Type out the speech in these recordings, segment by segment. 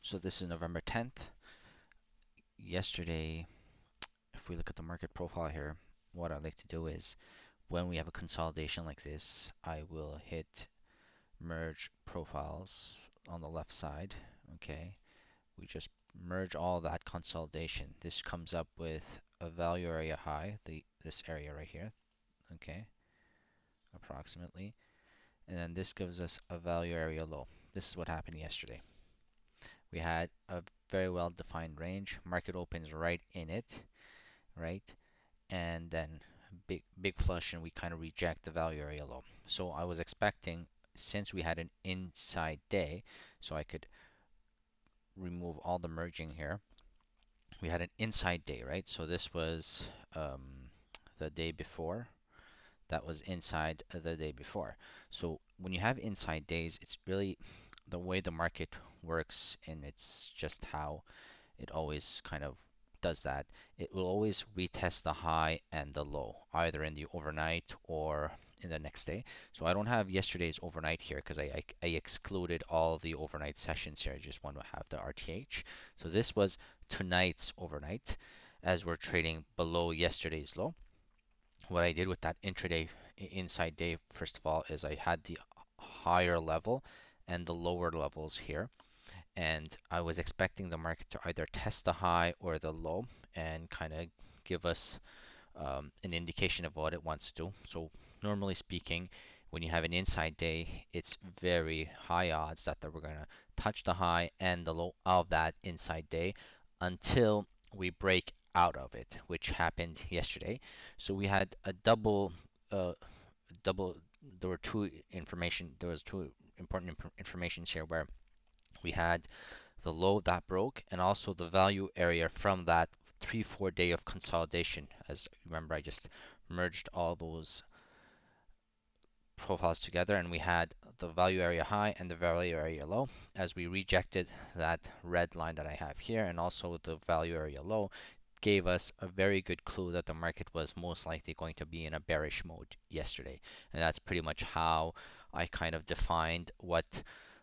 So this is November 10th. Yesterday, if we look at the market profile here, what I like to do is when we have a consolidation like this, I will hit merge profiles on the left side. Okay, we just merge all that consolidation. This comes up with a value area high, this area right here. Okay, approximately. And then this gives us a value area low. This is what happened yesterday. We had a very well defined range. Market opens right in it, right? And then big flush and we kind of reject the value area low. So I was expecting, since we had an inside day, so I could remove all the merging here. We had an inside day, right? So this was the day before. That was inside the day before. So when you have inside days, it's really the way the market works, and it's just how it always kind of does that. It will always retest the high and the low, either in the overnight or in the next day. So I don't have yesterday's overnight here because I excluded all the overnight sessions here. I just want to have the RTH. So this was tonight's overnight as we're trading below yesterday's low. What I did with that intraday inside day, first of all, is I had the higher level and the lower levels here, and I was expecting the market to either test the high or the low and kind of give us an indication of what it wants to do. So normally speaking, when you have an inside day, it's very high odds that we're going to touch the high and the low of that inside day until we break out of it, which happened yesterday. So we had a uh, double. There were two information. There was two important informations here where we had the low that broke, and also the value area from that 3-4 day of consolidation. As remember, I just merged all those profiles together, and we had the value area high and the value area low as we rejected that red line that I have here, and also the value area low gave us a very good clue that the market was most likely going to be in a bearish mode yesterday. And that's pretty much how I kind of defined what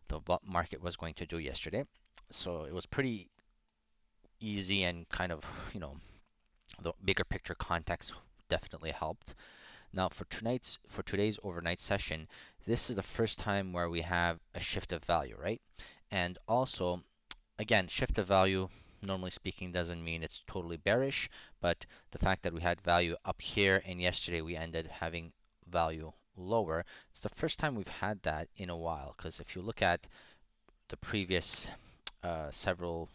the market was going to do yesterday. So it was pretty easy and kind of, the bigger picture context definitely helped. Now for today's overnight session, this is the first time where we have a shift of value, right? And also, again, shift of value, normally speaking, doesn't mean it's totally bearish, but the fact that we had value up here and yesterday we ended having value lower, it's the first time we've had that in a while. Because if you look at the previous several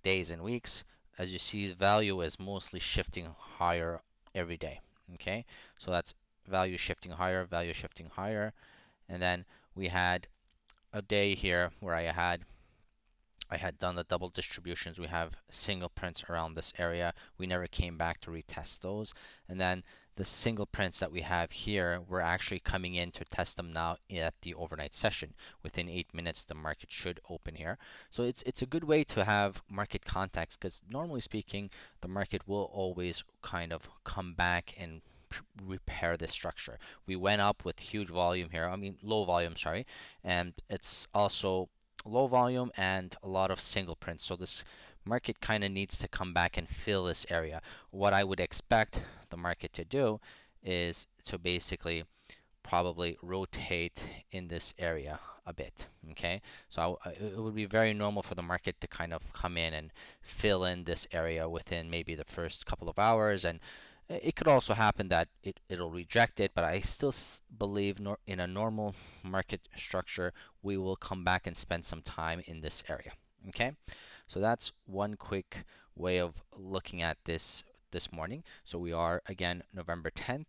days and weeks, as you see, the value is mostly shifting higher every day. Okay, so that's value shifting higher, and then we had a day here where I had done the double distributions. We have single prints around this area. We never came back to retest those. And then the single prints that we have here, we're actually coming in to test them now at the overnight session. Within 8 minutes, the market should open here. So it's a good way to have market context because normally speaking, the market will always kind of come back and repair this structure. We went up with huge volume here. I mean, low volume, sorry. And it's also low volume and a lot of single prints. So this market kind of needs to come back and fill this area. What I would expect the market to do is to basically probably rotate in this area a bit. Okay, so it would be very normal for the market to kind of come in and fill in this area within maybe the first couple of hours, and it could also happen that it'll reject it, but I still believe in a normal market structure, we will come back and spend some time in this area. Okay, so that's one quick way of looking at this morning. So we are again November 10th.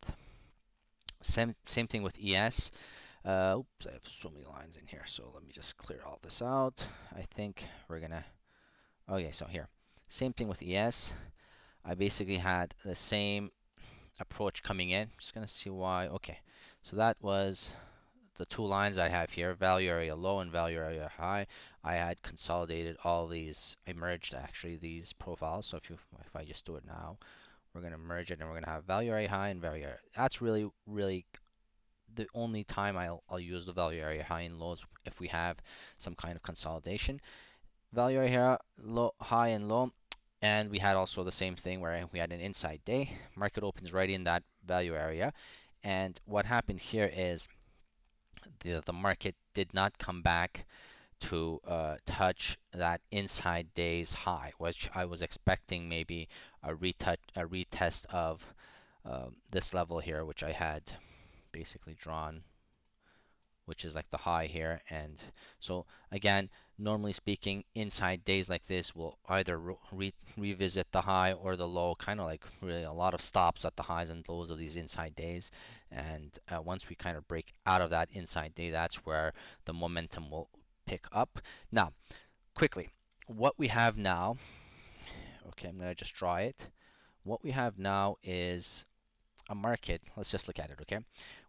Same thing with ES. Oops, I have so many lines in here, so let me just clear all this out. I think we're gonna. Okay, so here, same thing with ES. I basically had the same approach coming in. Just gonna see why. Okay, so that was the two lines I have here, value area low and value area high. I had consolidated all these. I merged actually these profiles. So if I just do it now, we're gonna merge it and we're gonna have value area high and value area. That's really the only time I'll use the value area high and lows if we have some kind of consolidation. Value area here, low, high and low. And we had also the same thing where we had an inside day. Market opens right in that value area. And what happened here is the market did not come back to touch that inside day's high, which I was expecting maybe a retest of this level here, which I had basically drawn, which is like the high here. And so again, normally speaking, inside days like this will either revisit the high or the low, kind of like really a lot of stops at the highs and lows of these inside days. And once we kind of break out of that inside day, that's where the momentum will pick up. Now, quickly, what we have now, okay, I'm going to just draw it. What we have now is a market. Let's just look at it, okay?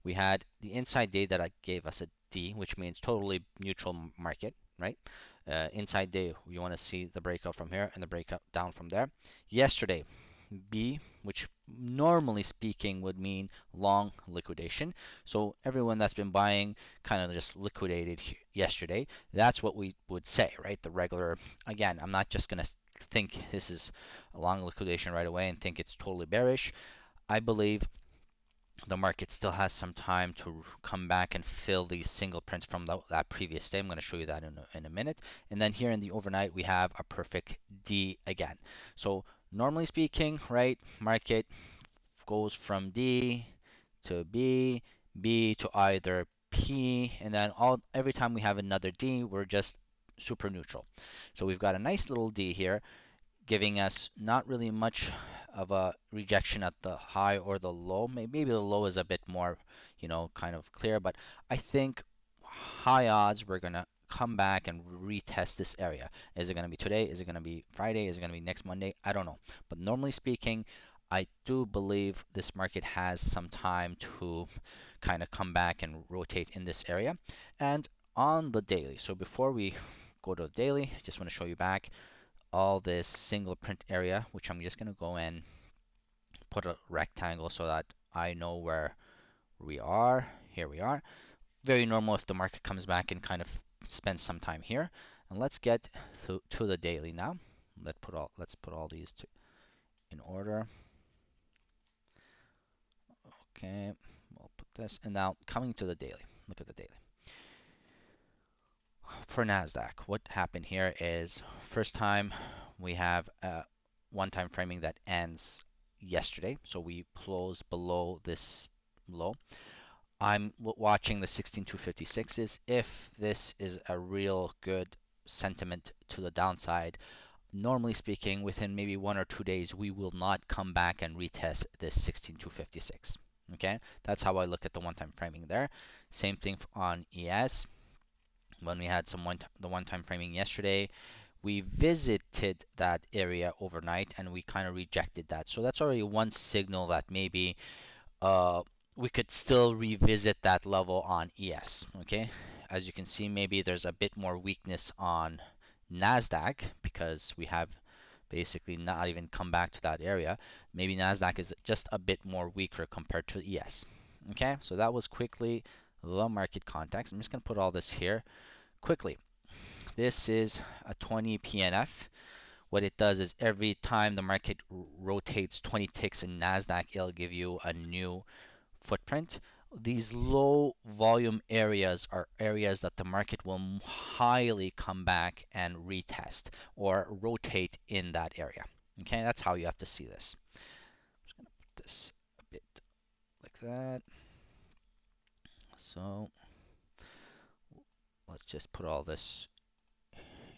We had the inside day that I gave us a D, which means totally neutral market, right? Inside day, you want to see the breakout from here and the breakout down from there. Yesterday, B, which normally speaking would mean long liquidation. So everyone that's been buying kind of just liquidated yesterday. That's what we would say, right? The regular, again, I'm not just going to think this is a long liquidation right away and think it's totally bearish. I believe the market still has some time to come back and fill these single prints from that previous day. I'm going to show you that in a minute. And then here in the overnight, we have a perfect D again. So normally speaking, right, market goes from D to B, B to either P, and then every time we have another D, we're just super neutral. So we've got a nice little D here giving us not really much of a rejection at the high or the low. Maybe the low is a bit more, kind of clear, but I think high odds we're going to come back and retest this area. Is it going to be today? Is it going to be Friday? Is it going to be next Monday? I don't know. But normally speaking, I do believe this market has some time to kind of come back and rotate in this area. And on the daily, so before we go to the daily, I just want to show you back all this single print area, which I'm just going to go and put a rectangle so that I know where we are. Here we are. Very normal if the market comes back and kind of spends some time here. And let's get to the daily now. Let's put all these in order. Okay, we'll put this. And now coming to the daily. Look at the daily. For Nasdaq, what happened here is first time we have one time framing that ends yesterday. So we closed below this low. I'm watching the 16256s. If this is a real good sentiment to the downside, normally speaking, within maybe 1 or 2 days, we will not come back and retest this 16256. Okay, that's how I look at the one-time framing there. Same thing on ES. When we had the one-time framing yesterday, we visited that area overnight and we kind of rejected that. So that's already one signal that maybe uh, we could still revisit that level on ES. Okay, as you can see, maybe there's a bit more weakness on Nasdaq because we have basically not even come back to that area. Maybe Nasdaq is just a bit more weaker compared to ES. Okay, so that was quickly the market context. I'm just going to put all this here quickly. This is a 20 PNF. What it does is every time the market rotates 20 ticks in NASDAQ, it'll give you a new footprint. These low volume areas are areas that the market will highly come back and retest or rotate in that area. Okay, that's how you have to see this. I'm just going to put this a bit like that. So let's just put all this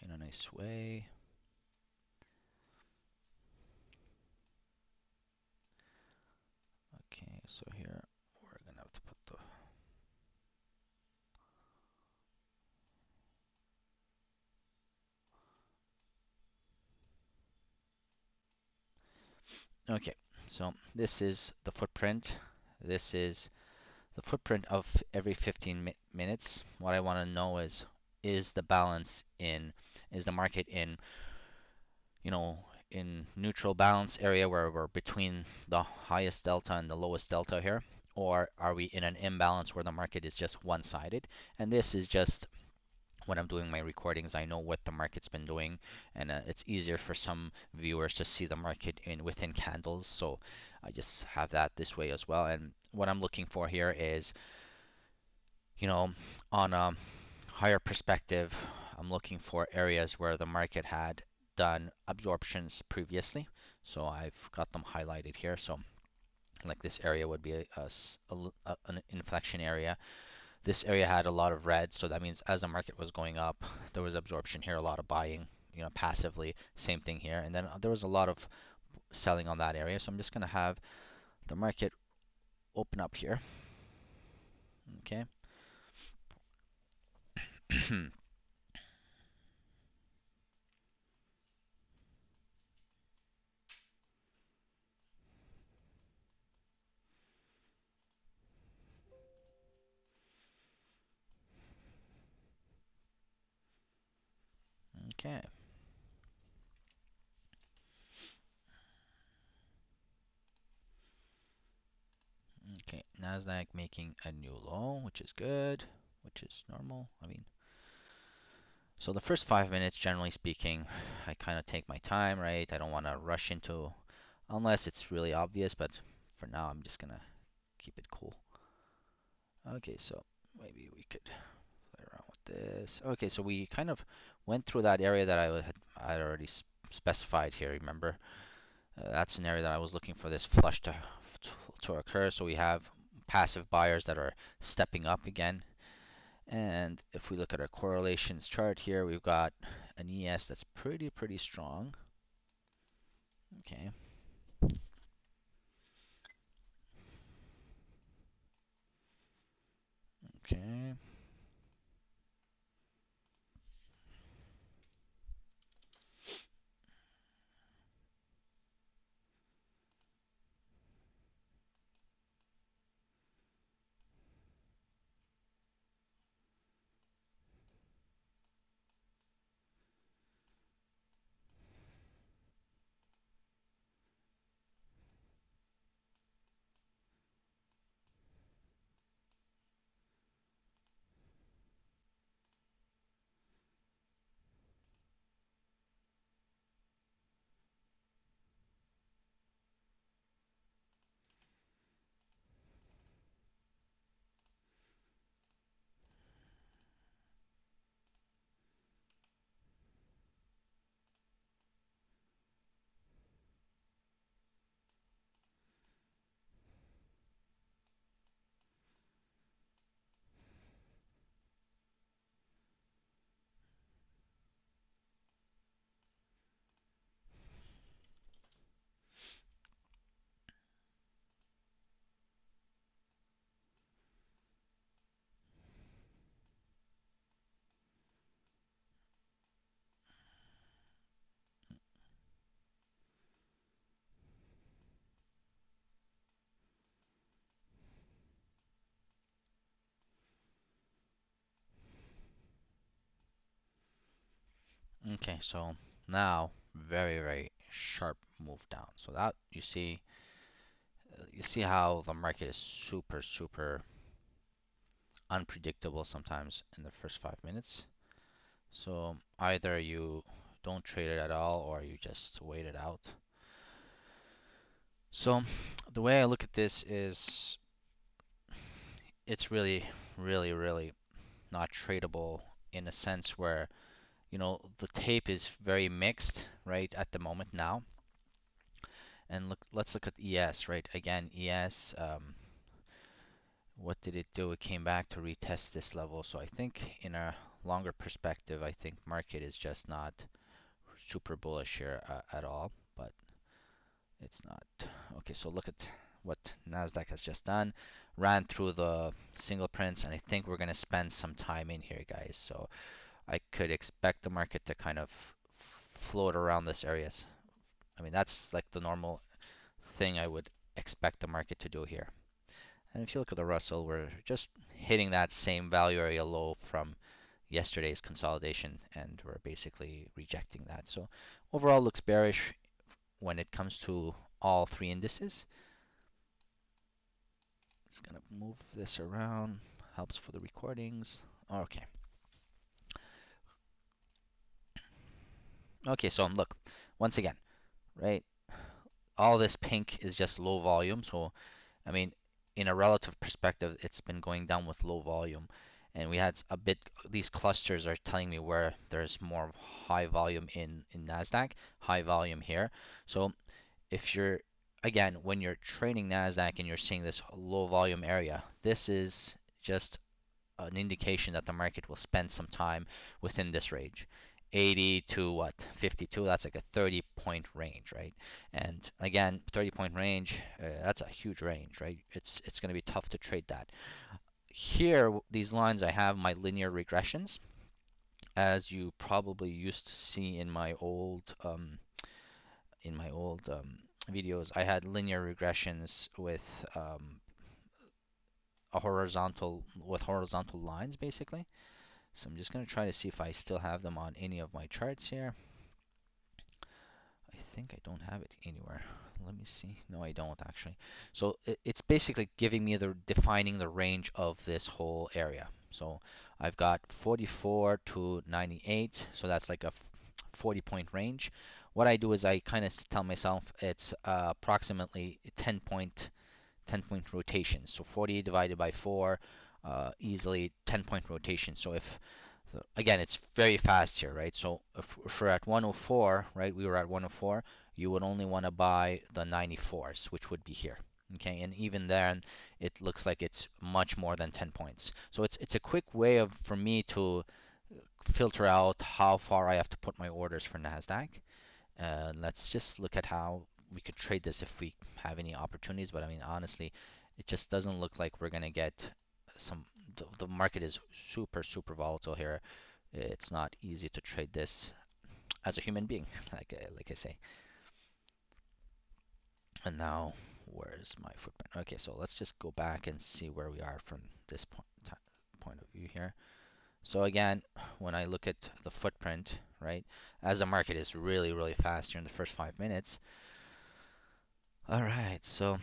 in a nice way. Okay, so here we're gonna have to put okay, so this is the footprint. This is the footprint of every 15 minutes. What I want to know is the balance in, is the market in, you know, in neutral balance area where we're between the highest delta and the lowest delta here, or are we in an imbalance where the market is just one-sided? And this is just when I'm doing my recordings, I know what the market's been doing, and it's easier for some viewers to see the market in within candles. So I just have that this way as well. And what I'm looking for here is, you know, on a higher perspective, I'm looking for areas where the market had done absorptions previously. So I've got them highlighted here. So like this area would be an inflection area. This area had a lot of red, so that means as the market was going up, there was absorption here, a lot of buying, passively. Same thing here. And then there was a lot of selling on that area. So I'm just going to have the market open up here. Okay. Okay. Okay. Nasdaq making a new low, which is good, which is normal. I mean, so the first 5 minutes, generally speaking, I kind of take my time, right? I don't want to rush into, unless it's really obvious, but for now, I'm just gonna keep it cool. Okay, so maybe we could play around with this. Okay, so we kind of went through that area that I already specified here. Remember, that's an area that I was looking for this flush to occur. So we have passive buyers that are stepping up again. And if we look at our correlations chart here, we've got an ES that's pretty strong. Okay. Okay. Okay, so now very sharp move down. So that you see how the market is super unpredictable sometimes in the first 5 minutes. So either you don't trade it at all or you just wait it out. So the way I look at this is it's really not tradable in a sense where, the tape is very mixed right at the moment now. And let's look at ES, right? Again, ES, what did it do? It came back to retest this level. So I think in a longer perspective, I think market is just not super bullish here at all, but it's not. Okay, so look at what Nasdaq has just done. Ran through the single prints, and I think we're going to spend some time in here, guys. So I could expect the market to kind of float around this area. I mean, that's like the normal thing I would expect the market to do here. And if you look at the Russell, we're just hitting that same value area low from yesterday's consolidation, and we're basically rejecting that. So overall looks bearish when it comes to all three indices. Just gonna move this around, helps for the recordings. Okay. Okay, so look, once again, right? All this pink is just low volume. So, I mean, in a relative perspective, it's been going down with low volume. And we had a bit, these clusters are telling me where there's more high volume in NASDAQ, high volume here. So if you're, again, when you're trading NASDAQ and you're seeing this low volume area, this is just an indication that the market will spend some time within this range. 80 to what, 52, that's like a 30 point range, right? And again, 30-point range, that's a huge range, right? It's going to be tough to trade that. Here, these lines, I have my linear regressions, as you probably used to see in my old videos. I had linear regressions with a horizontal with horizontal lines basically. So I'm just going to try to see if I still have them on any of my charts here. I think I don't have it anywhere. Let me see. No, I don't actually. So it's basically giving me the defining the range of this whole area. So I've got 44 to 98. So that's like a 40-point range. What I do is I kind of tell myself it's approximately 10-point rotation. So 40 divided by 4, easily 10-point rotation. So if so again, it's very fast here, right? So if we're at 104, right? We were at 104. You would only want to buy the 94s, which would be here. Okay, and even then, it looks like it's much more than 10 points. So it's a quick way of for me to filter out how far I have to put my orders for Nasdaq. Let's just look at how we could trade this if we have any opportunities. But I mean, honestly, it just doesn't look like we're gonna get some. The market is super volatile here. It's not easy to trade this as a human being, like I say. And now, where's my footprint? Okay, so let's just go back and see where we are from this point of view here. So again, when I look at the footprint, right, as the market is really fast here in the first 5 minutes. All right, so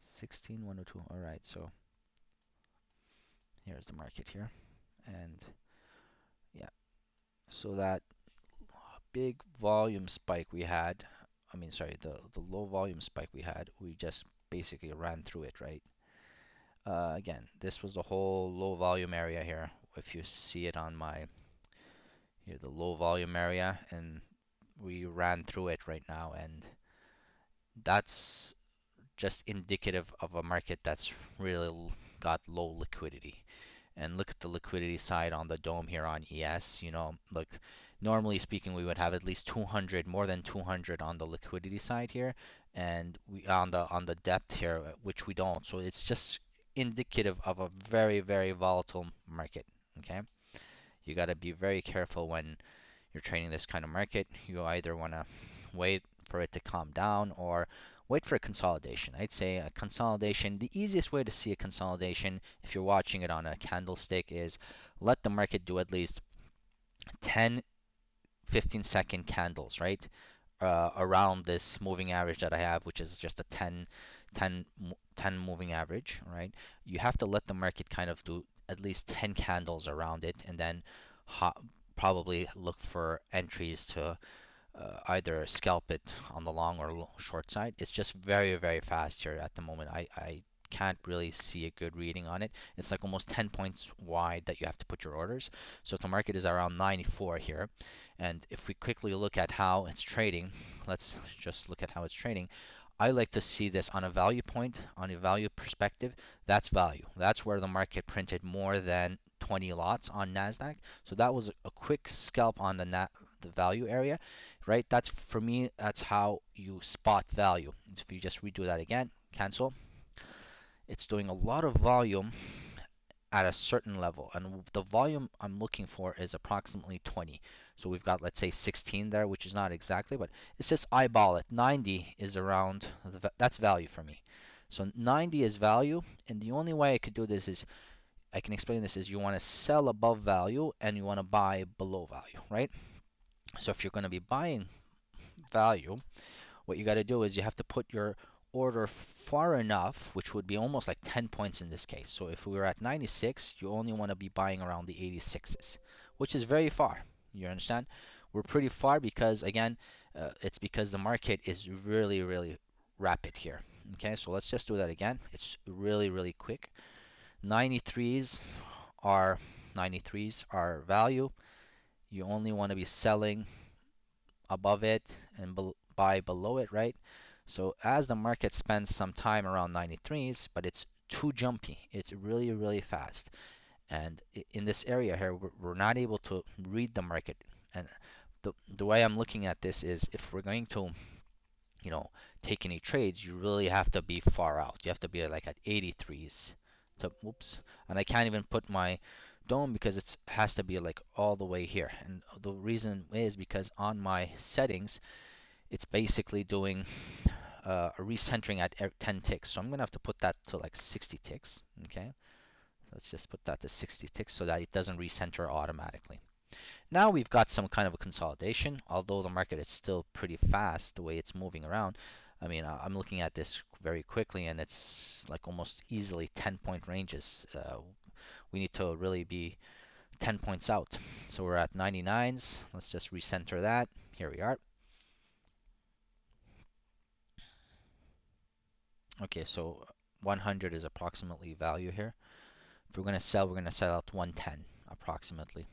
16,102. All right, so here's the market here, and yeah, so that big volume spike we had, I mean, sorry, the low volume spike we had, we just basically ran through it, right? Again, this was the whole low volume area here. If you see it on my here, the low volume area, and we ran through it right now, and that's just indicative of a market that's really got low liquidity. And look at the liquidity side on the dome here on ES. Look, normally speaking, we would have at least 200, more than 200 on the liquidity side here, and we on the depth here, which we don't. So it's just indicative of a very volatile market. Okay, you got to be very careful when you're trading this kind of market. You either want to wait for it to calm down or wait for a consolidation. I'd say a consolidation, the easiest way to see a consolidation if you're watching it on a candlestick is let the market do at least 10, 15-second candles, right? Around this moving average that I have, which is just a 10 moving average, right? You have to let the market kind of do at least 10 candles around it and then probably look for entries to either scalp it on the long or short side. It's just very fast here at the moment. I can't really see a good reading on it. It's like almost 10 points wide that you have to put your orders. So if the market is around 94 here, and if we quickly look at how it's trading, let's just look at how it's trading. I like to see this on a value point, on a value perspective. That's value. That's where the market printed more than 20 lots on Nasdaq. So that was a quick scalp on the value area, right? That's for me. That's how you spot value. If you just redo that again, cancel. It's doing a lot of volume at a certain level, and the volume I'm looking for is approximately 20. So we've got, let's say, 16 there, which is not exactly, but it's just eyeball it. 90 is around, that's value for me. So 90 is value, and the only way I could do this is, I can explain this is you want to sell above value and you want to buy below value, right? So if you're going to be buying value, what you got to do is you have to put your order far enough, which would be almost like 10 points in this case. So if we were at 96, you only want to be buying around the 86s, which is very far. You understand? We're pretty far because, again, it's because the market is really, really rapid here. Okay, so let's just do that again. It's really, really quick. 93s are 93s are value. You only want to be selling above it and buy below it, right? So as the market spends some time around 93s, but it's too jumpy, it's really, really fast. And in this area here, we're not able to read the market. And the way I'm looking at this is if we're going to, you know, take any trades, you really have to be far out. You have to be like at 83s to, whoops, and I can't even put my dome because it has to be like all the way here. And the reason is because on my settings, it's basically doing a recentering at 10 ticks. So I'm gonna have to put that to like 60 ticks. Okay, let's just put that to 60 ticks so that it doesn't recenter automatically. Now we've got some kind of a consolidation, although the market is still pretty fast the way it's moving around. I mean, I'm looking at this very quickly and it's like almost easily 10-point ranges. We need to really be 10 points out. So we're at 99s. Let's just recenter that. Here we are. Okay, so 100 is approximately value here. If we're going to sell out 110 approximately.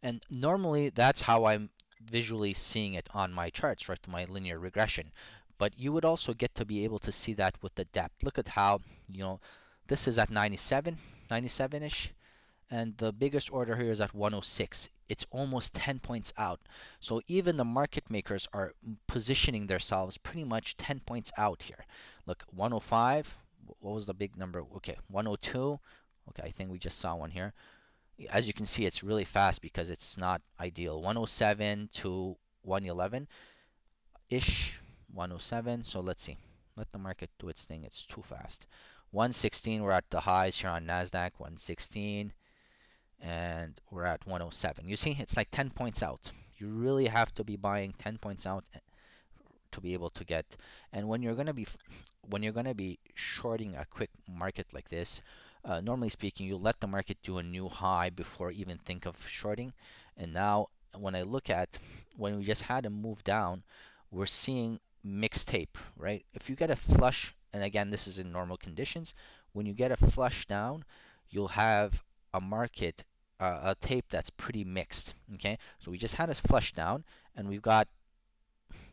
And normally that's how I'm visually seeing it on my charts, right, my linear regression. But you would also get to be able to see that with the depth. Look at how, you know, this is at 97, 97-ish, and the biggest order here is at 106. It's almost 10 points out. So even the market makers are positioning themselves pretty much 10 points out here. Look, 105, what was the big number? Okay, 102. Okay, I think we just saw one here. As you can see, it's really fast because it's not ideal. 107 to 111-ish, 107. So let's see. Let the market do its thing. It's too fast. 116, we're at the highs here on NASDAQ, 116, and we're at 107. You see, it's like 10 points out. You really have to be buying 10 points out to be able to get. And when you're gonna be shorting a quick market like this, normally speaking, you let the market do a new high before even think of shorting. And now when I look at when we just had a move down, we're seeing mixed tape, right? If you get a flush, and again, this is in normal conditions, when you get a flush down, you'll have a market, a tape that's pretty mixed. Okay, so we just had a flush down, and we've got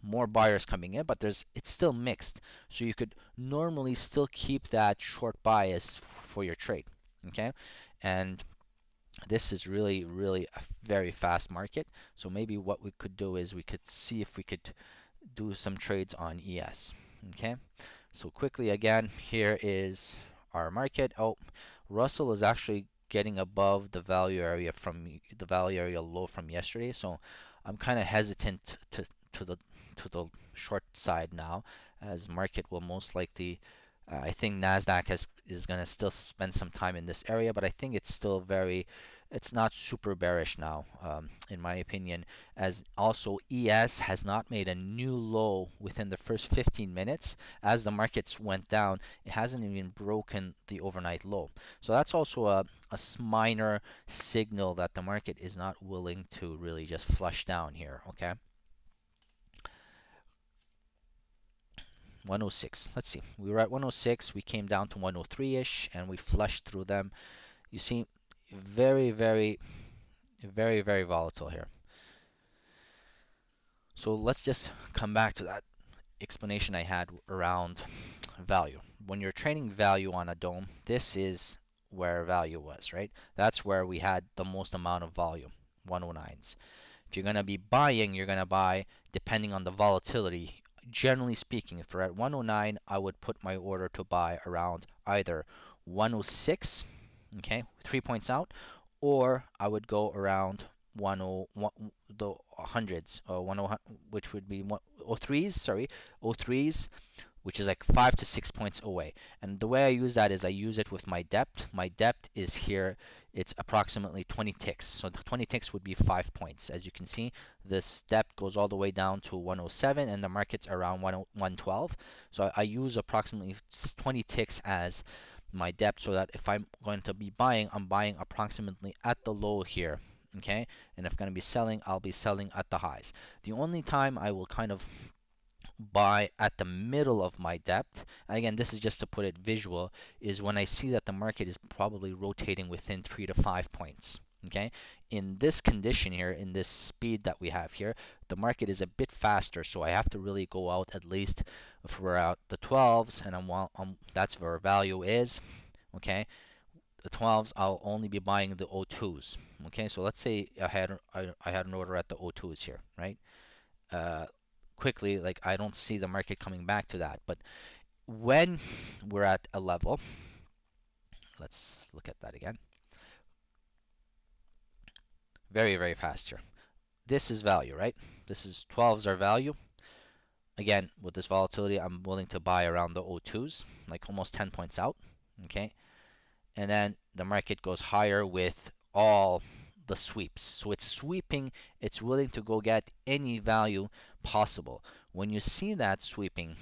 more buyers coming in, but it's still mixed. So you could normally still keep that short bias for your trade. Okay, and this is really, really a very fast market. So maybe what we could do is we could see if we could do some trades on ES. Okay, so quickly again, here is our market. Oh, Russell is actually getting above the value area from the value area low from yesterday. So I'm kind of hesitant to the to the short side now, as market will most likely. I think Nasdaq is going to still spend some time in this area, but I think it's still very, it's not super bearish now, in my opinion. As also ES has not made a new low within the first 15 minutes. As the markets went down, it hasn't even broken the overnight low. So that's also a minor signal that the market is not willing to really just flush down here. Okay. 106. Let's see. We were at 106. We came down to 103-ish, and we flushed through them. You see, very, very, very, very volatile here. So let's just come back to that explanation I had around value. When you're trading value on a dome, this is where value was, right? That's where we had the most amount of volume, 109s. If you're going to be buying, you're going to buy depending on the volatility. Generally speaking, if we're at 109, I would put my order to buy around either 106, okay, 3 points out, or I would go around 101, the hundreds, 10, which would be 03s, sorry, 03s, which is like 5 to 6 points away. And the way I use that is I use it with my depth. My depth is here. It's approximately 20 ticks. So the 20 ticks would be 5 points. As you can see, this depth goes all the way down to 107 and the market's around 112. So I use approximately 20 ticks as my depth so that if I'm going to be buying, I'm buying approximately at the low here. Okay, and if I'm going to be selling, I'll be selling at the highs. The only time I will kind of buy at the middle of my depth, and again, this is just to put it visual, is when I see that the market is probably rotating within 3 to 5 points. Okay, in this condition here, in this speed that we have here, the market is a bit faster, so I have to really go out at least for out the 12s, and that's where value is. Okay, the 12s, I'll only be buying the O2s. Okay, so let's say I had an order at the O2s here, right? uh, Quickly, like I don't see the market coming back to that. But when we're at a level, let's look at that again. Very, very fast here. This is value, right? This is 12s are value. Again, with this volatility, I'm willing to buy around the O2s, like almost 10 points out. Okay, and then the market goes higher with all the sweeps. So it's sweeping, it's willing to go get any value possible. When you see that sweeping,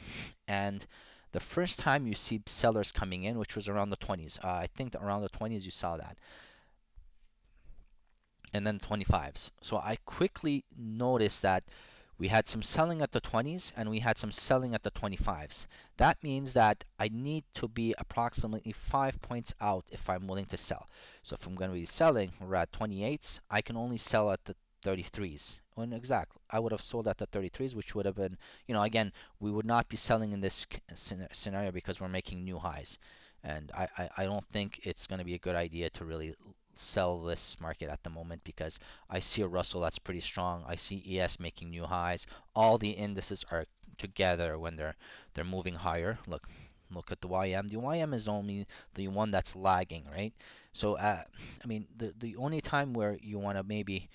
and the first time you see sellers coming in, which was around the 20s, I think around the 20s you saw that, and then 25s. So I quickly noticed that we had some selling at the 20s and we had some selling at the 25s. That means that I need to be approximately 5 points out if I'm willing to sell. So if I'm going to be selling, we're at 28s, I can only sell at the 33s. When exactly, I would have sold at the 33s, which would have been, again, we would not be selling in this scenario because we're making new highs. And I don't think it's going to be a good idea to really sell this market at the moment because I see a Russell that's pretty strong. I see ES making new highs. All the indices are together when they're moving higher. Look at the YM. The YM is only the one that's lagging, right? So I mean the only time where you want to maybe,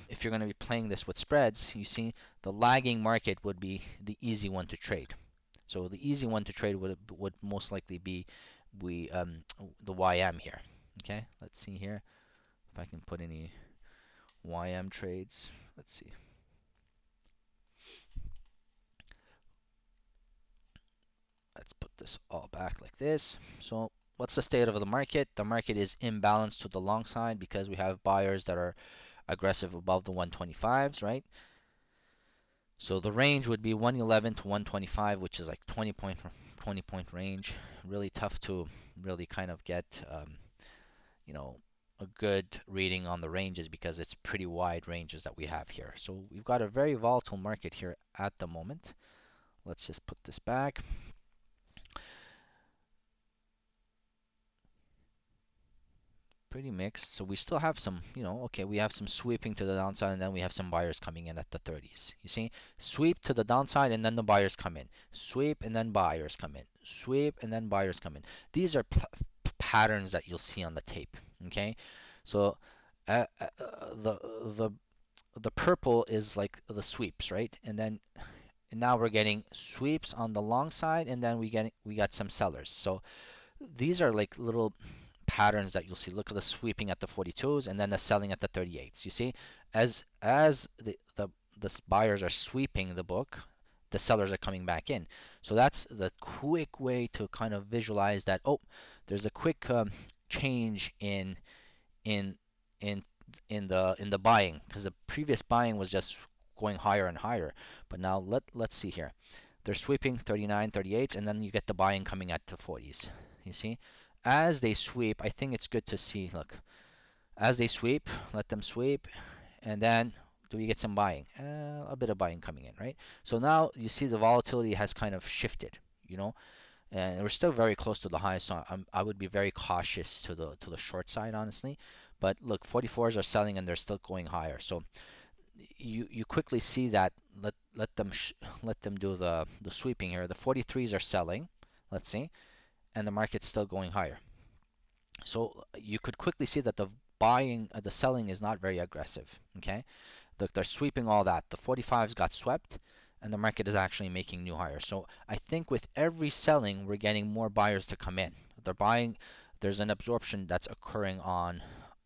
if you're going to be playing this with spreads, you see the lagging market would be the easy one to trade. So the easy one to trade would most likely be we the YM here. Okay, let's see here if I can put any YM trades. Let's see. Let's put this all back like this. So what's the state of the market? The market is imbalanced to the long side because we have buyers that are aggressive above the 125s, right? So the range would be 111 to 125, which is like 20 point range. Really tough to really kind of get you know a good reading on the ranges because it's pretty wide ranges that we have here. So we've got a very volatile market here at the moment. Let's just put this back. Pretty mixed. So we still have some, okay, we have some sweeping to the downside and then we have some buyers coming in at the 30s. You see, sweep to the downside and then the buyers come in. Sweep and then buyers come in. Sweep and then buyers come in. These are patterns that you'll see on the tape. Okay, so uh, uh, the the the purple is like the sweeps, right? And now we're getting sweeps on the long side, and then we got some sellers. So these are like little patterns that you'll see. Look at the sweeping at the 42s and then the selling at the 38s. You see, as the buyers are sweeping the book, the sellers are coming back in. So that's the quick way to kind of visualize that. Oh, there's a quick change in in in the buying because the previous buying was just going higher and higher. But now let's see here. They're sweeping 39, 38, and then you get the buying coming at the 40s. You see? As they sweep, I think it's good to see, look, as they sweep, let them sweep, and then do we get some buying? A bit of buying coming in, right? So now you see the volatility has kind of shifted, you know, and we're still very close to the highs, so I would be very cautious to the short side, honestly. But look, 44s are selling and they're still going higher. So you quickly see that let them do the sweeping here. The 43s are selling, let's see, and the market's still going higher. So you could quickly see that the selling is not very aggressive. Okay, look, they're sweeping all that. The 45s got swept, and the market is actually making new higher. So I think with every selling, we're getting more buyers to come in. They're buying. There's an absorption that's occurring on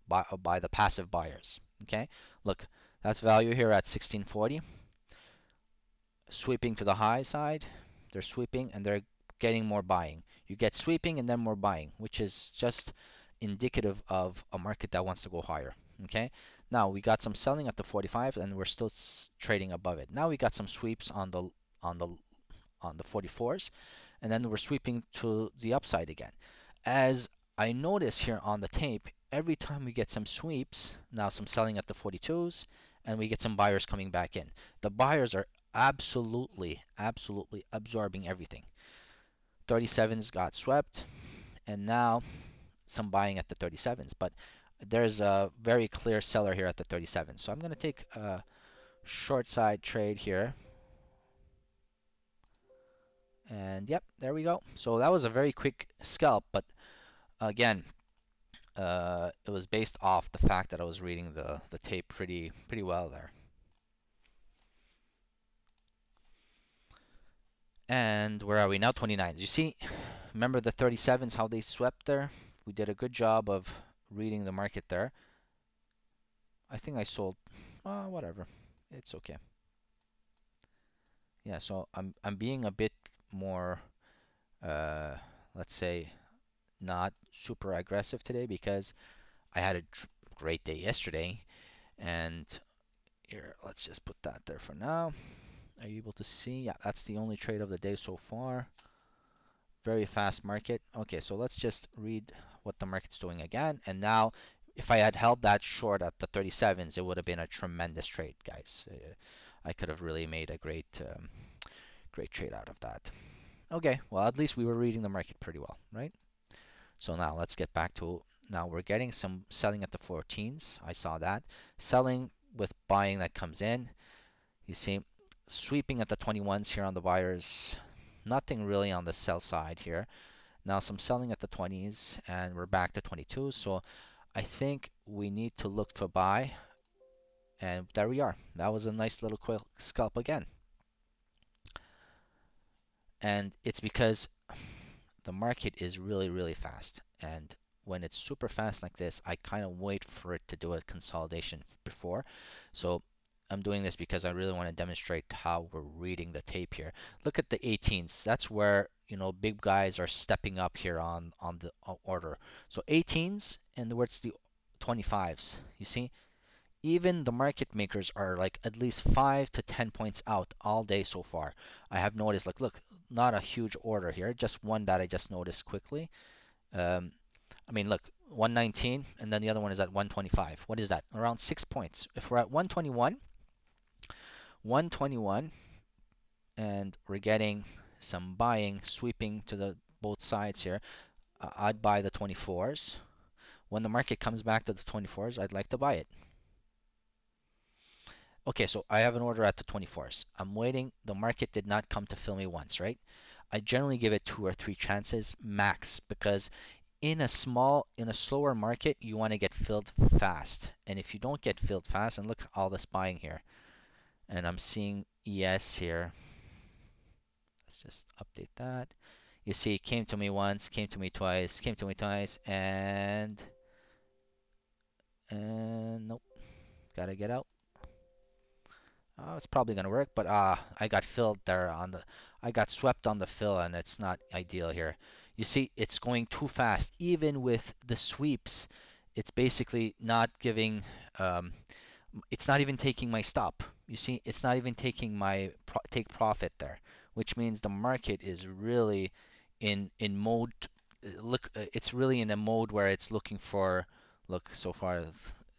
by the passive buyers. Okay, look, that's value here at 1640, sweeping to the high side. They're sweeping and they're getting more buying. You get sweeping and then more buying, which is just indicative of a market that wants to go higher. Okay, now we got some selling at the 45 and we're still trading above it. Now we got some sweeps on the on the 44s, and then we're sweeping to the upside again. As I notice here on the tape, every time we get some sweeps, now some selling at the 42s, and we get some buyers coming back in. The buyers are absolutely absorbing everything. 37s got swept, and now some buying at the 37s, but there's a very clear seller here at the 37. So I'm going to take a short side trade here. And yep, there we go. So that was a very quick scalp, but again, it was based off the fact that I was reading the tape pretty well there. And where are we now? 29s. You see, remember the 37s, how they swept there? We did a good job of reading the market there. I think I sold, whatever. It's okay. Yeah, so I'm being a bit more, uh, let's say, not super aggressive today because I had a great day yesterday. And here, let's just put that there for now. Are you able to see? Yeah, that's the only trade of the day so far. Very fast market. Okay, so let's just read what the market's doing again. And now, if I had held that short at the 37s, it would have been a tremendous trade, guys. I could have really made a great trade out of that. Okay, well, at least we were reading the market pretty well, right? So now let's get back to, now we're getting some selling at the 14s. I saw that. Selling with buying that comes in. You see, sweeping at the 21s here on the buyers. Nothing really on the sell side here. Now some selling at the 20s, and we're back to 22. So I think we need to look for buy, and there we are. That was a nice little quick scalp again. And it's because the market is really fast. And when it's super fast like this, I kind of wait for it to do a consolidation before. So I'm doing this because I really want to demonstrate how we're reading the tape here. Look at the 18s. That's where, big guys are stepping up here on the order. So 18s and where's the 25s? You see, even the market makers are like at least 5 to 10 points out all day so far. I have noticed, like, look, not a huge order here, just one that I just noticed quickly. Um, I mean, look, 119, and then the other one is at 125. What is that? Around 6 points. If we're at 121, and we're getting some buying, sweeping to the both sides here, I'd buy the 24s. When the market comes back to the 24s, I'd like to buy it. Okay, so I have an order at the 24s. I'm waiting. The market did not come to fill me once, right? I generally give it 2 or 3 chances max because in a slower market, you want to get filled fast. And if you don't get filled fast, and look at all this buying here, and I'm seeing ES here. Let's just update that. You see, it came to me once, came to me twice, came to me twice, and nope, gotta get out. It's probably gonna work, but I got filled there I got swept on the fill, and it's not ideal here. You see, it's going too fast. Even with the sweeps, it's basically not giving, um, it's not even taking my stop. You see, it's not even taking my take profit there, which means the market is really in mode. Look, it's really in a mode where it's looking for. Look, so far,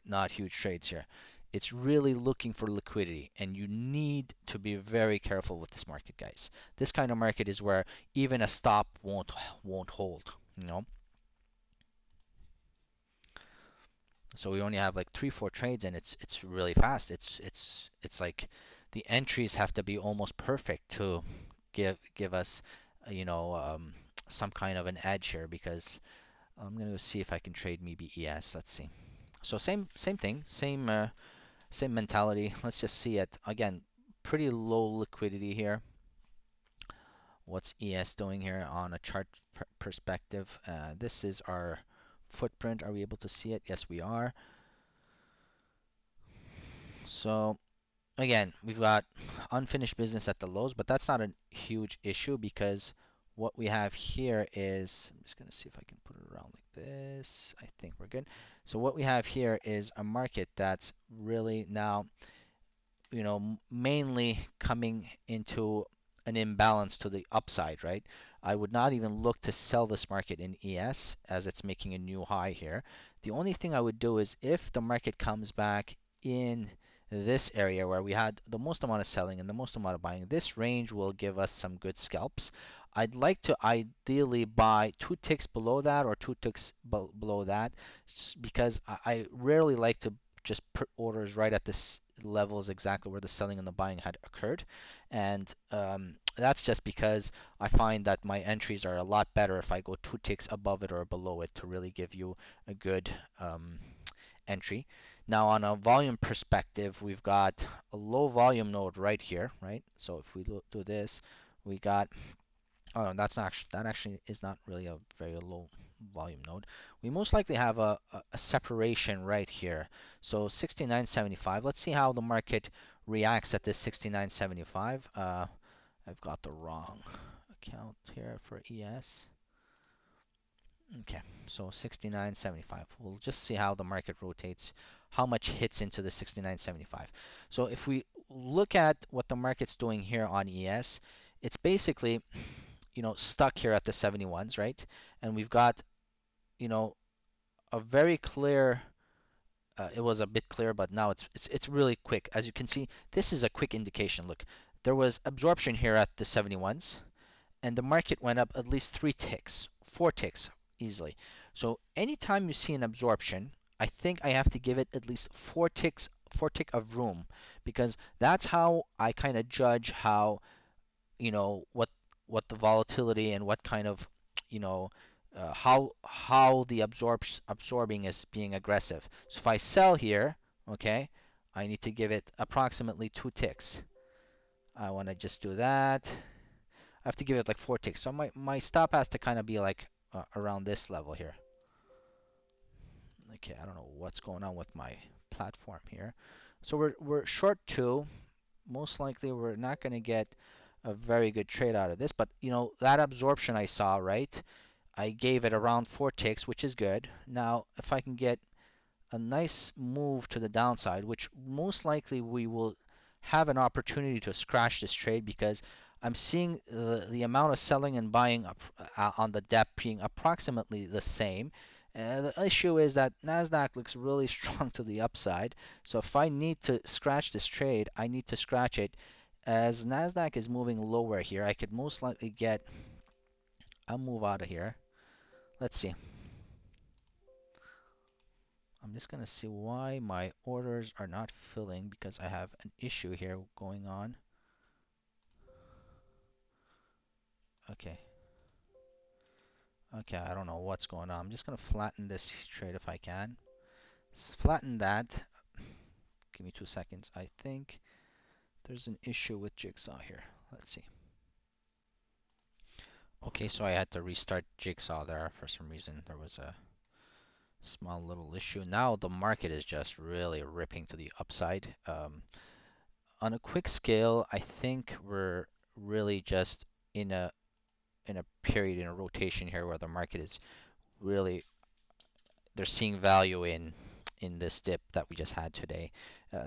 not huge trades here. It's really looking for liquidity, and you need to be very careful with this market, guys. This kind of market is where even a stop won't hold. You know, so we only have like 3 4 trades, and it's really fast. It's like the entries have to be almost perfect to give us, you know, some kind of an edge here because I'm gonna see if I can trade maybe ES. Let's see. So same thing, same mentality. Let's just see it again. pretty low liquidity here. What's ES doing here on a chart perspective? This is our footprint. Are we able to see it? Yes, we are. So again, we've got unfinished business at the lows, but that's not a huge issue because what we have here is, I'm just going to see if I can put it around like this. I think we're good. So what we have here is a market that's really now, mainly coming into an imbalance to the upside, right? I would not even look to sell this market in ES as it's making a new high here. The only thing I would do is if the market comes back in this area where we had the most amount of selling and the most amount of buying, this range will give us some good scalps. I'd like to ideally buy 2 ticks below that or 2 ticks below that because I rarely like to just put orders right at this levels exactly where the selling and the buying had occurred. And that's just because I find that my entries are a lot better if I go 2 ticks above it or below it to really give you a good entry. Now on a volume perspective, we've got a low volume node right here, right? So if we do this, we got, oh, no, that actually is not really a very low volume node. We most likely have a separation right here. So 69.75. Let's see how the market reacts at this 69.75. I've got the wrong account here for ES. Okay, so 69.75. We'll just see how the market rotates, how much hits into the 69.75. So if we look at what the market's doing here on ES, it's basically, stuck here at the 71s, right? And we've got, you know, a very clear, it was a bit clear, but now it's really quick. As you can see, this is a quick indication. Look, there was absorption here at the 71s, and the market went up at least 3 ticks, 4 ticks easily. So anytime you see an absorption, I think I have to give it at least 4 ticks, 4 tick of room, because that's how I kind of judge how, what the volatility and what kind of, you know, how the absorbing is being aggressive. So if I sell here, okay, I need to give it approximately 2 ticks. I want to just do that. I have to give it like 4 ticks. So my stop has to kind of be like around this level here. Okay, I don't know what's going on with my platform here. So we're short 2. Most likely we're not going to get a very good trade out of this, but that absorption I saw, right? I gave it around 4 ticks, which is good. Now, if I can get a nice move to the downside, which most likely we will have an opportunity to scratch this trade because I'm seeing the amount of selling and buying on the depth being approximately the same. The issue is that Nasdaq looks really strong to the upside. So if I need to scratch this trade, I need to scratch it. As Nasdaq is moving lower here, I could most likely get a move out of here. Let's see. I'm just going to see why my orders are not filling because I have an issue here going on. Okay. Okay, I don't know what's going on. I'm just going to flatten this trade if I can. Flatten that. Give me 2 seconds. I think there's an issue with Jigsaw here. Let's see. Okay, so I had to restart Jigsaw there for some reason. There was a small little issue. Now the market is just really ripping to the upside. On a quick scale, I think we're really just in a period in a rotation here where the market is really, they're seeing value in this dip that we just had today.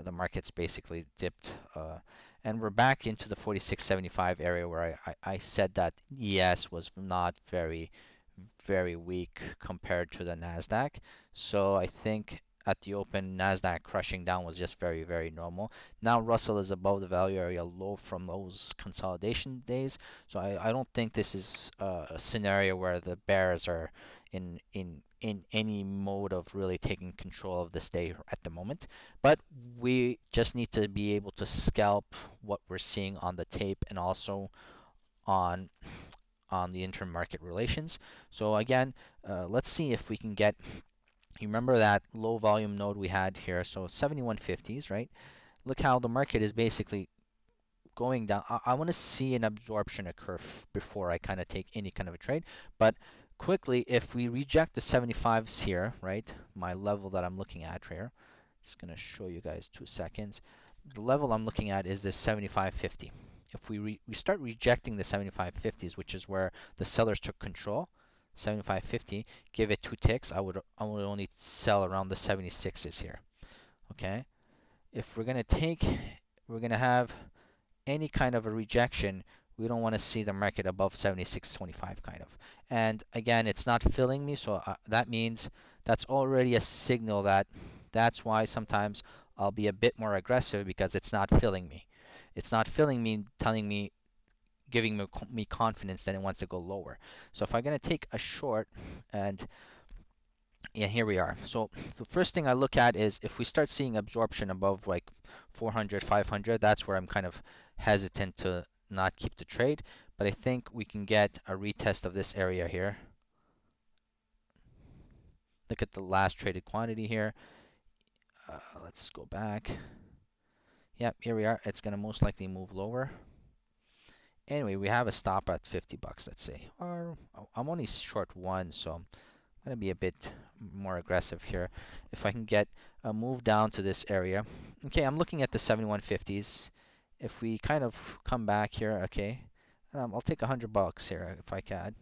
The market's basically dipped, and we're back into the 46.75 area where I said that ES was not very weak compared to the Nasdaq. So I think at the open, Nasdaq crushing down was just very normal. Now Russell is above the value area low from those consolidation days. So I don't think this is a scenario where the bears are in any mode of really taking control of this day at the moment. But we just need to be able to scalp what we're seeing on the tape and also on the intermarket relations. So again, let's see if we can get, you remember that low volume node we had here, so 7150s, right? Look how the market is basically going down. I want to see an absorption occur before I kind of take any kind of a trade. But quickly, if we reject the 75s here, right, my level that I'm looking at here, just going to show you guys 2 seconds. The level I'm looking at is this 75.50. If we start rejecting the 75.50s, which is where the sellers took control, 75.50, give it 2 ticks, I would only sell around the 76s here. Okay? If we're gonna have any kind of a rejection, we don't want to see the market above 76.25 kind of. And again, it's not filling me, so that means that's already a signal that's why sometimes I'll be a bit more aggressive because it's not filling me. It's not filling me, telling me, giving me confidence that it wants to go lower. So if I'm going to take a short and yeah, here we are. So the first thing I look at is if we start seeing absorption above like 400, 500, that's where I'm kind of hesitant to not keep the trade. But I think we can get a retest of this area here. Look at the last traded quantity here. Let's go back. Yep, here we are. It's going to most likely move lower. Anyway, we have a stop at 50 bucks, let's say. Or I'm only short one, so I'm going to be a bit more aggressive here. If I can get a move down to this area. Okay, I'm looking at the 7150s. If we kind of come back here, okay, I'll take 100 bucks here if I can.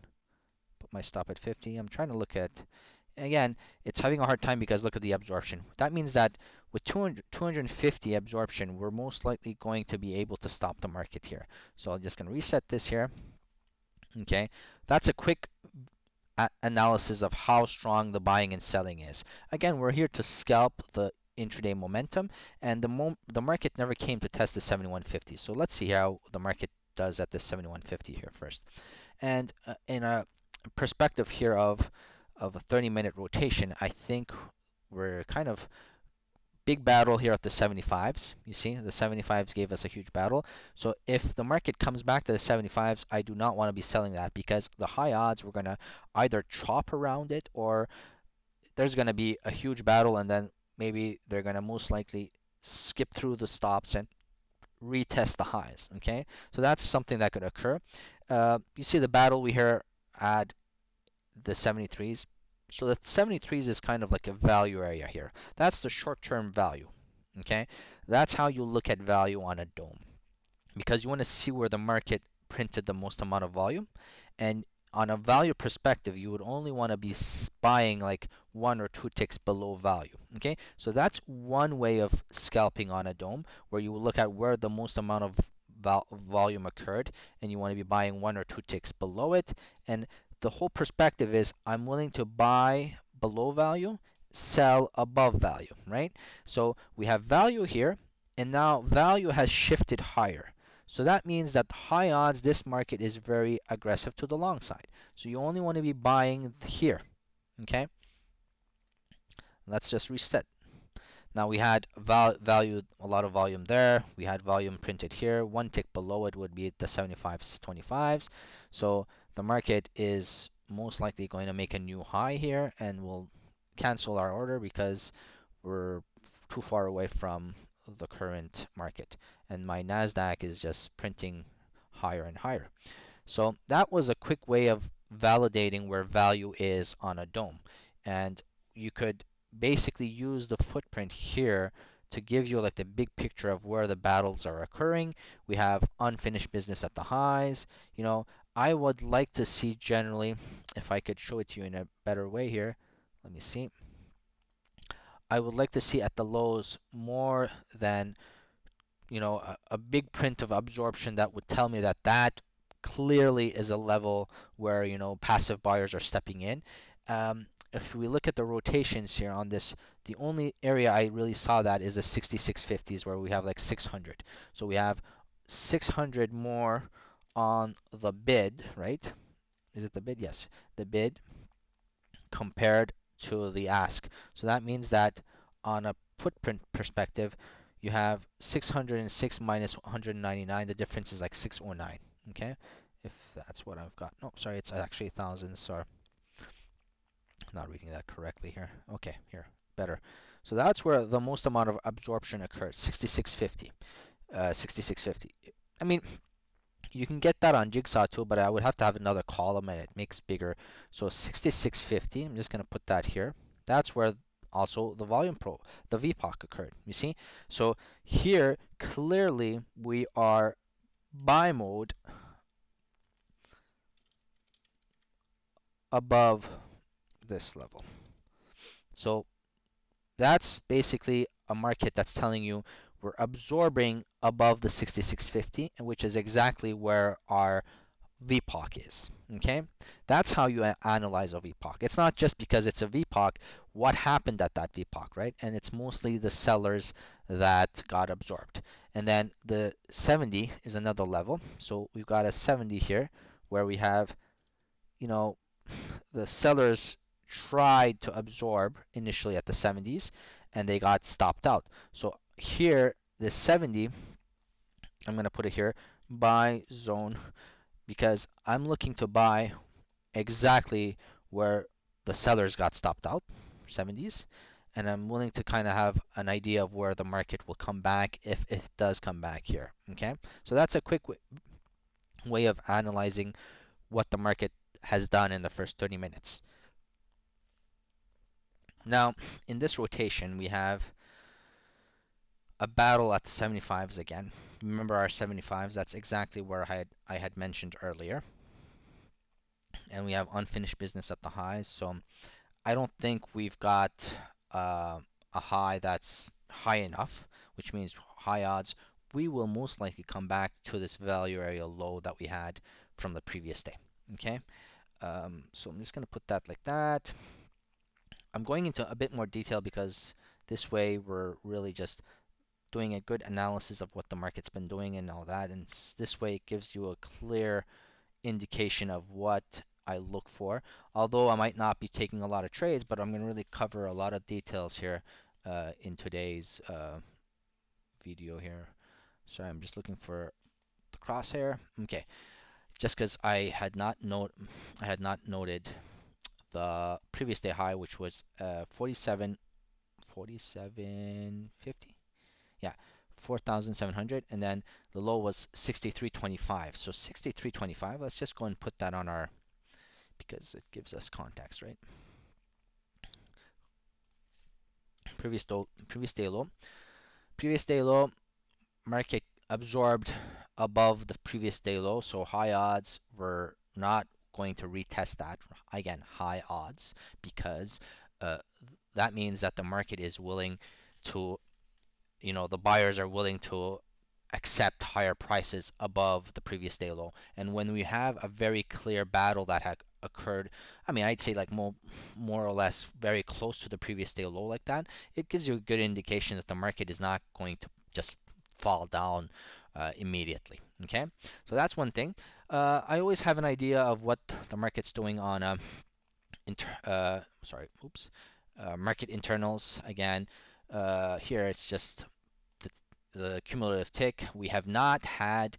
Put my stop at 50. I'm trying to look at, again, it's having a hard time because look at the absorption. That means that with 250 absorption, we're most likely going to be able to stop the market here. So I'm just going to reset this here. Okay, that's a quick analysis of how strong the buying and selling is. Again, we're here to scalp the intraday momentum, and the market never came to test the 7150. So let's see how the market does at the 7150 here first. And in a perspective here of a 30-minute rotation, I think we're kind of big battle here at the 75s. You see, the 75s gave us a huge battle. So if the market comes back to the 75s, I do not want to be selling that because the high odds we're going to either chop around it or there's going to be a huge battle and then maybe they're going to most likely skip through the stops and retest the highs. Okay, so that's something that could occur. You see the battle we here at the 73s. So the 73s is kind of like a value area here. That's the short-term value. Okay, that's how you look at value on a dome because you want to see where the market printed the most amount of volume, and on a value perspective, you would only want to be buying like 1 or 2 ticks below value. Okay, so that's one way of scalping on a dome where you will look at where the most amount of volume occurred, and you want to be buying 1 or 2 ticks below it. And the whole perspective is I'm willing to buy below value, sell above value, right? So we have value here, and now value has shifted higher. So that means that high odds this market is very aggressive to the long side. So you only want to be buying here, okay? Let's just reset. Now we had value, a lot of volume there. We had volume printed here. 1 tick below it would be the 75s, 25s. So the market is most likely going to make a new high here and we'll cancel our order because we're too far away from the current market. And my NASDAQ is just printing higher and higher. So that was a quick way of validating where value is on a dome. And you could basically use the footprint here to give you like the big picture of where the battles are occurring. We have unfinished business at the highs. You know, I would like to see generally, if I could show it to you in a better way here, let me see. I would like to see at the lows more than, you know, a big print of absorption that would tell me that that clearly is a level where, you know, passive buyers are stepping in. If we look at the rotations here on this, the only area I really saw that is the 6650s where we have like 600. So we have 600 more on the bid, right? Is it the bid? Yes, the bid compared to the ask. So that means that on a footprint perspective, you have 606 minus 199. The difference is like 609. Okay, if that's what I've got. No, sorry, it's actually thousands. Sorry, I'm not reading that correctly here. Okay, here, better. So that's where the most amount of absorption occurs, 6650. 6650. I mean, you can get that on Jigsaw too, but I would have to have another column and it makes bigger. So 6650, I'm just going to put that here. That's where also the VPOC occurred. You see? So here, clearly, we are buy mode above this level. So that's basically a market that's telling you we're absorbing above the 6650, which is exactly where our VPOC is. Okay, that's how you analyze a VPOC. It's not just because it's a VPOC, what happened at that VPOC, right? And it's mostly the sellers that got absorbed. And then the 70 is another level. So we've got a 70 here where we have, you know, the sellers tried to absorb initially at the 70s and they got stopped out. So here, the 70, I'm going to put it here, buy zone, because I'm looking to buy exactly where the sellers got stopped out, 70s, and I'm willing to kind of have an idea of where the market will come back if it does come back here. Okay, so that's a quick way of analyzing what the market has done in the first 30 minutes. Now, in this rotation, we have a battle at the 75s again. Remember our 75s? That's exactly where I had mentioned earlier. And we have unfinished business at the highs. So I don't think we've got a high that's high enough, which means high odds. We will most likely come back to this value area low that we had from the previous day. Okay, so I'm just going to put that like that. I'm going into a bit more detail because this way we're really just doing a good analysis of what the market's been doing and all that. And this way it gives you a clear indication of what I look for. Although I might not be taking a lot of trades, but I'm going to really cover a lot of details here in today's video here. Sorry, I'm just looking for the crosshair. Okay, just because I had not noted the previous day high, which was 47.50. Yeah, 4,700, and then the low was 63.25. So 63.25. Let's just go and put that on our, because it gives us context, right? Previous day low. Previous day low, market absorbed above the previous day low, so high odds we're not going to retest that. Again, high odds, because uh, that means that the market is willing to, the buyers are willing to accept higher prices above the previous day low. And when we have a very clear battle that had occurred, I mean, I'd say like more or less very close to the previous day low like that, it gives you a good indication that the market is not going to just fall down immediately. Okay, so that's one thing. I always have an idea of what the market's doing on sorry, oops, market internals again. Here it's just the, the cumulative tick. We have not had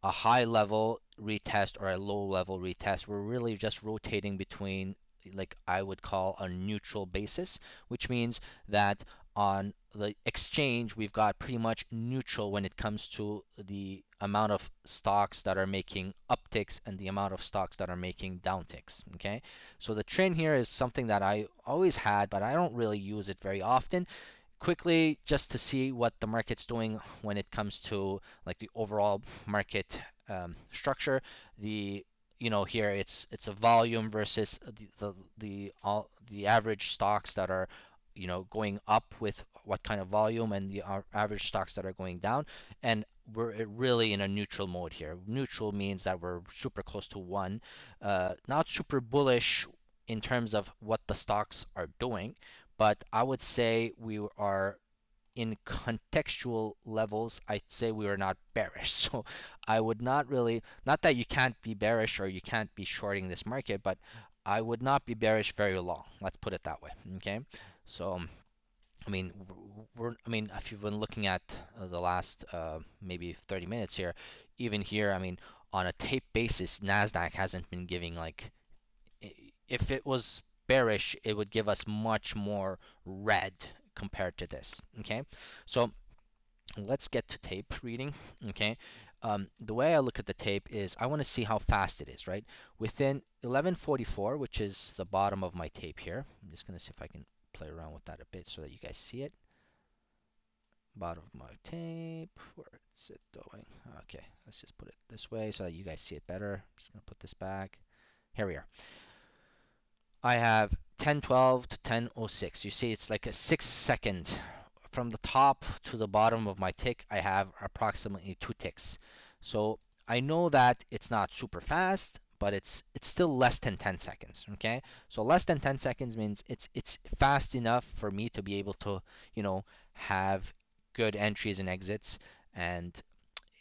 a high level retest or a low level retest. We're really just rotating between, like I would call, a neutral basis, which means that on the exchange we've got pretty much neutral when it comes to the amount of stocks that are making upticks and the amount of stocks that are making downticks. Okay, so the trend here is something that I always had, but I don't really use it very often. Quickly, just to see what the market's doing when it comes to like the overall market structure. The here it's a volume versus the average stocks that are going up with what kind of volume, and the average stocks that are going down. And we're really in a neutral mode here. Neutral means that we're super close to one, not super bullish in terms of what the stocks are doing, but I would say we are in contextual levels. I'd say we are not bearish. So I would not really, not that you can't be bearish or you can't be shorting this market, but I would not be bearish very long. Let's put it that way. Okay. So I mean, I mean, if you've been looking at the last maybe 30 minutes here, even here, I mean, on a tape basis, Nasdaq hasn't been giving like, if it was bearish, it would give us much more red compared to this. Okay, so let's get to tape reading. Okay. The way I look at the tape is I want to see how fast it is, right? Within 1144, which is the bottom of my tape here. I'm just going to see if I can play around with that a bit so that you guys see it. Bottom of my tape. Where is it going? Okay, let's just put it this way so that you guys see it better. I'm just going to put this back. Here we are. I have 1012 to 1006. You see, it's like a 6 second from the top to the bottom of my tick. I have approximately 2 ticks. So I know that it's not super fast, but it's still less than 10 seconds. Okay, so less than 10 seconds means it's fast enough for me to be able to, have good entries and exits, and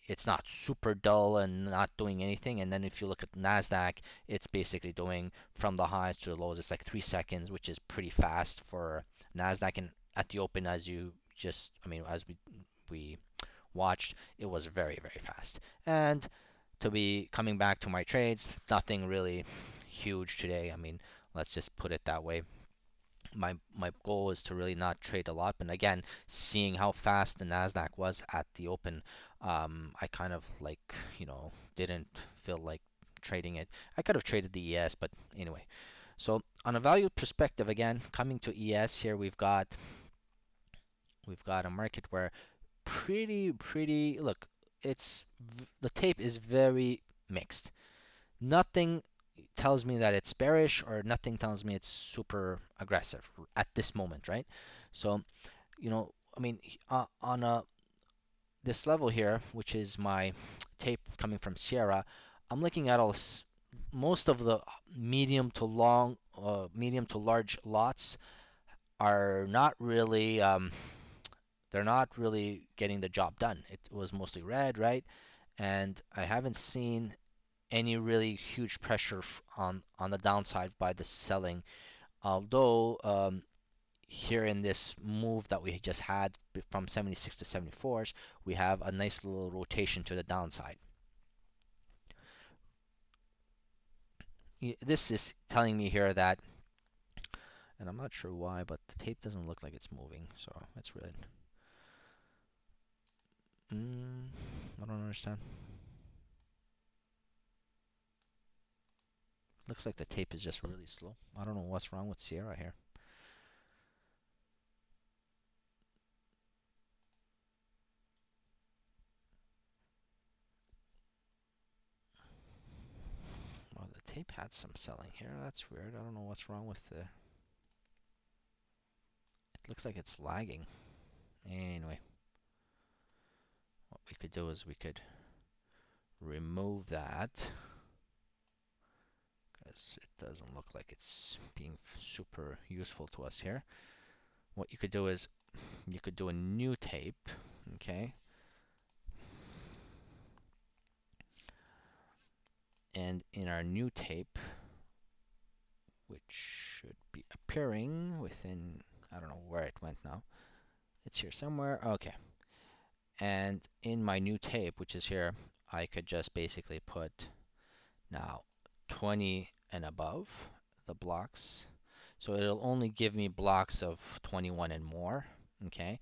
it's not super dull and not doing anything. And then if you look at Nasdaq, it's basically doing from the highs to the lows. It's like 3 seconds, which is pretty fast for Nasdaq. And at the open, as you just, I mean, as we watched, it was very very fast. And to be coming back to my trades, nothing really huge today. I mean, let's just put it that way. My goal is to really not trade a lot. But again, seeing how fast the Nasdaq was at the open, I kind of like didn't feel like trading it. I could have traded the ES, but anyway. So on a value perspective, again, coming to ES here, we've got a market where pretty look. The tape is very mixed. Nothing tells me that it's bearish, or nothing tells me it's super aggressive at this moment, right? So, I mean, on this level here, which is my tape coming from Sierra, I'm looking at most of the medium to large lots are not really, they're not really getting the job done. It was mostly red, right? And I haven't seen any really huge pressure on the downside by the selling. Although here in this move that we just had from 76 to 74s, we have a nice little rotation to the downside. This is telling me here that, and I'm not sure why, but the tape doesn't look like it's moving, so that's red. I don't understand. Looks like the tape is just really slow. I don't know what's wrong with Sierra here. Well, the tape had some selling here. That's weird. I don't know what's wrong with the. It looks like it's lagging. Anyway, what we could do is we could remove that because it doesn't look like it's being super useful to us here. What you could do is you could do a new tape, okay? And in our new tape, which should be appearing within, I don't know where it went now. It's here somewhere. Okay. And in my new tape, which is here, I could just basically put now 20 and above the blocks. So it'll only give me blocks of 21 and more, okay?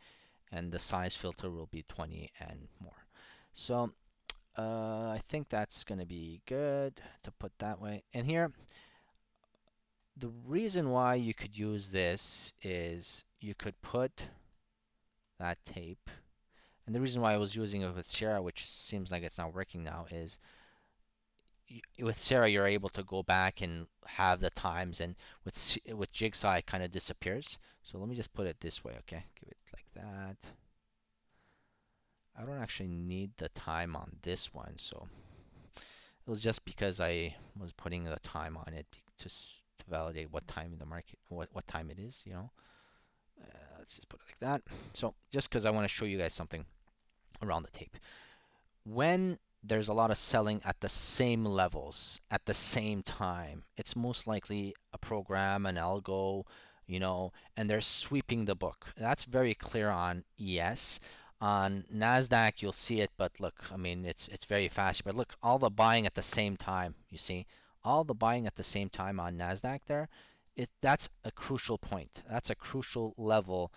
And the size filter will be 20 and more. So I think that's going to be good to put that way. And here, the reason why you could use this is you could put that tape. And the reason why I was using it with Sierra, which seems like it's not working now, is with Sarah, you're able to go back and have the times, and with Jigsaw, it kind of disappears. So let me just put it this way, okay? Give it like that. I don't actually need the time on this one, so it was just because I was putting the time on it to validate what time in the market, what time it is, you know. Let's just put it like that. So just because I want to show you guys something around the tape. When there's a lot of selling at the same levels at the same time, it's most likely a program, an algo, and they're sweeping the book. That's very clear on ES. On Nasdaq, you'll see it, but look, I mean, it's very fast. But look, all the buying at the same time. You see, all the buying at the same time on Nasdaq there. That's a crucial point. That's a crucial level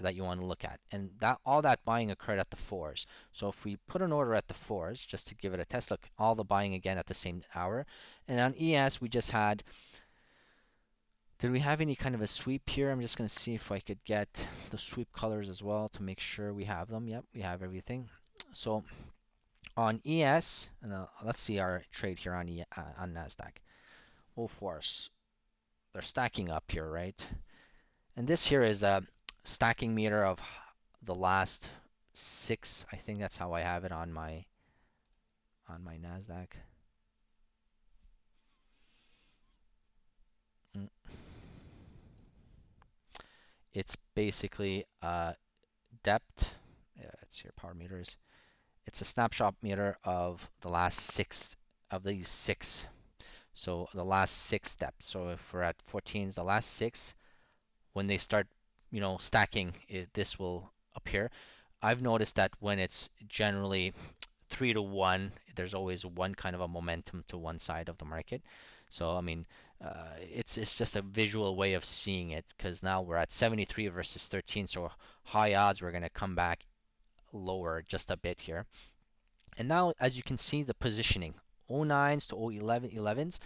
that you want to look at, and that all that buying occurred at the fours. So if we put an order at the fours, just to give it a test, look, all the buying again at the same hour. And on ES, we just had, did we have any kind of a sweep here? I'm just going to see if I could get the sweep colors as well to make sure we have them. Yep, we have everything. So on ES, and let's see our trade here on on Nasdaq. Oh, force. They're stacking up here, right? And this here is a stacking meter of the last six. I think that's how I have it on my Nasdaq. Mm. It's basically depth. It's your power meters. It's a snapshot meter of the last six of these six. So the last six steps. So if we're at 14, the last six, when they start, stacking, this will appear. I've noticed that when it's generally 3 to 1, there's always one kind of a momentum to one side of the market. So I mean, it's just a visual way of seeing it because now we're at 73 versus 13, so high odds we're going to come back lower just a bit here. And now, as you can see, the positioning 09s to 011s,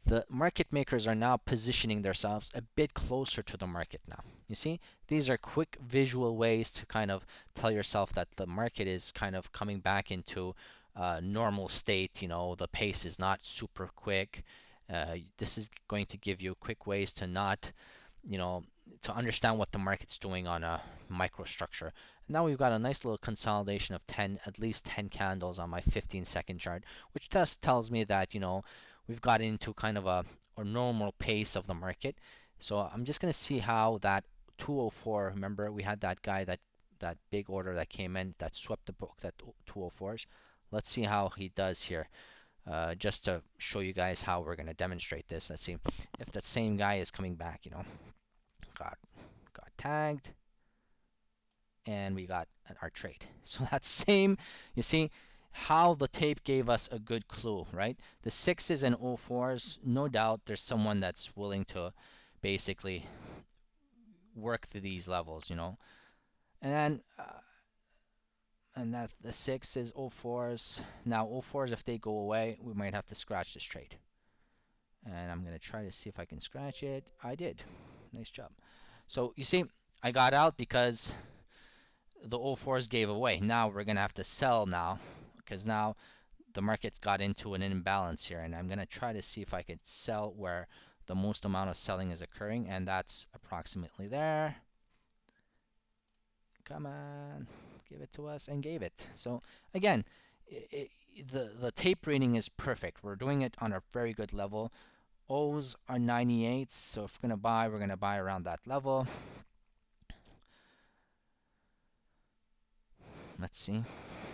the market makers are now positioning themselves a bit closer to the market now. You see, these are quick visual ways to kind of tell yourself that the market is kind of coming back into normal state. The pace is not super quick. This is going to give you quick ways to not, you know, to understand what the market's doing on a microstructure. Now we've got a nice little consolidation of 10, at least 10 candles on my 15-second chart, which just tells me that, we've got into kind of a normal pace of the market. So I'm just going to see how that 204, remember we had that guy that big order that came in that swept the book, that 204s. Let's see how he does here. Just to show you guys how we're going to demonstrate this. Let's see if that same guy is coming back. Got got tagged, and we got our trade. So that same, you see how the tape gave us a good clue, right? The sixes and 04s, no doubt there's someone that's willing to basically work to these levels. And then and that the sixes, 04s. Now 04s, if they go away, we might have to scratch this trade. And I'm gonna try to see if I can scratch it. I did. Nice job. So you see, I got out because the 04s gave away. Now we're going to have to sell now because now the market's got into an imbalance here. And I'm going to try to see if I could sell where the most amount of selling is occurring. And that's approximately there. Come on, give it to us, and gave it. So again, the tape reading is perfect. We're doing it on a very good level. O's are 98, so if we're going to buy, we're going to buy around that level. Let's see.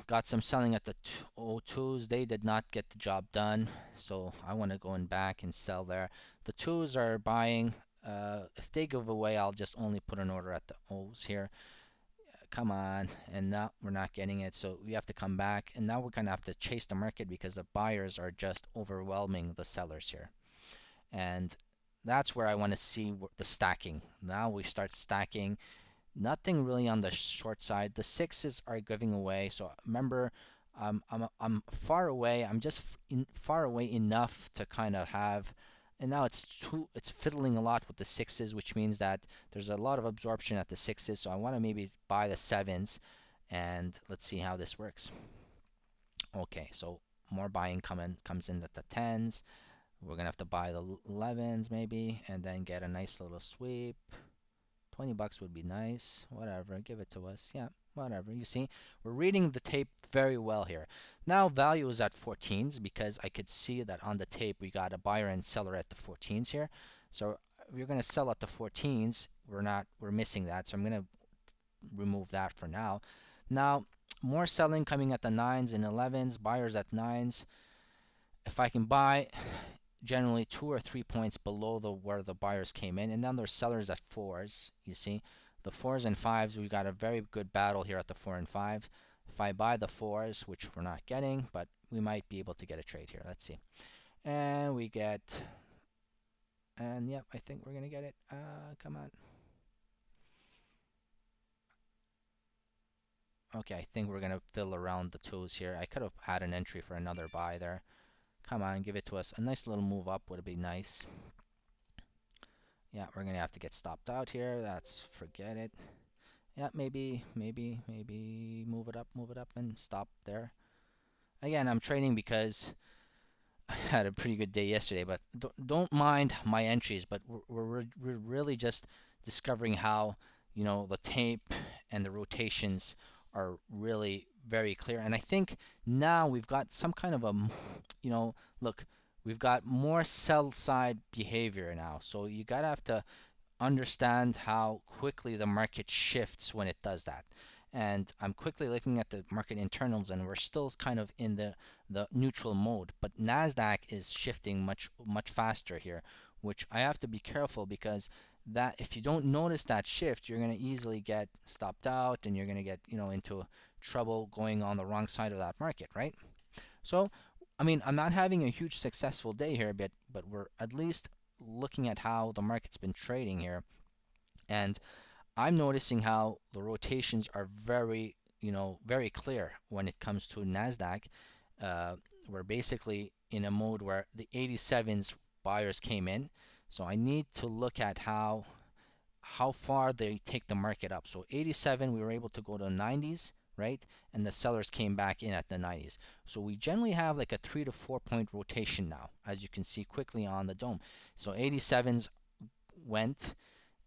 Got some selling at the 02s. They did not get the job done, so I want to go in back and sell there. The 2s are buying. If they give away, I'll just only put an order at the O's here. Come on. And now we're not getting it, so we have to come back. And now we're going to have to chase the market because the buyers are just overwhelming the sellers here. And that's where I want to see the stacking. Now we start stacking. Nothing really on the short side. The sixes are giving away. So remember, I'm far away. I'm just far away enough to kind of have. And now it's fiddling a lot with the sixes, which means that there's a lot of absorption at the sixes. So I want to maybe buy the sevens, and let's see how this works. Okay, so more buying comes in at the tens. We're gonna have to buy the 11s maybe, and then get a nice little sweep. 20 bucks would be nice. Whatever, give it to us. Yeah, whatever. You see, we're reading the tape very well here. Now value is at 14s because I could see that on the tape we got a buyer and seller at the 14s here. So if you're going to sell at the 14s, we're missing that. So I'm going to remove that for now. Now, more selling coming at the 9s and 11s, buyers at 9s. If I can buy, generally 2 or 3 points below where the buyers came in, and then there's sellers at fours. You see, the fours and fives, we got a very good battle here at the 4 and 5. If I buy the fours, which we're not getting, but we might be able to get a trade here. Let's see. And we get, and yep, I think we're gonna get it. Come on. Okay, I think we're gonna fill around the twos here. I could have had an entry for another buy there. Come on, give it to us. A nice little move up would be nice. Yeah, we're gonna have to get stopped out here. That's forget it. Yeah, maybe move it up, and stop there. Again, I'm trading because I had a pretty good day yesterday, but don't mind my entries. But we're really just discovering how, the tape and the rotations are really very clear. And I think now we've got some kind of look, we've got more sell side behavior now. So you gotta have to understand how quickly the market shifts when it does that. And I'm quickly looking at the market internals, and we're still kind of in the neutral mode. But Nasdaq is shifting much faster here, which I have to be careful because that if you don't notice that shift, you're going to easily get stopped out, and you're going to get into trouble going on the wrong side of that market, right? So, I mean, I'm not having a huge successful day here, but we're at least looking at how the market's been trading here, and I'm noticing how the rotations are very clear when it comes to Nasdaq. Uh, we're basically in a mode where the 87s buyers came in, so I need to look at how far they take the market up. So 87, we were able to go to the 90s, right? And the sellers came back in at the 90s. So we generally have like a 3 to 4 point rotation now, as you can see quickly on the dome. So 87s went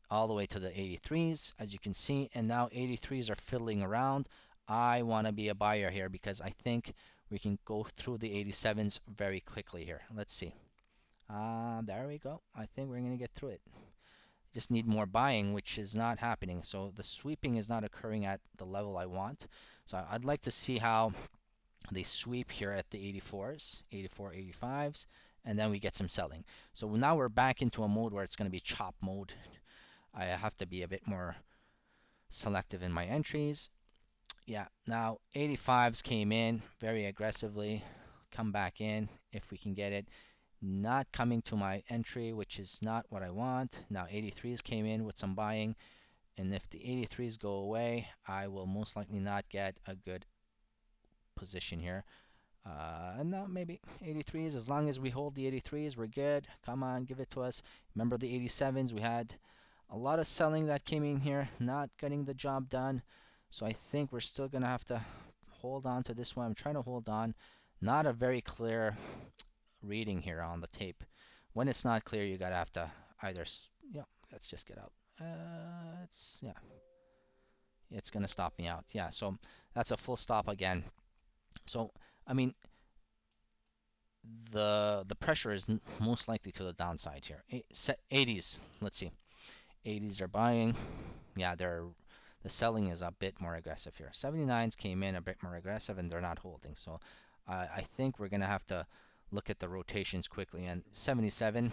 all the way to the 83s, as you can see, and now 83s are fiddling around. I want to be a buyer here because I think we can go through the 87s very quickly here. Let's see. There we go. I think we're going to get through it. Just need more buying, which is not happening. So the sweeping is not occurring at the level I want. So I'd like to see how they sweep here at the 84s, 84, 85s, and then we get some selling. So now we're back into a mode where it's going to be chop mode. I have to be a bit more selective in my entries. Yeah, now 85s came in very aggressively. Come back in if we can get it. Not coming to my entry, which is not what I want. Now 83s came in with some buying, and if the 83s go away, I will most likely not get a good position here. And now maybe 83s, as long as we hold the 83s, we're good. Come on, give it to us. Remember the 87s, we had a lot of selling that came in here, not getting the job done. So I think we're still going to have to hold on to this one. I'm trying to hold on. Not a very clear reading here on the tape. When it's not clear, you gotta have to either, yeah, let's just get out. Yeah, it's gonna stop me out. Yeah, so that's a full stop again. So, I mean, the pressure is most likely to the downside here. 80s, let's see. 80s are buying. Yeah, the selling is a bit more aggressive here. 79s came in a bit more aggressive, and they're not holding. So I think we're gonna have to look at the rotations quickly. And 77,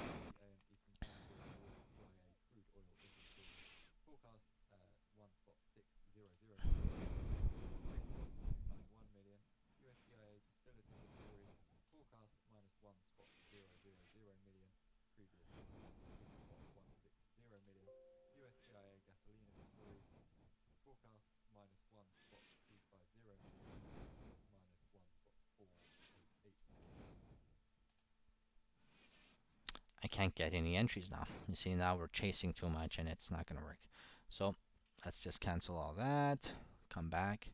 I can't get any entries now. You see, now we're chasing too much, and it's not gonna work. So let's just cancel all that. Come back.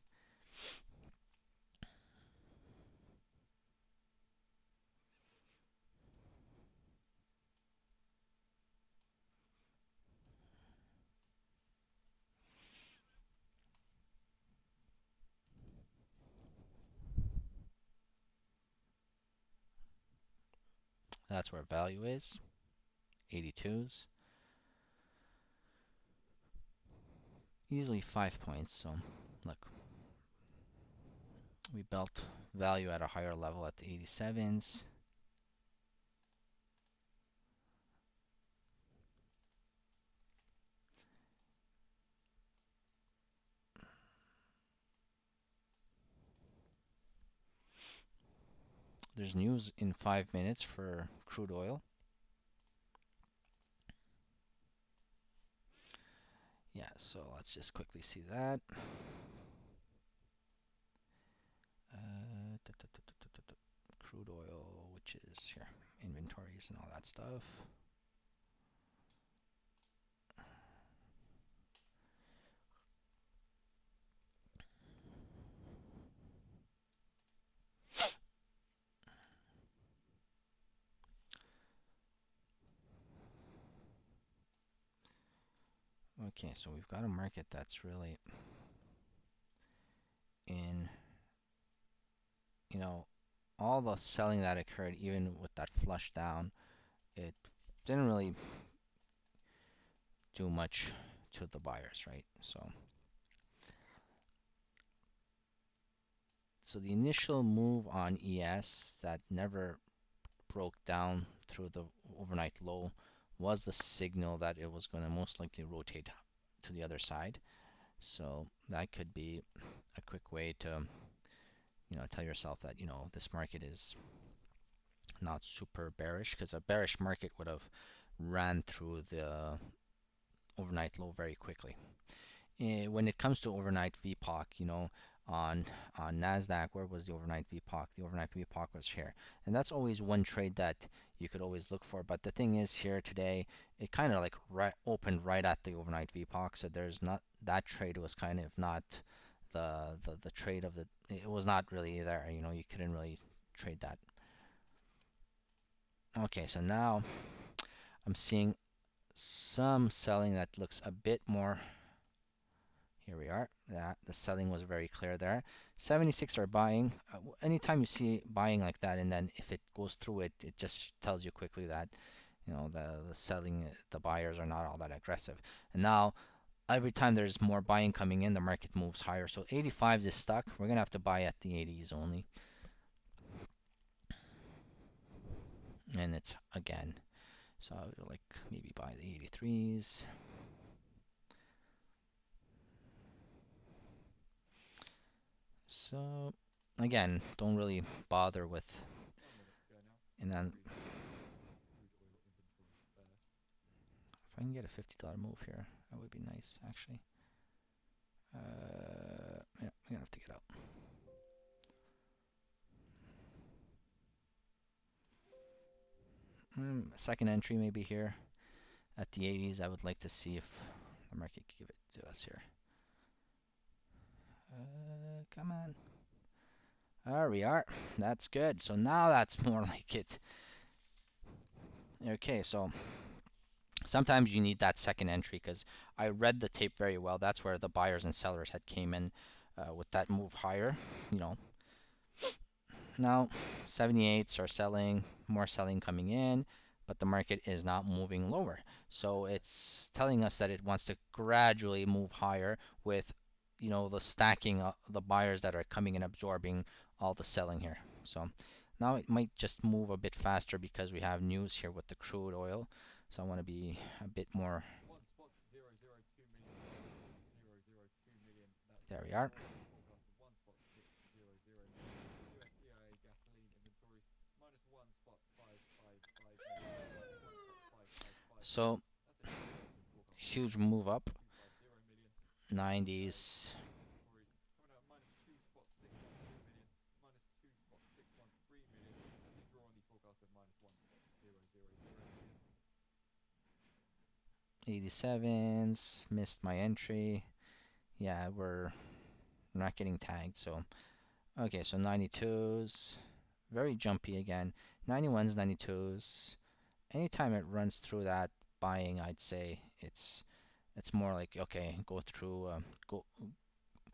That's where value is. 82s. Easily 5 points. So look, we built value at a higher level at the 87s. There's news in 5 minutes for crude oil. Yeah, so let's just quickly see that. crude oil, which is here, inventories and all that stuff. Okay, so we've got a market that's really in, you know, all the selling that occurred, even with that flush down, it didn't really do much to the buyers, right? So the initial move on ES that never broke down through the overnight low was the signal that it was going to most likely rotate to the other side. So that could be a quick way to, tell yourself that, this market is not super bearish, because a bearish market would have ran through the overnight low very quickly. When it comes to overnight VPOC, on on Nasdaq, where was the overnight VPOC? The overnight VPOC was here, and that's always one trade that you could always look for. But the thing is, here today, it kind of like opened right at the overnight VPOC, so there's not that trade was kind of not the trade of the. It was not really there. You couldn't really trade that. Okay, so now I'm seeing some selling that looks a bit more. Here we are. That the selling was very clear there. 76 are buying. Anytime you see buying like that, and then if it goes through it, it just tells you quickly that the selling, the buyers are not all that aggressive. And now every time there's more buying coming in, the market moves higher. So 85 is stuck. We're gonna have to buy at the 80s only, and it's again. So I would like maybe buy the 83s. So again, don't really bother with, and then if I can get a $50 move here, that would be nice actually. Yeah, I'm gonna have to get out. Second entry maybe here at the 80s. I would like to see if the market could give it to us here. Come on. There we are. That's good. So now that's more like it. Okay, so sometimes you need that second entry because I read the tape very well. That's where the buyers and sellers had came in with that move higher. You know, now 78s are selling, more selling coming in, but the market is not moving lower. So it's telling us that it wants to gradually move higher with, the stacking of the buyers that are coming and absorbing all the selling here. So now it might just move a bit faster because we have news here with the crude oil. So I want to be a bit more. There we are. So huge move up. 90s. '87s, missed my entry. Yeah, we're not getting tagged. So, okay, so 92s, very jumpy again. 91s, 92s. Anytime it runs through that buying, I'd say it's more like, okay, go through, go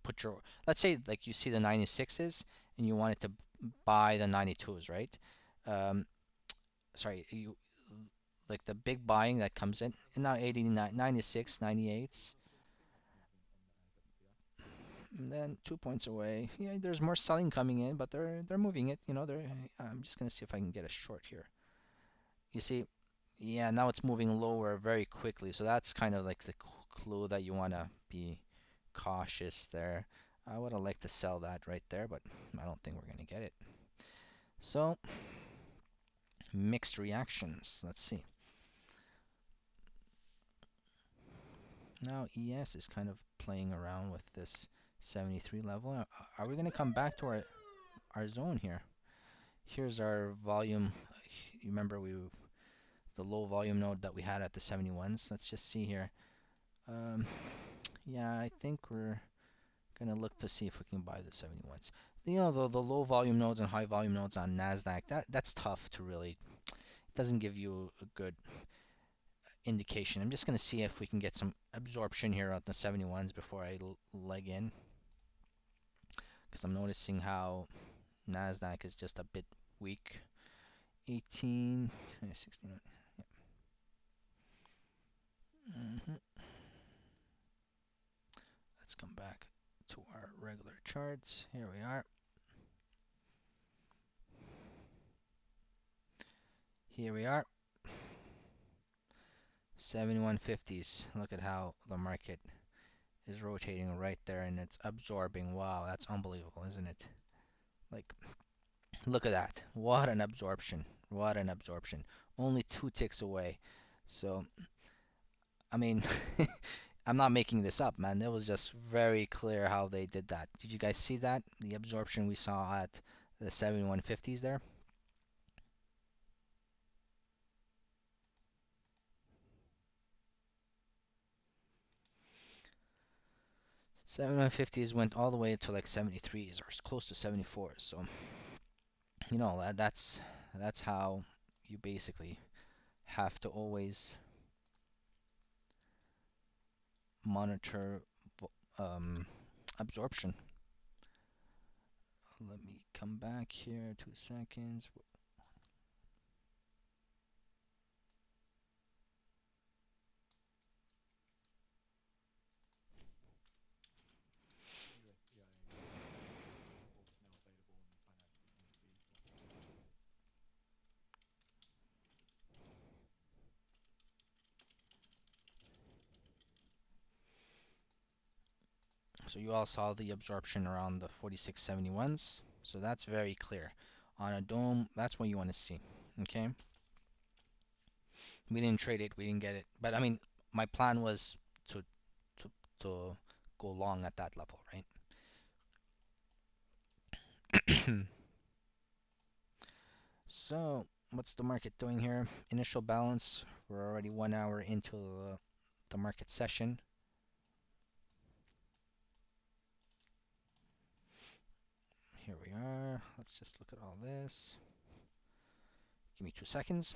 put your, let's say like you see the 96s and you wanted to buy the 92s, right? Um, sorry, you like the big buying that comes in, and now 89, 96, 98s. And then 2 points away. Yeah, there's more selling coming in, but they're moving it. They're. I'm just gonna see if I can get a short here. You see, yeah, now it's moving lower very quickly. So that's kind of like the clue that you wanna be cautious there. I would have liked to sell that right there, but I don't think we're gonna get it. So mixed reactions. Let's see. Now ES is kind of playing around with this 73 level. Are we gonna come back to our zone here? Here's our volume. You remember the low volume node that we had at the 71s. Let's just see here. Um, yeah, I think we're gonna look to see if we can buy the 71s. You know, the low volume nodes and high volume nodes on Nasdaq, that's tough to really. It doesn't give you a good indication. I'm just gonna see if we can get some absorption here on the 71s before I leg in, because I'm noticing how Nasdaq is just a bit weak. 18, 16. Yeah. Let's come back to our regular charts. Here we are. Here we are. 7150s. Look at how the market is rotating right there and it's absorbing. Wow, that's unbelievable, isn't it? Like, look at that. What an absorption. What an absorption. Only 2 ticks away. So, I mean, I'm not making this up, man. It was just very clear how they did that. Did you guys see that? The absorption we saw at the 7150s there? 7150s went all the way to like 73s or close to 74s. So, you know, that's how you basically have to always monitor um, absorption. Let me come back here 2 seconds. So you all saw the absorption around the 4671s. So that's very clear. On a dome, that's what you want to see. Okay? We didn't trade it, we didn't get it. But I mean, my plan was to to to go long at that level, right? So, what's the market doing here? Initial balance. We're already 1 hour into the market session. Here we are. Let's just look at all this. Give me 2 seconds.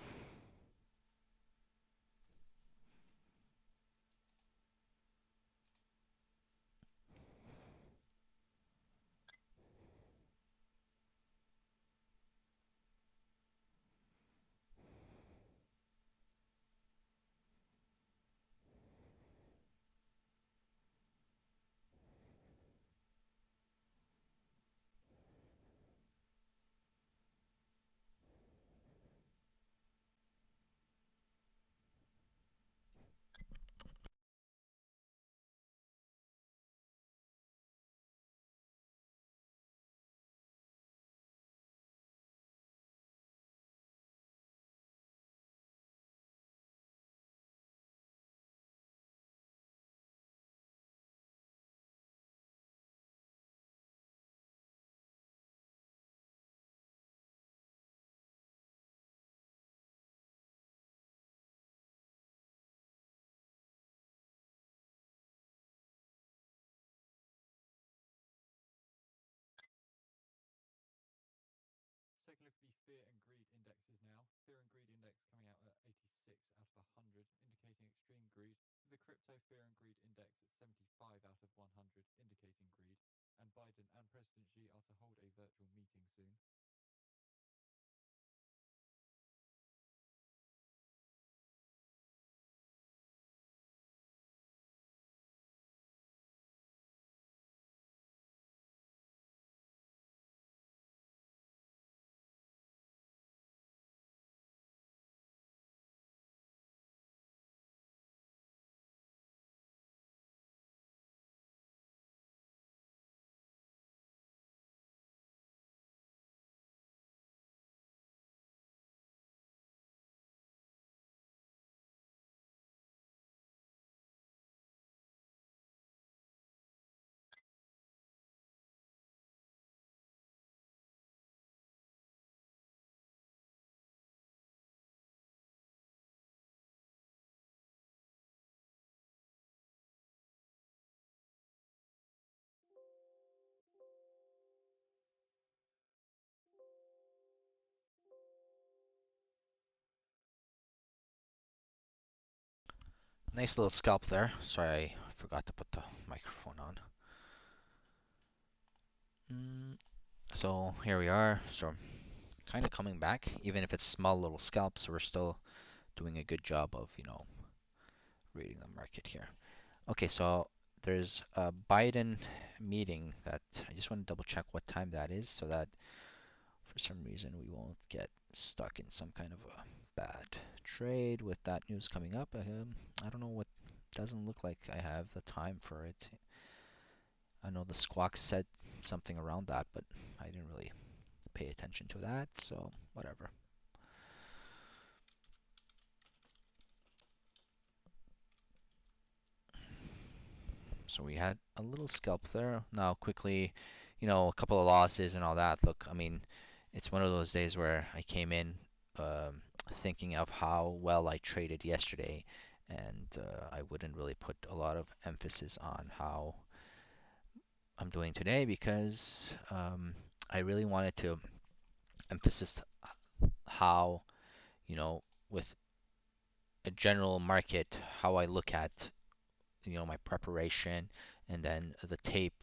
Nice little scalp there. Sorry, I forgot to put the microphone on. So here we are. So kind of coming back, even if it's small little scalps, we're still doing a good job of, reading the market here. Okay, so there's a Biden meeting that I just want to double check what time that is so that for some reason we won't get stuck in some kind of a bad trade with that news coming up. I don't know what, doesn't look like I have the time for it. I know the Squawk said something around that, but I didn't really pay attention to that, so whatever. So we had a little scalp there. Now quickly, a couple of losses and all that. Look, I mean, it's one of those days where I came in um, thinking of how well I traded yesterday, and I wouldn't really put a lot of emphasis on how I'm doing today because I really wanted to emphasize how, with a general market, how I look at my preparation, and then the tape,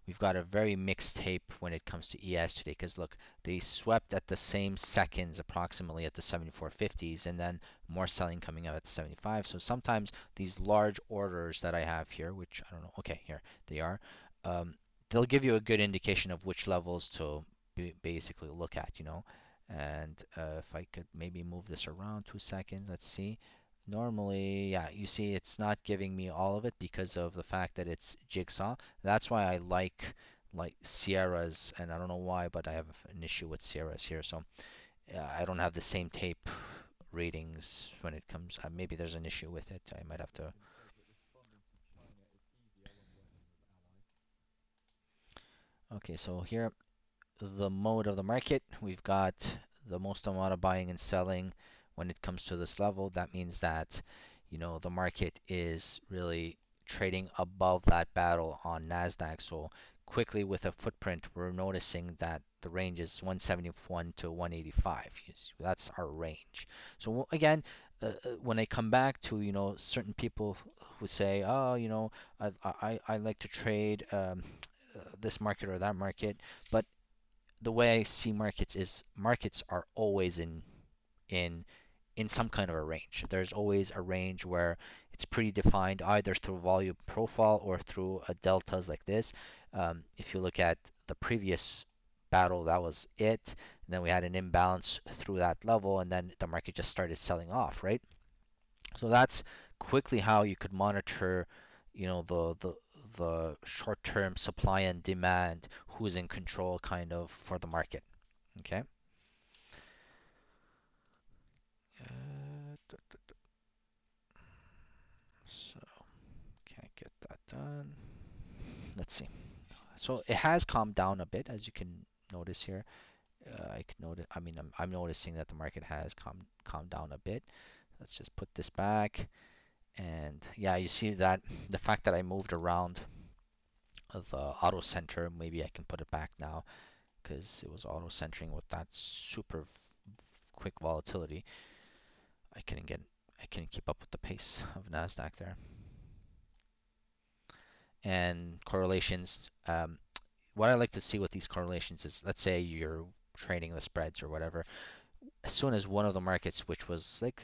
we've got a very mixed tape when it comes to ES today. Because look, they swept at the same seconds approximately at the 74.50s, and then more selling coming out at the 75. So sometimes these large orders that I have here, which I don't know, okay, here they are, um, they'll give you a good indication of which levels to basically look at, And if I could maybe move this around 2 seconds, let's see. Normally, yeah, you see it's not giving me all of it because of the fact that it's jigsaw. That's why I like Sierras, and I don't know why, but I have an issue with Sierras here. So I don't have the same tape ratings when it comes. Maybe there's an issue with it. I might have to. Okay, so here the mode of the market, we've got the most amount of buying and selling when it comes to this level. That means that, the market is really trading above that battle on Nasdaq. So quickly with a footprint, we're noticing that the range is 171 to 185. That's our range. So again, when I come back to certain people who say, oh, I like to trade this market or that market, but the way I see markets is markets are always in in some kind of a range. There's always a range where it's pretty defined either through volume profile or through a deltas like this. If you look at the previous battle, that was it. And then we had an imbalance through that level, and then the market just started selling off, right? So that's quickly how you could monitor, the short-term supply and demand, who's in control kind of for the market. Okay. So can't get that done. Let's see. So it has calmed down a bit, as you can notice here. I can notice. I mean, I'm noticing that the market has calmed down a bit. Let's just put this back, and yeah, you see that the fact that I moved around the auto center, maybe I can put it back now because it was auto centering with that super quick volatility. I couldn't get, I couldn't keep up with the pace of Nasdaq there. And correlations. What I like to see with these correlations is, let's say you're trading the spreads or whatever. As soon as one of the markets, which was like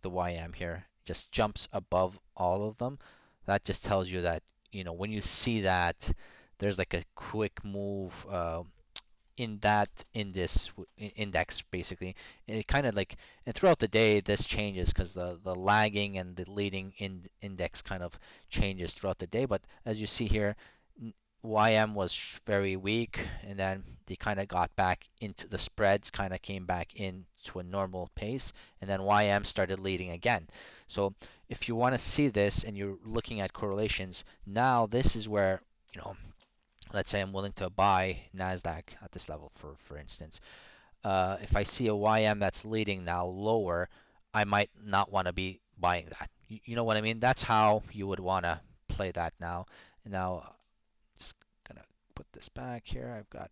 the YM here, just jumps above all of them, that just tells you that when you see that there's like a quick move in that in this index basically. It kind of like, and throughout the day this changes because the lagging and the leading index kind of changes throughout the day. But as you see here, YM was very weak, and then they kind of got back into the spreads, kind of came back into a normal pace, and then YM started leading again. So if you want to see this and you're looking at correlations, now this is where, you know, let's say I'm willing to buy Nasdaq at this level, for instance. If I see a YM that's leading now lower, I might not want to be buying that. You know what I mean? That's how you would want to play that now. Now, just gonna put this back here. I've got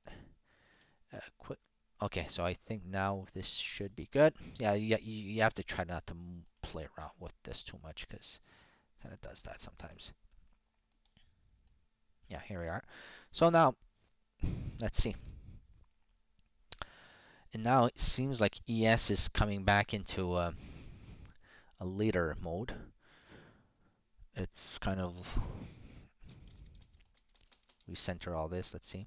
quick. Okay, so I think now this should be good. Yeah, you have to try not to play around with this too much because it kind of does that sometimes. Yeah, here we are. So now, let's see. And now it seems like ES is coming back into a leader mode. It's kind of recenter all this. Let's see.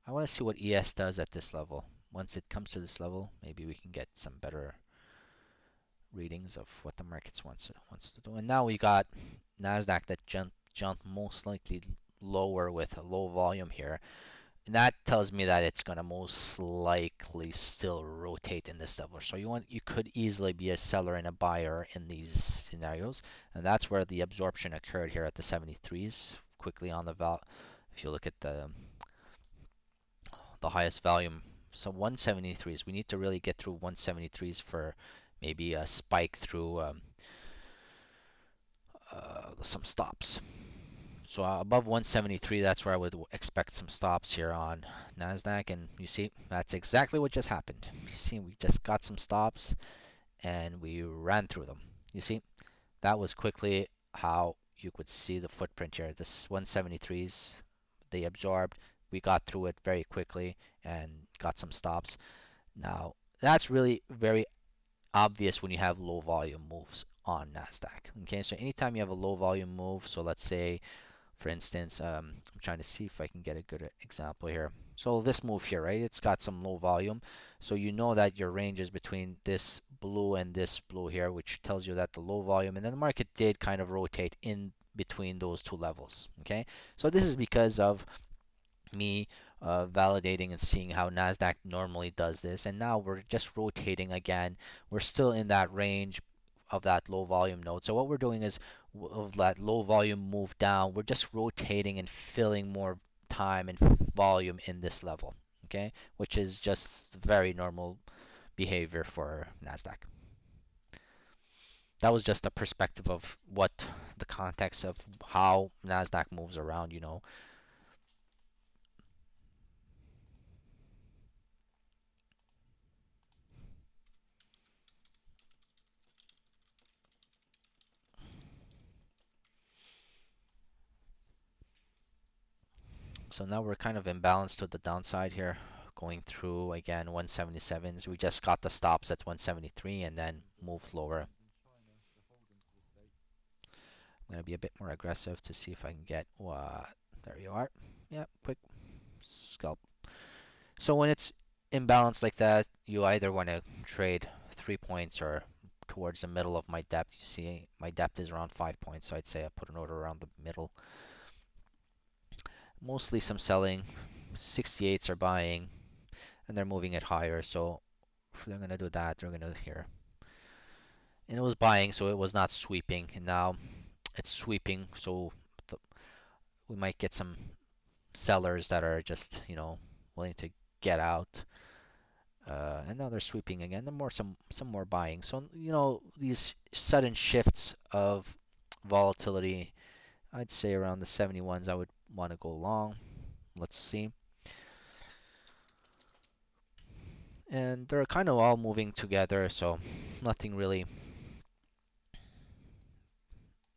I want to see what ES does at this level. Once it comes to this level, maybe we can get some better readings of what the markets wants to do. And now we got Nasdaq that jumped most likely lower with a low volume here. And that tells me that it's gonna most likely still rotate in this level. So you could easily be a seller and a buyer in these scenarios, and that's where the absorption occurred here at the 73s quickly on the val. If you look at the highest volume, so 173s, we need to really get through 173s for maybe a spike through some stops. So above 173, that's where I would expect some stops here on Nasdaq, and you see that's exactly what just happened. You see, we just got some stops and we ran through them. You see, that was quickly how you could see the footprint here. This 173s, they absorbed. We got through it very quickly and got some stops. Now, that's really very obvious when you have low volume moves on Nasdaq. Okay, so anytime you have a low volume move, so let's say for instance, I'm trying to see if I can get a good example here. So this move here, right? It's got some low volume. So you know that your range is between this blue and this blue here, which tells you that the low volume, and then the market did kind of rotate in between those two levels. Okay, so this is because of me validating and seeing how Nasdaq normally does this, and now we're just rotating again. We're still in that range of that low volume node. So what we're doing is of that low volume move down, we're just rotating and filling more time and volume in this level, okay? Which is just very normal behavior for Nasdaq. That was just a perspective of what the context of how Nasdaq moves around. So now we're kind of imbalanced to the downside here, going through again 177s. We just got the stops at 173 and then moved lower. I'm gonna be a bit more aggressive to see if I can get what. There you are. Yeah, quick scalp. So when it's imbalanced like that, you either want to trade 3 points or towards the middle of my depth. You see, my depth is around 5 points, so I'd say I put an order around the middle. Mostly some selling. 68s are buying, and they're moving it higher. So if they're gonna do that, they're gonna here. And it was buying, so it was not sweeping, and now it's sweeping. So we might get some sellers that are just willing to get out. And now they're sweeping again. Then some more buying. So these sudden shifts of volatility, I'd say around the 71s, I would want to go long. Let's see. And they're kind of all moving together, so nothing really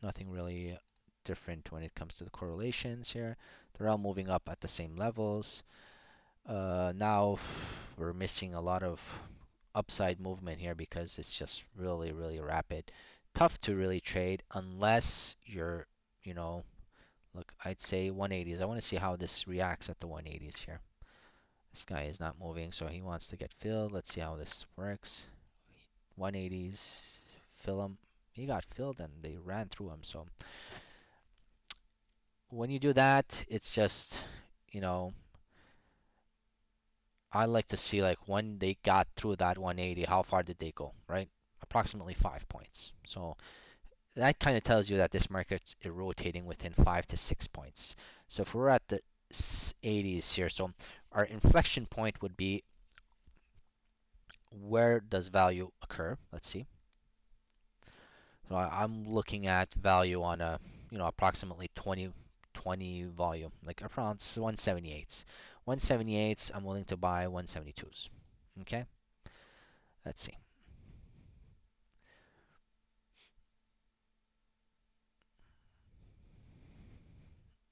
nothing really different when it comes to the correlations here. They're all moving up at the same levels. Now we're missing a lot of upside movement here because it's just really, really rapid. Tough to really trade unless you know, look, I'd say 180s. I want to see how this reacts at the 180s here. This guy is not moving, so he wants to get filled. Let's see how this works. 180s, fill him. He got filled and they ran through him. So when you do that, it's just, you know, I like to see like when they got through that 180, how far did they go, right? Approximately 5 points. So that kind of tells you that this market is rotating within 5 to 6 points. So if we're at the 80s here, so our inflection point would be where does value occur? Let's see. So I'm looking at value on a, approximately 20 volume, like around 178s. 178s, I'm willing to buy 172s. Okay, let's see.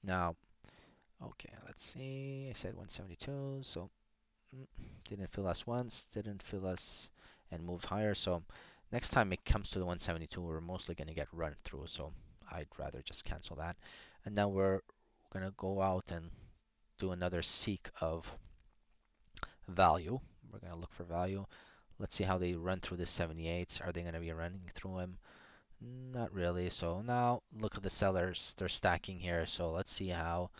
Now, okay, let's see. I said 172, so didn't fill us once, didn't fill us, and moved higher. So next time it comes to the 172, we're mostly going to get run through. So I'd rather just cancel that. And now we're going to go out and do another seek of value. We're going to look for value. Let's see how they run through the 78s. Are they going to be running through them? Not really. So now look at the sellers. They're stacking here. So let's see how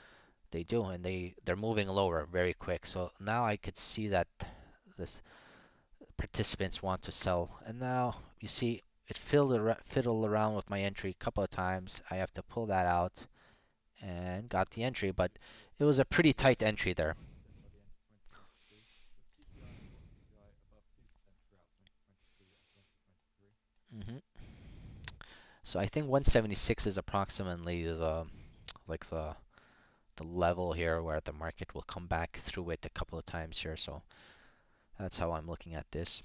they do. And they're moving lower very quick. So now I could see that this participants want to sell. And now you see it fiddled around with my entry a couple of times. I have to pull that out and got the entry, but it was a pretty tight entry there. hmm So I think 176 is approximately like the level here where the market will come back through it a couple of times here. So that's how I'm looking at this.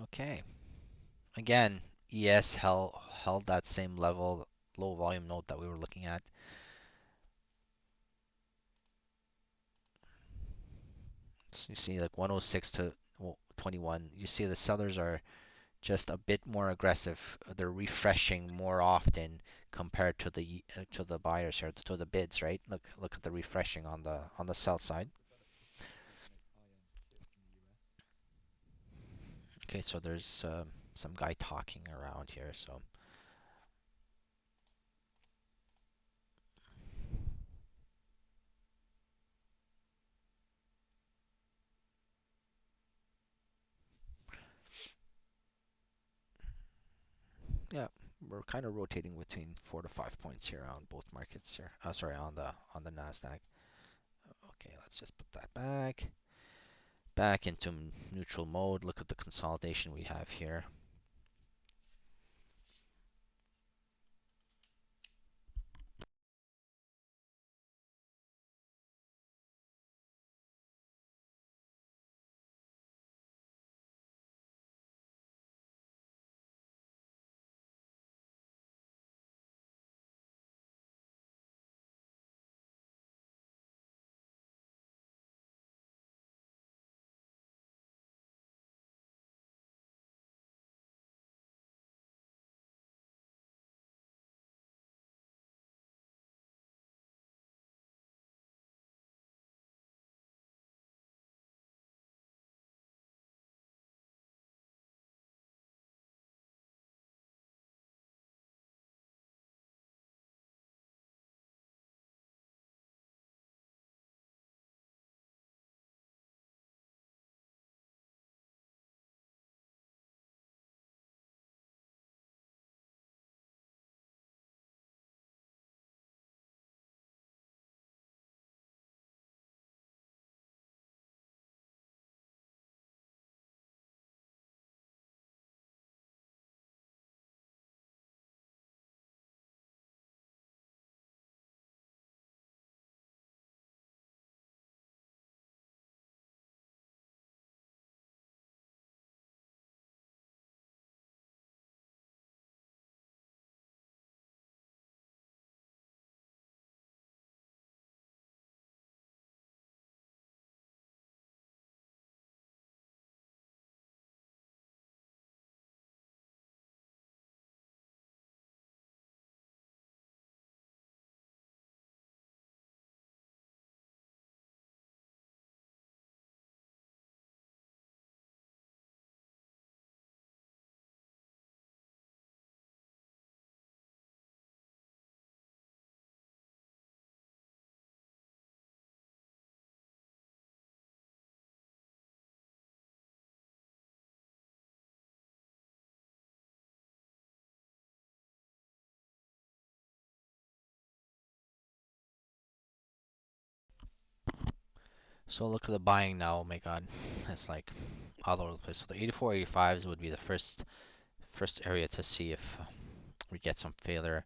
Okay. Again, ES held that same level, low volume node that we were looking at. So you see like 106 to 21. You see the sellers are just a bit more aggressive. They're refreshing more often compared to the buyers here, to the bids, right? Look at the refreshing on the sell side. Okay, so there's some guy talking around here. So yeah, we're kind of rotating between 4 to 5 points here on both markets here. Sorry, on the Nasdaq. Okay, let's just put that back into neutral mode. Look at the consolidation we have here. So look at the buying now. Oh my God, it's like all over the place. So the 84, 85s would be the first area to see if we get some failure.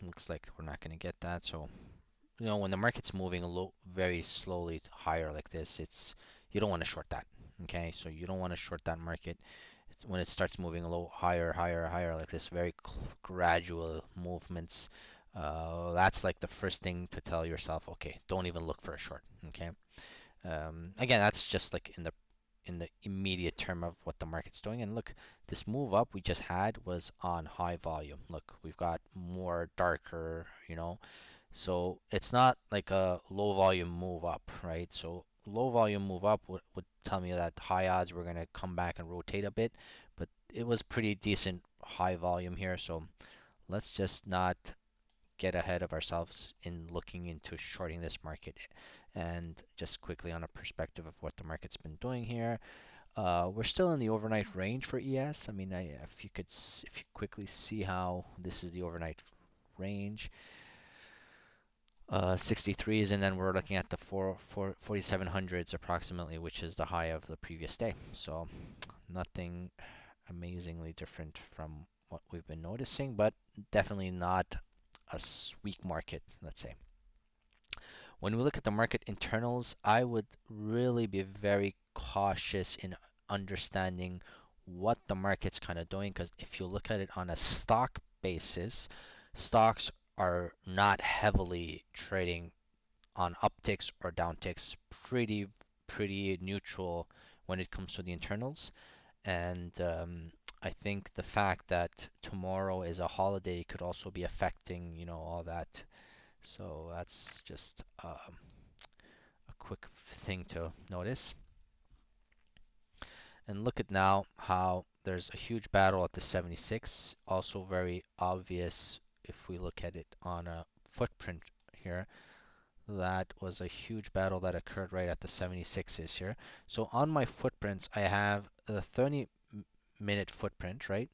Looks like we're not going to get that. So when the market's moving a little very slowly higher like this, it's you don't want to short that. Okay, so you don't want to short that market. When it starts moving a little higher, higher, higher like this, very gradual movements. That's like the first thing to tell yourself, okay, don't even look for a short. Okay. Again, that's just like in the immediate term of what the market's doing. And look, this move up we just had was on high volume. Look, we've got more darker, so it's not like a low volume move up, right? So low volume move up would tell me that high odds we're going to come back and rotate a bit, but it was pretty decent high volume here. So let's just not get ahead of ourselves in looking into shorting this market. And just quickly on a perspective of what the market's been doing here, we're still in the overnight range for ES. I mean, if you quickly see how this is the overnight range, 63s, and then we're looking at the 4700s approximately, which is the high of the previous day. So nothing amazingly different from what we've been noticing, but definitely not a weak market, let's say. When we look at the market internals, I would really be very cautious in understanding what the market's kind of doing, because if you look at it on a stock basis, stocks are not heavily trading on upticks or downticks, pretty neutral when it comes to the internals. And I think the fact that tomorrow is a holiday could also be affecting, all that. So that's just a quick thing to notice. And look at now how there's a huge battle at the 76. Also very obvious if we look at it on a footprint here. That was a huge battle that occurred right at the 76s here. So on my footprints, I have the 30-minute footprint, right?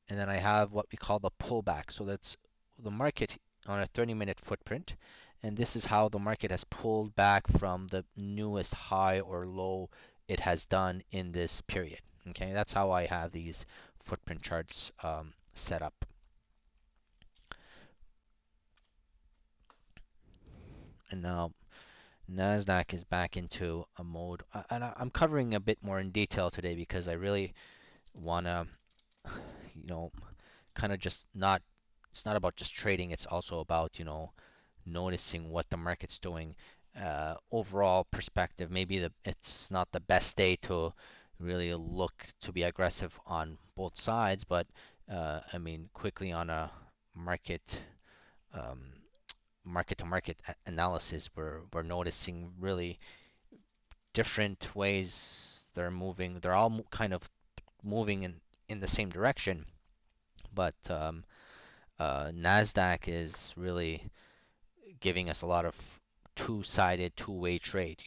And then I have what we call the pullback. So that's the market on a 30-minute footprint. And this is how the market has pulled back from the newest high or low it has done in this period. Okay, that's how I have these footprint charts set up. And now Nasdaq is back into a mode, and I'm covering a bit more in detail today because I really wanna, you know, kind of just not. It's not about just trading. It's also about noticing what the market's doing. Overall perspective, maybe it's not the best day to really look to be aggressive on both sides, but I mean, quickly on a market um, market to market analysis, we're noticing really different ways they're moving. They're all kind of moving in the same direction, but Nasdaq is really giving us a lot of two-sided, two-way trade.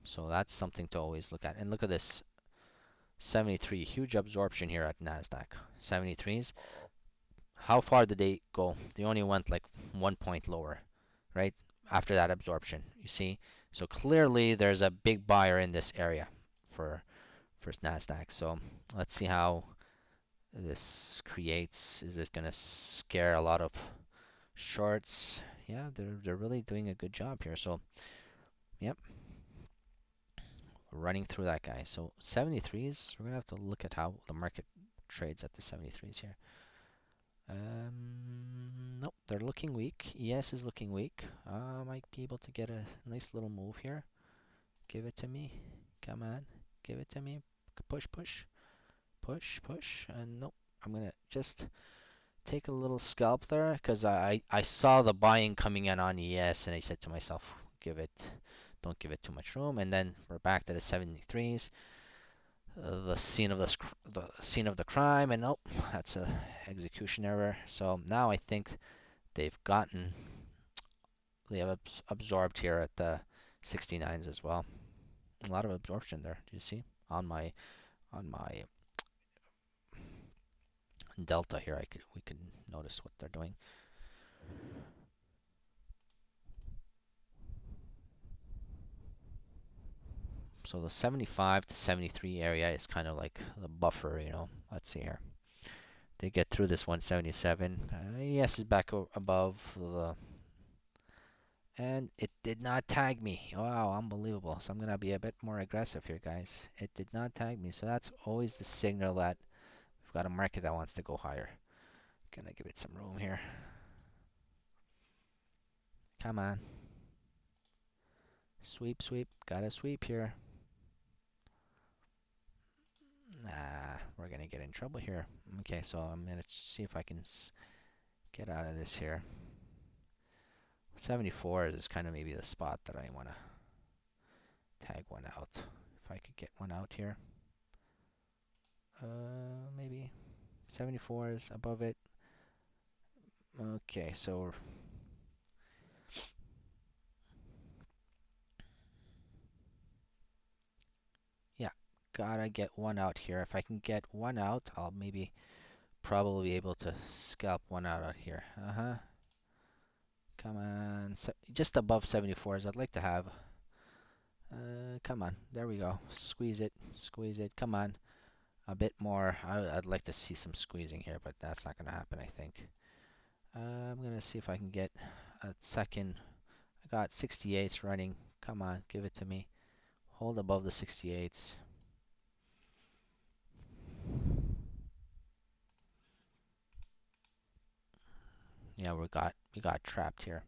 So that's something to always look at. And look at this 73, huge absorption here at Nasdaq. 73s. How far did they go? They only went like 1 point lower, right? After that absorption, you see. So clearly there's a big buyer in this area for Nasdaq. So let's see how this creates. Is this gonna scare a lot of shorts? Yeah, they're really doing a good job here. So yep, running through that guy. So 73s, we're gonna have to look at how the market trades at the 73s here. Nope, they're looking weak. ES is looking weak. Might be able to get a nice little move here. Give it to me. Come on, give it to me. Push, push, push, push. And nope, I'm gonna just take a little scalp there because I saw the buying coming in on ES and I said to myself, don't give it too much room. And then we're back to the 73s, the scene of the crime, and nope, that's a execution error. So now I think they've gotten they have absorbed here at the 69s as well. A lot of absorption there. Do you see on my delta here? We could notice what they're doing. So the 75 to 73 area is kind of like the buffer, you know. Let's see here. They get through this 177. Yes, is back above the, and it did not tag me. Wow, unbelievable. So I'm gonna be a bit more aggressive here, guys. It did not tag me, so that's always the signal that we've got a market that wants to go higher. Gonna give it some room here. Come on. Sweep, sweep. Gotta sweep here. Nah, we're gonna get in trouble here. Okay, so I'm gonna see if I can get out of this here. 74 is kind of maybe the spot that I wanna tag one out. If I could get one out here. Maybe 74 is above it. Okay, so yeah, gotta get one out here. If I can get one out, I'll maybe probably be able to scalp one out here. Uh-huh. Come on. Just above 74s I'd like to have. Come on. There we go. Squeeze it. Squeeze it. Come on. A bit more. I'd like to see some squeezing here, but that's not going to happen, I think. I'm going to see if I can get a second. I got 68s running. Come on. Give it to me. Hold above the 68s. Yeah, we got trapped here.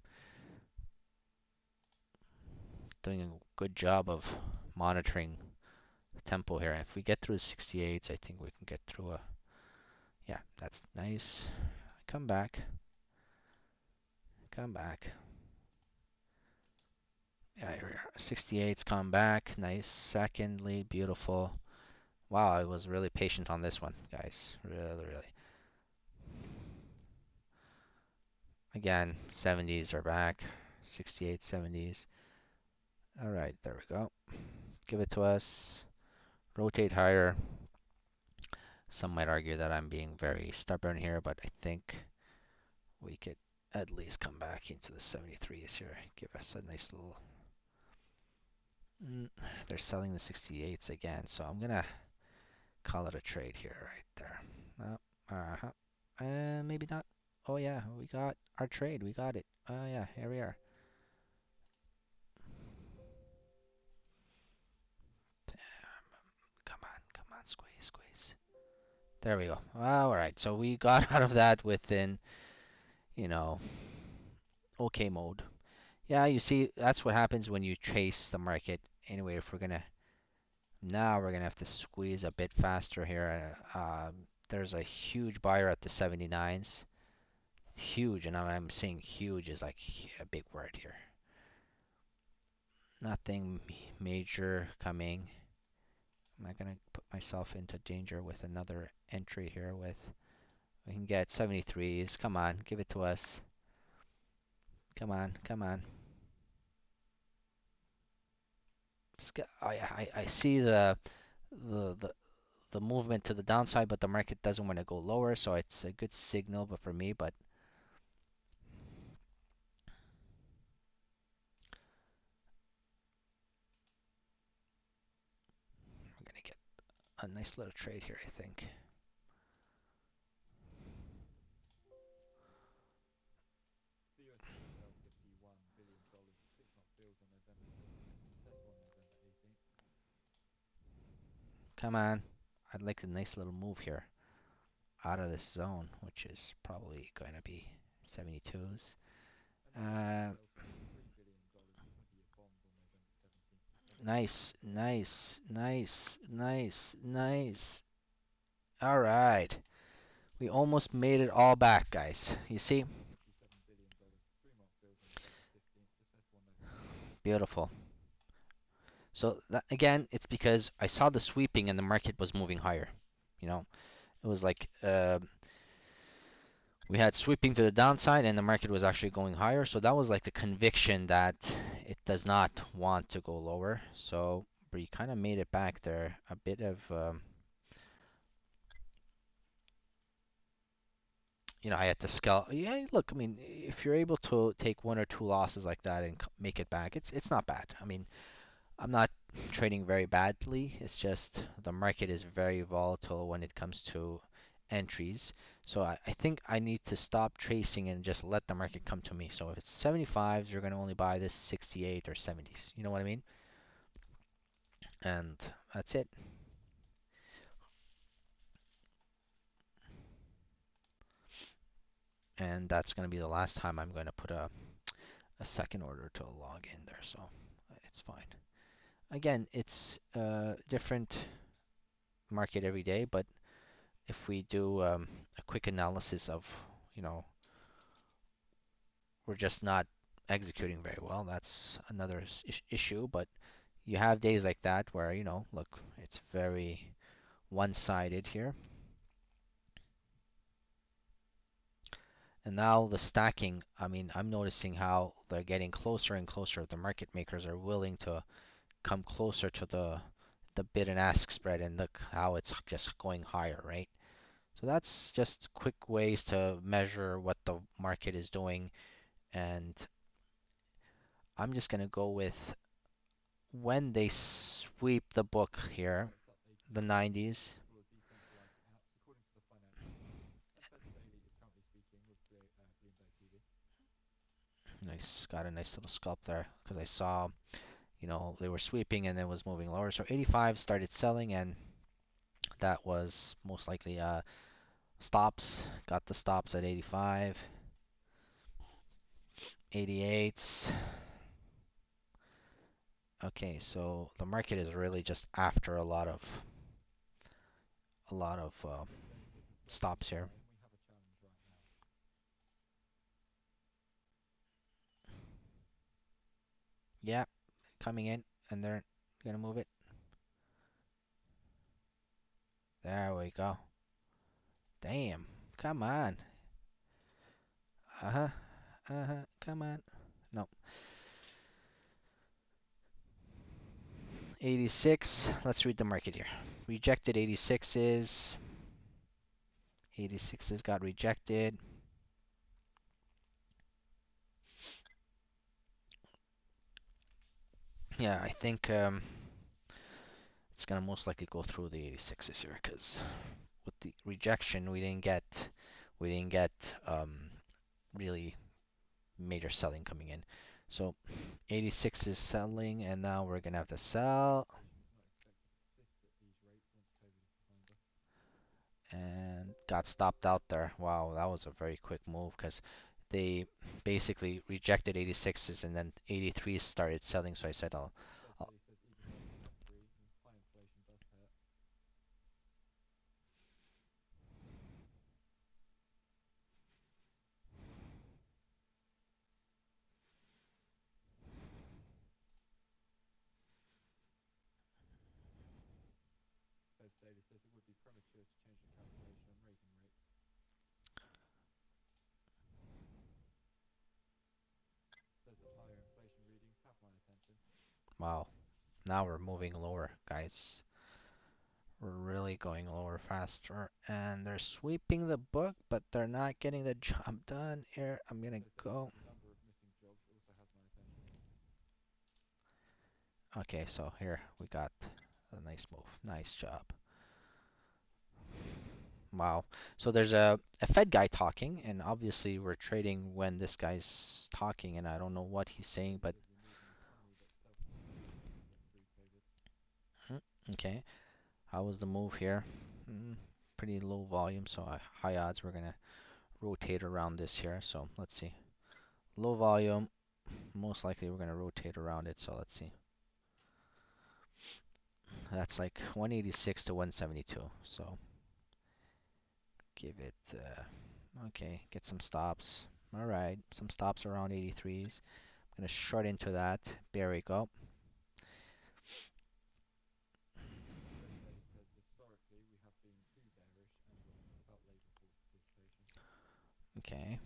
Doing a good job of monitoring the tempo here. If we get through the 68s, I think we can get through a. Yeah, that's nice. Come back. Come back. Yeah, here we are. 68's come back. Nice. Second lead. Beautiful. Wow, I was really patient on this one, guys. Really, really. Again, 70s are back. 68, 70s. All right, there we go. Give it to us. Rotate higher. Some might argue that I'm being very stubborn here, but I think we could at least come back into the 73s here. Give us a nice little. They're selling the 68s again, so I'm gonna call it a trade here, right there. Uh-huh. Maybe not. Oh yeah, we got our trade. We got it. Oh yeah, here we are. Come on, squeeze, squeeze. There we go. All right, so we got out of that within, you know, okay mode. Yeah, you see, that's what happens when you chase the market. Anyway, if we're gonna now we're gonna have to squeeze a bit faster here. There's a huge buyer at the 79s. Huge, and I'm saying huge is like a big word here. Nothing major coming. Am I gonna put myself into danger with another entry here with we can get 73s. Come on, give it to us. Come on, come on. I see the the the movement to the downside, but the market doesn't want to go lower, so it's a good signal but for me, but we're gonna get a nice little trade here, I think. Come on. I'd like a nice little move here out of this zone, which is probably going to be 72s. Uh, nice, nice, nice, nice, nice. All right. We almost made it all back, guys. You see? Beautiful. So that, again, it's because I saw the sweeping and the market was moving higher. You know, it was like we had sweeping to the downside and the market was actually going higher. So that was like the conviction that it does not want to go lower. So we kind of made it back there. A bit of, I had to scale. Yeah, look, I mean, if you're able to take one or two losses like that and make it back, it's not bad. I mean, I'm not trading very badly. It's just the market is very volatile when it comes to entries. So I think I need to stop tracing and just let the market come to me. So if it's 75s, you're going to only buy this 68 or 70s. You know what I mean? And that's it. And that's going to be the last time I'm going to put a second order to log in there. So it's fine. Again, it's a different market every day, but if we do a quick analysis of, you know, we're just not executing very well. That's another issue, but you have days like that where, look, it's very one-sided here. And now the stacking, I mean, I'm noticing how they're getting closer and closer. The market makers are willing to come closer to the bid and ask spread, and look how it's just going higher, right? So that's just quick ways to measure what the market is doing. And I'm just going to go with when they sweep the book here, the 90s. Nice, got a nice little scalp there because I saw, they were sweeping and then was moving lower. So 85 started selling, and that was most likely stops. Got the stops at 85, 88. Okay, so the market is really just after a lot of stops here. Yeah, coming in, and they're gonna move it. There we go. Damn, come on. Uh-huh, uh-huh, come on. No, 86. Let's read the market here. Rejected 86s. 86s got rejected. Yeah, I think it's gonna most likely go through the 86s here because with the rejection we didn't get um, really major selling coming in. So 86 is selling, and now we're gonna have to sell. And got stopped out there. Wow, that was a very quick move because they basically rejected 86s and then 83s started selling. So I said, I'll wow. Now we're moving lower, guys. We're really going lower faster. And they're sweeping the book, but they're not getting the job done. Here, I'm gonna go. Okay, so here we got a nice move. Nice job. Wow. So there's a Fed guy talking, and obviously we're trading when this guy's talking, and I don't know what he's saying, but hmm, okay. How was the move here? Mm, pretty low volume, so high odds we're gonna rotate around this here. So let's see. Low volume, most likely we're gonna rotate around it. So let's see. That's like 186 to 172. So give it, okay, get some stops. All right, some stops around 83s. I'm gonna short into that. There we go. Okay.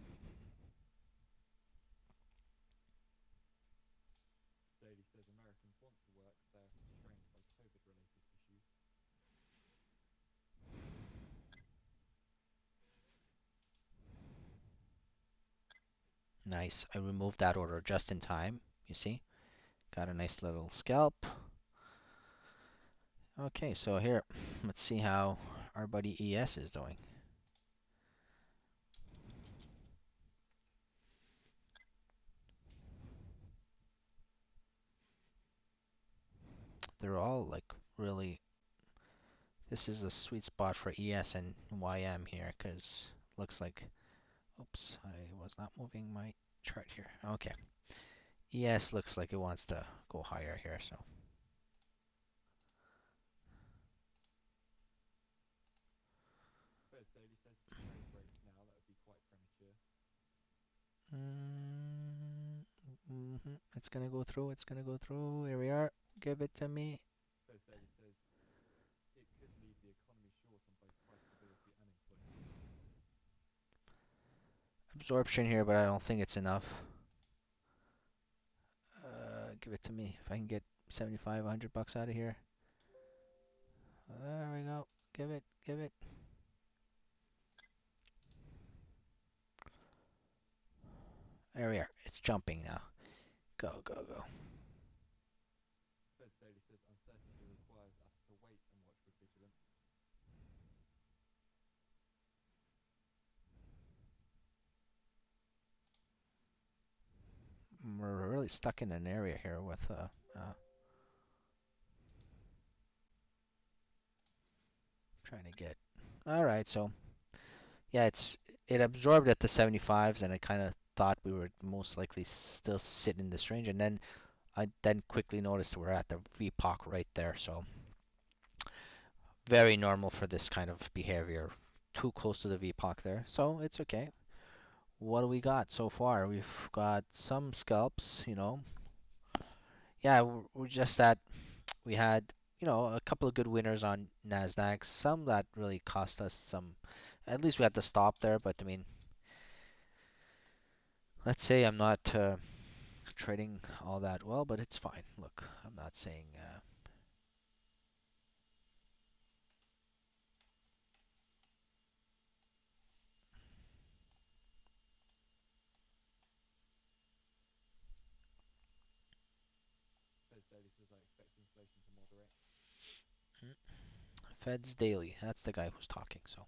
Nice. I removed that order just in time. You see? Got a nice little scalp. Okay, so here, let's see how our buddy ES is doing. They're all like really, this is a sweet spot for ES and YM here, because looks like, oops, I was not moving my chart here. Okay, ES looks like it wants to go higher here, so. Mm, It's gonna go through, it's gonna go through. Here we are. Give it to me. Absorption here, but I don't think it's enough. Give it to me. If I can get 75, 100 bucks out of here. There we go. Give it, give it. There we are. It's jumping now. Go, go, go. We're really stuck in an area here with trying to get. All right, so yeah, it absorbed at the 75s, and I kind of thought we were most likely still sitting in this range, and then I then quickly noticed we're at the VPOC right there, so very normal for this kind of behavior. Too close to the VPOC there, so it's okay. What do we got so far? We've got some scalps, Yeah, we're just that we had, a couple of good winners on Nasdaq. Some that really cost us some. At least we had to stop there, but I mean, let's say I'm not trading all that well, but it's fine. Look, I'm not saying. Feds Daily. That's the guy who's talking. So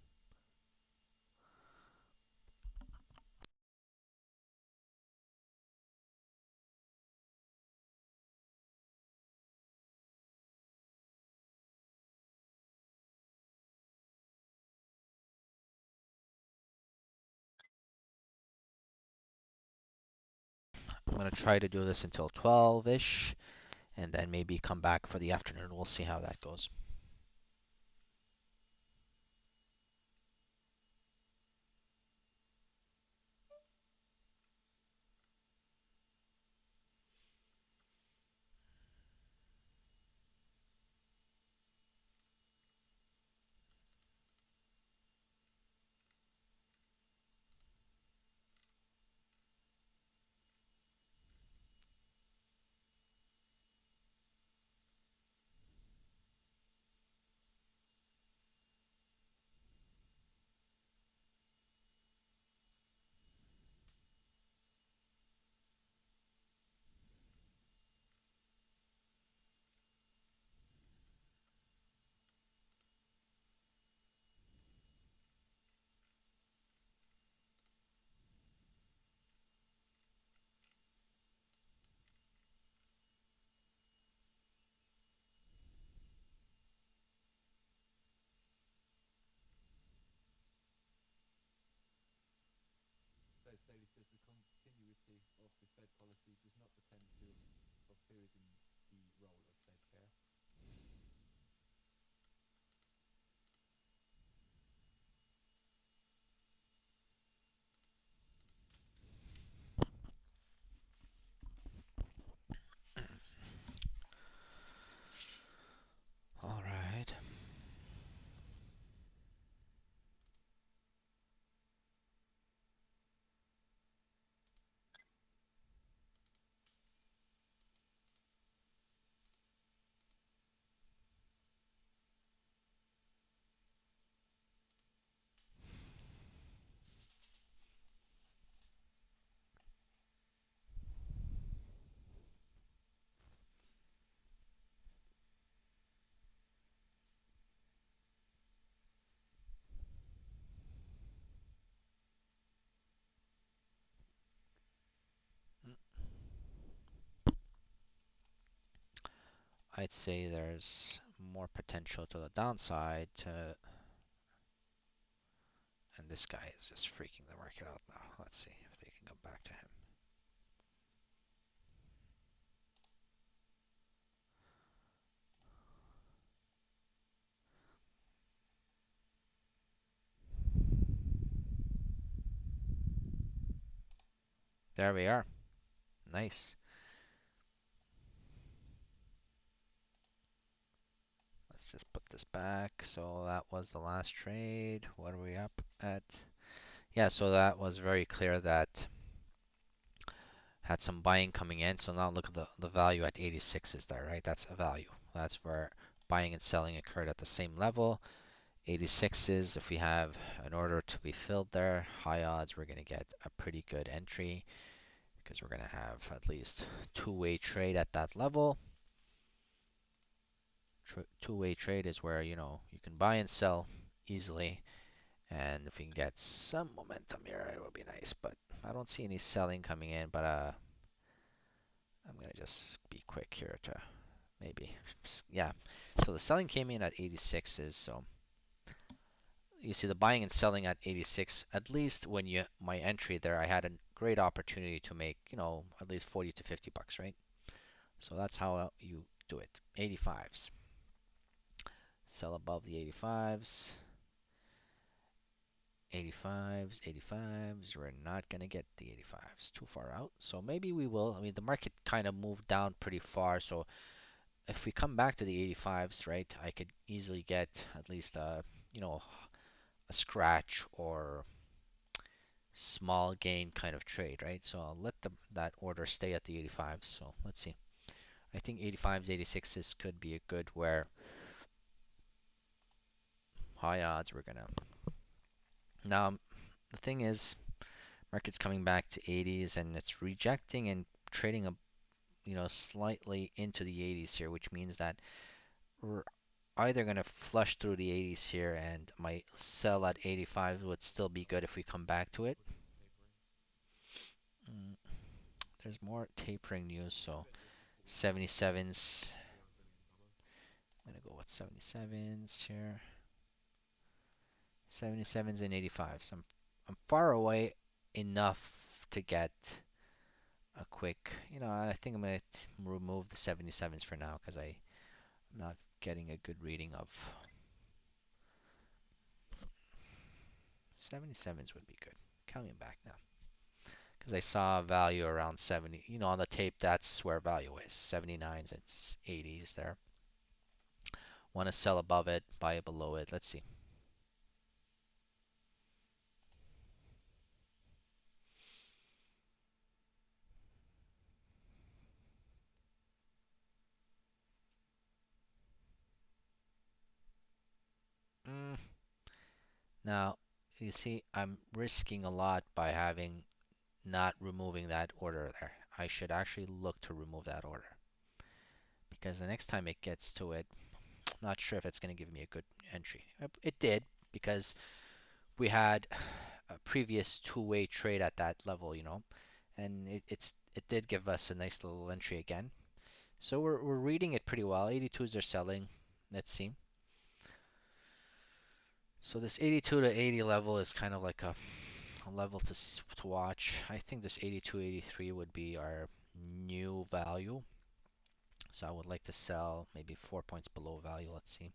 I'm gonna try to do this until 12-ish, and then maybe come back for the afternoon. We'll see how that goes. All right. I'd say there's more potential to the downside to, and this guy is just freaking the market out now. Let's see if they can come back to him. There we are. Nice. Let's just put this back. So that was the last trade. What are we up at? Yeah, so that was very clear that had some buying coming in. So now look at the value at 86 is there, right? That's a value. That's where buying and selling occurred at the same level. 86 is if we have an order to be filled there, high odds we're going to get a pretty good entry because we're going to have at least two-way trade at that level. Two-way trade is where, you know, you can buy and sell easily. And if we can get some momentum here, it would be nice. But I don't see any selling coming in. But I'm going to just be quick here to maybe, yeah. So the selling came in at 86s. So you see the buying and selling at 86. At least when you my entry there, I had a great opportunity to make, you know, at least 40 to 50 bucks, right? So that's how you do it. 85s. Sell above the 85s. 85s, 85s. We're not going to get the 85s too far out. So maybe we will. I mean, the market kind of moved down pretty far. So if we come back to the 85s, right, I could easily get at least you know, a scratch or small gain kind of trade, right? So I'll let that order stay at the 85s. So let's see. I think 85s, 86s could be a good where high odds we're gonna. Now the thing is, market's coming back to 80s and it's rejecting and trading a slightly into the 80s here, which means that we're either gonna flush through the 80s here and my sell at 85 would still be good if we come back to it. Mm, there's more tapering news, so 77s. I'm gonna go with 77s here. 77s and 85s. I'm far away enough to get a quick, I think I'm gonna remove the 77s for now because I'm not getting a good reading of 77s would be good. Coming back now because I saw a value around 70. On the tape, that's where value is. 79s and 80s there. Want to sell above it, buy below it. Let's see. Mm, now, you see, I'm risking a lot by having not removing that order there. I should actually look to remove that order because the next time it gets to it, not sure if it's going to give me a good entry. It did because we had a previous two-way trade at that level, and it did give us a nice little entry again. So we're reading it pretty well. 82s are selling. Let's see. So this 82 to 80 level is kind of like a level to watch. I think this 82, 83 would be our new value. So I would like to sell maybe 4 points below value. Let's see.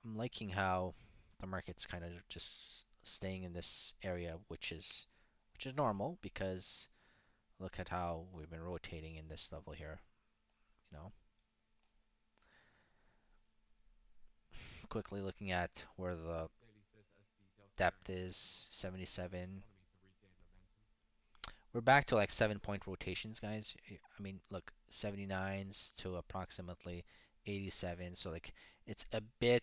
I'm liking how the market's kind of just staying in this area, which is normal because look at how we've been rotating in this level here. You know, quickly looking at where the depth is, 77. We're back to like 7 point rotations, guys. I mean, look, 79s to approximately 87. So like it's a bit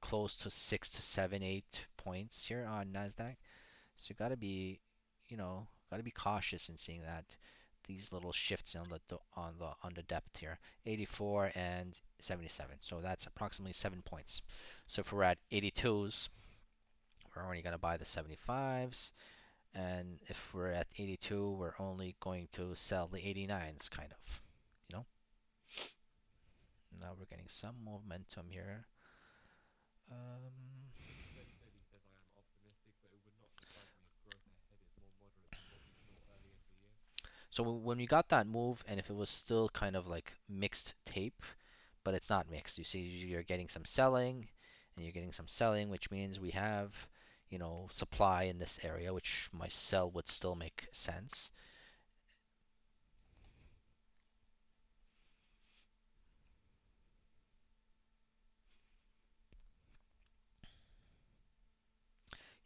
close to 6 to 7, 8 points here on Nasdaq. So you gotta be cautious in seeing that these little shifts on the depth here, 84 and 77. So that's approximately 7 points. So if we're at 82s, we're only gonna buy the 75s, and if we're at 82, we're only going to sell the 89s, kind of. You know? Now we're getting some momentum here. Um, so when we got that move, and if it was still kind of like mixed tape, but it's not mixed. You see, you're getting some selling, and you're getting some selling, which means we have, supply in this area, which my sell would still make sense.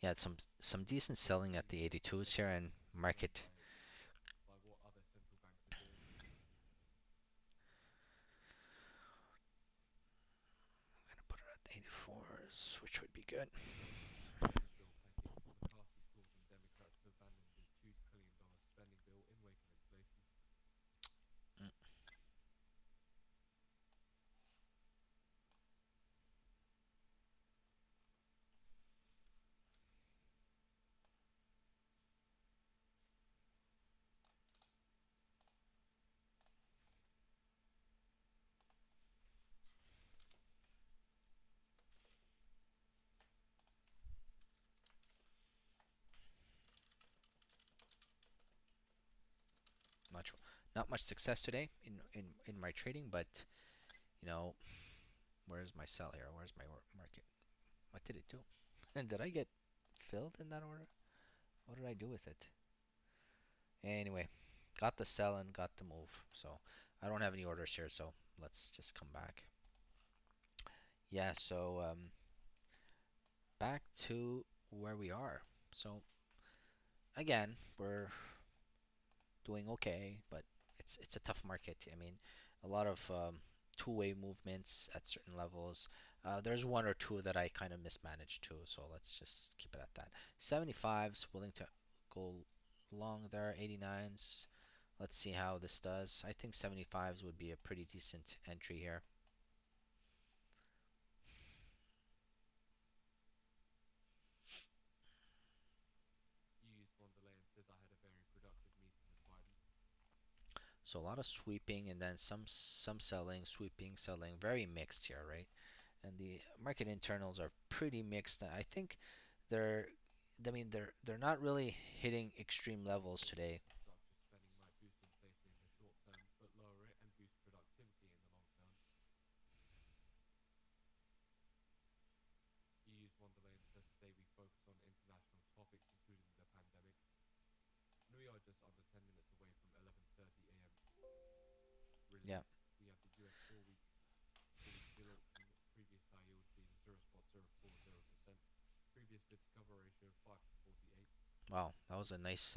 Yeah, some decent selling at the 82s here, and market. I'm gonna put it at the 84s, which would be good. Mm, much, not much success today in my trading, but you know, where's my sell here? Where's my market? What did it do? And did I get filled in that order? What did I do with it? Anyway, got the sell and got the move. So I don't have any orders here, so let's just come back. Yeah, so back to where we are. So again, we're doing okay, but it's a tough market. I mean, a lot of two-way movements at certain levels. There's one or two that I kind of mismanaged too, so let's just keep it at that. 75s willing to go long there, 89s. Let's see how this does. I think 75s would be a pretty decent entry here. So a lot of sweeping and then some selling, sweeping, selling, very mixed here, right? And the market internals are pretty mixed. I think they're they're not really hitting extreme levels today. Yeah. Wow, that was a nice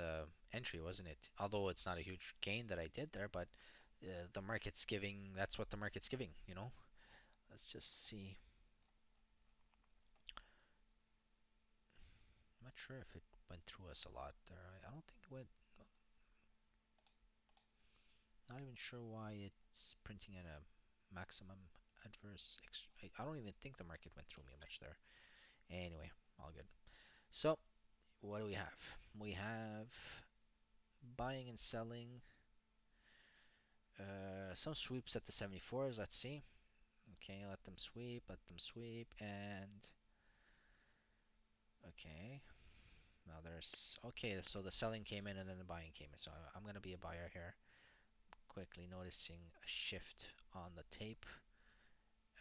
entry, wasn't it? Although it's not a huge gain that I did there, but the market's giving, that's what the market's giving, you know? Let's just see. I'm not sure if it went through us a lot there. I don't think it went, not even sure why it's printing at a maximum adverse. I don't even think the market went through me much there. Anyway, all good. So, what do we have? We have buying and selling, some sweeps at the 74s. Let's see. Okay, let them sweep, and okay. Now there's okay. So the selling came in and then the buying came in. So I'm gonna be a buyer here. Quickly noticing a shift on the tape.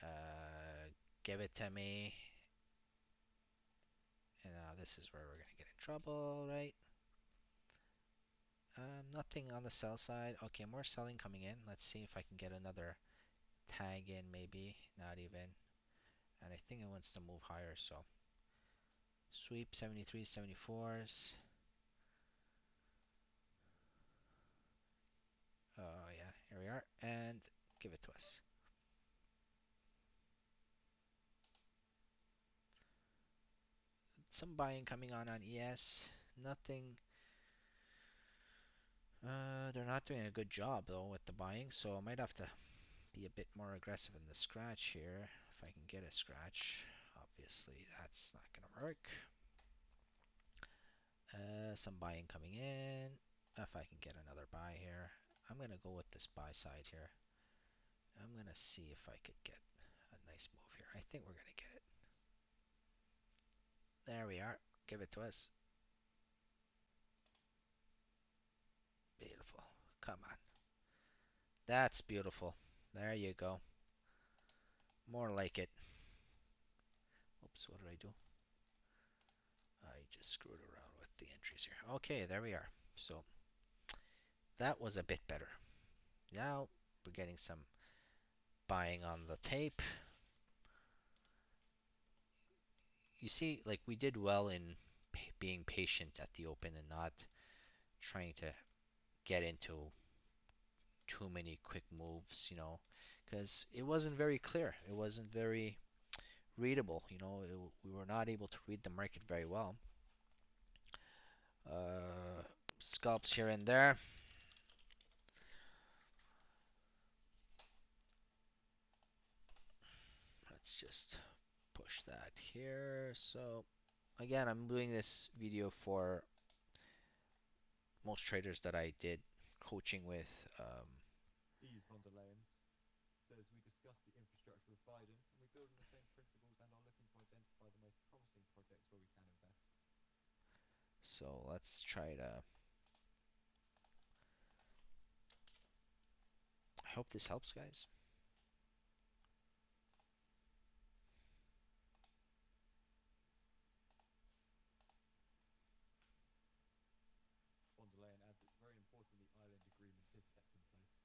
Uh, Give it to me. And now this is where we're gonna get in trouble, right? Nothing on the sell side. Okay, more selling coming in. Let's see if I can get another tag in, maybe. Not even. And I think it wants to move higher, so sweep 73, 74s. Yeah, here we are. And give it to us. Some buying coming on ES. Nothing. They're not doing a good job though with the buying, so I might have to be a bit more aggressive in the scratch here. If I can get a scratch. Obviously, that's not gonna work. Some buying coming in. if I can get another buy here. I'm gonna go with this buy side here. I'm gonna see if I could get a nice move here. I think we're gonna get it. There we are. Give it to us. Beautiful. Come on. That's beautiful. There you go. More like it. Oops, what did I do? I just screwed around with the entries here. Okay, there we are. So that was a bit better. Now we're getting some buying on the tape. You see, like we did well in being patient at the open and not trying to get into too many quick moves, because it wasn't very clear. It wasn't very readable. We were not able to read the market very well. Uh, Scalps here and there. Let's just push that here. So again, I'm doing this video for most traders that I did coaching with. Yves von der Leyen's says we discuss the infrastructure of Biden and we build on the same principles and are looking to identify the most promising projects where we can invest. So let's try to. I hope this helps, guys. Von der Leyen adds it's very important the island agreement is kept in place.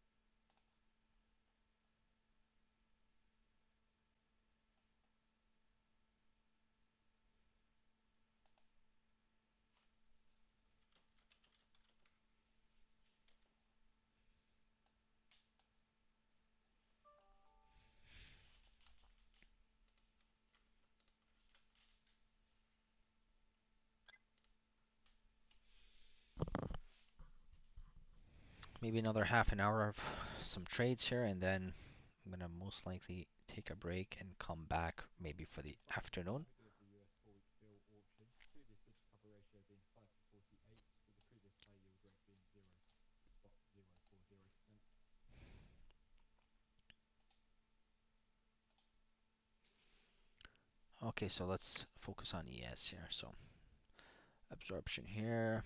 Maybe another half an hour of some trades here, and then I'm gonna most likely take a break and come back maybe for the Final bits afternoon. on the middle of the US 4-week bill auction. Previous bid to cover ratio being 5 to 48, with the previous high yield rate being 0.040%. Okay, so let's focus on ES here. So absorption here.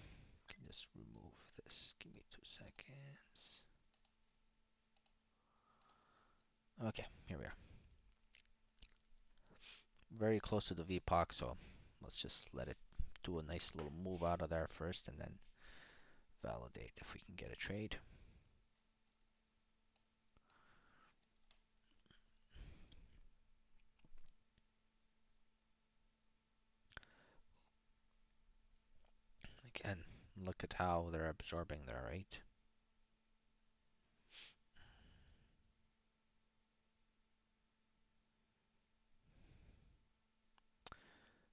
Can just remove this. Give me 2 seconds. Okay, here we are. Very close to the VPOC, so let's just let it do a nice little move out of there first and then validate if we can get a trade. Again, look at how they're absorbing there, right?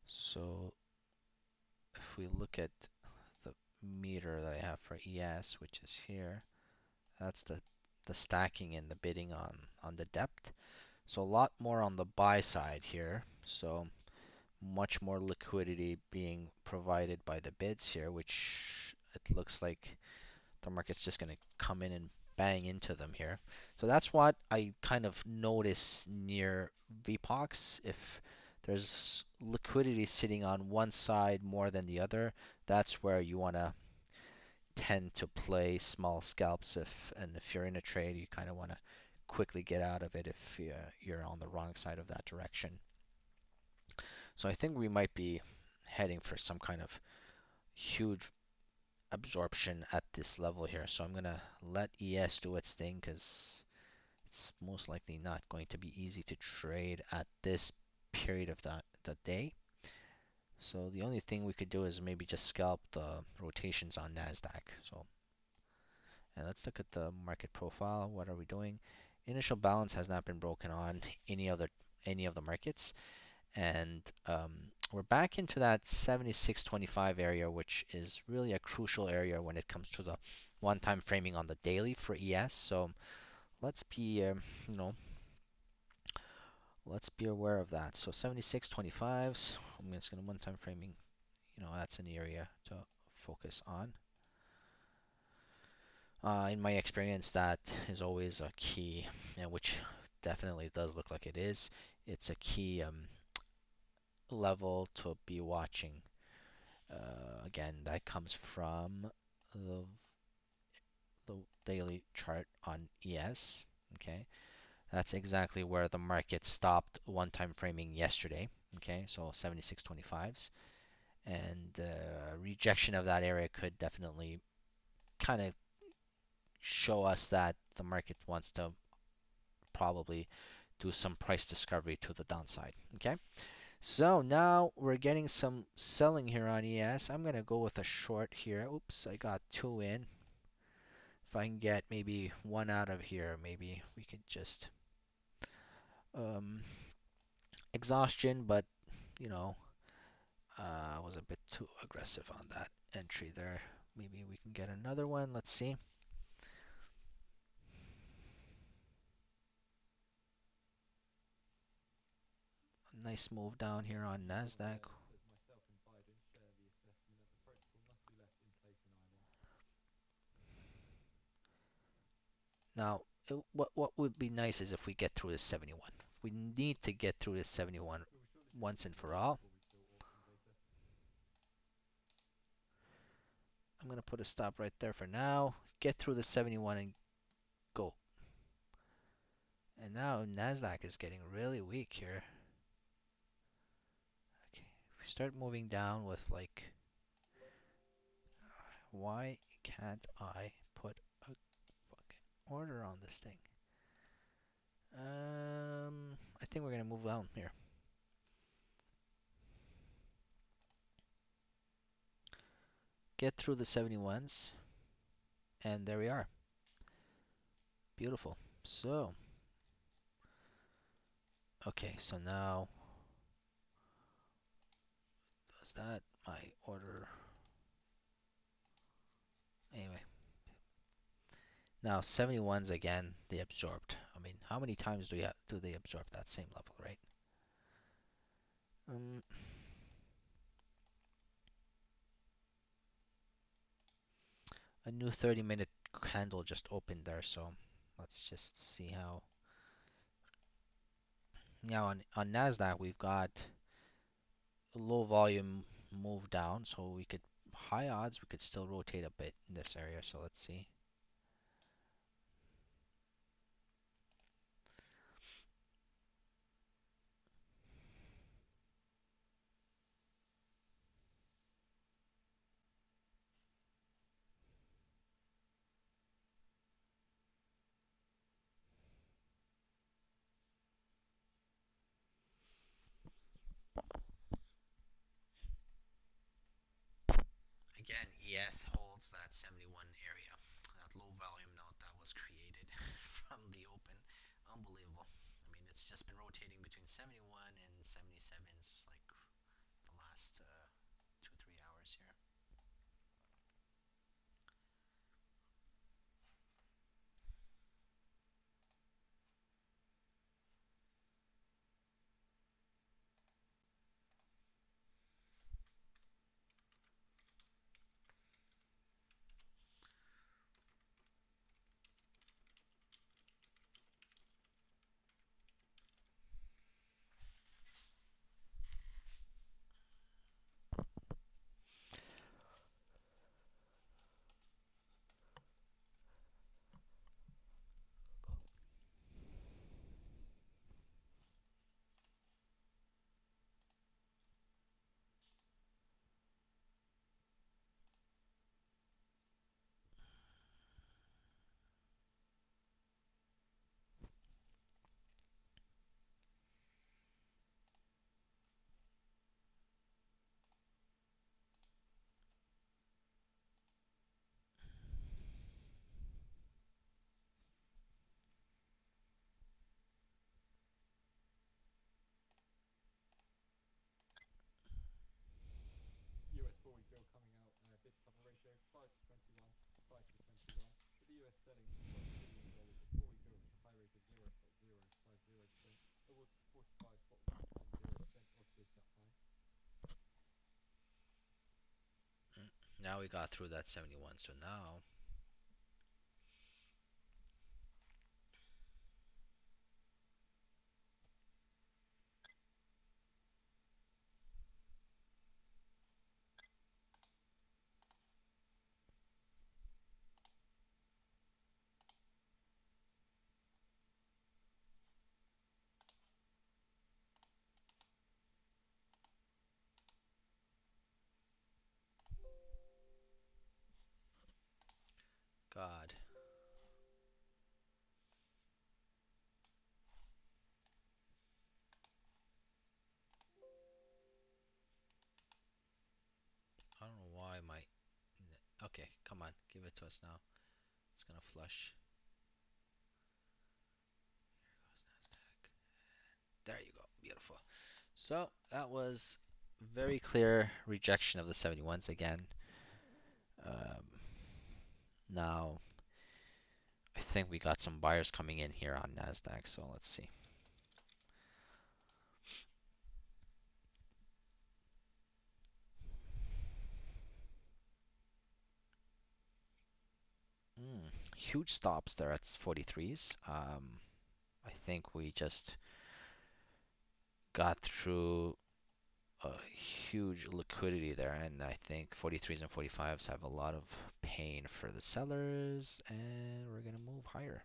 So if we look at the meter that I have for ES, which is here, that's the stacking and the bidding on the depth. So a lot more on the buy side here. So much more liquidity being provided by the bids here, which it looks like the market's just going to come in and bang into them here. So that's what I kind of notice near VPOX. If there's liquidity sitting on one side more than the other, that's where you want to tend to play small scalps. If you're in a trade, you kind of want to quickly get out of it if you're on the wrong side of that direction. So I think we might be heading for some kind of huge absorption at this level here. So I'm gonna let ES do its thing because it's most likely not going to be easy to trade at this period of the day. So the only thing we could do is maybe just scalp the rotations on NASDAQ. So and let's look at the market profile. What are we doing? Initial balance has not been broken on any of the markets, and we're back into that 76.25 area, which is really a crucial area when it comes to the one-time framing on the daily for ES. So let's be, you know, let's be aware of that. So 76.25s, I'm just gonna one-time framing. That's an area to focus on. In my experience, that is always a key, and which definitely does look like it is. It's a key level to be watching. Again, that comes from the, the daily chart on ES. Okay, that's exactly where the market stopped one time framing yesterday. Okay, so 76.25s, and rejection of that area could definitely kind of show us that the market wants to probably do some price discovery to the downside. Okay, so now we're getting some selling here on ES. I'm gonna go with a short here. Oops, I got two in. If I can get maybe one out of here, maybe we could just um, exhaustion, but you know, I was a bit too aggressive on that entry there. Maybe we can get another one. Let's see. Nice move down here on Ethan on the Nasdaq. lens says myself and Biden share the assessment that the protocol must be left in place in Ireland. Now, what would be nice is if we get through this 71. We need to get through this 71 We will shortly be once and receiving for US all. 4-week bill auction data. I'm gonna put a stop right there for now. Get through the 71 and go. And now Nasdaq is getting really weak here. Okay, if we start moving down with like, why can't I put a fucking order on this thing? I think we're gonna move down here. Get through the 71s, and there we are. Beautiful. So, okay, so now does that my order? Anyway, now 71s again. They absorbed. I mean, how many times do they absorb that same level, right? Um, a new 30-minute candle just opened there, so let's just see how. Now on Nasdaq we've got low volume move down, so we could high odds we could still rotate a bit in this area. So let's see. Again, ES holds that 71 area, that low volume node that was created from the open. Unbelievable. I mean, it's just been rotating between 71 and 77s like the last 2, 3 hours here. US 4-week bill coming out, bid to cover ratio 5 to 21, 5 to 21, with the US selling $12 billion of 4-week bills at a high rate of 0.050%, awards 45 spot 1.10% of bids up high. Now we got through that 71, so now to us now. It's gonna flush. There you go. Beautiful. So that was very clear rejection of the 71s again. Um, Now I think we got some buyers coming in here on Nasdaq. So let's see. Huge stops there at 43s. I think we just got through a huge liquidity there, and I think 43s and 45s have a lot of pain for the sellers, and we're gonna move higher.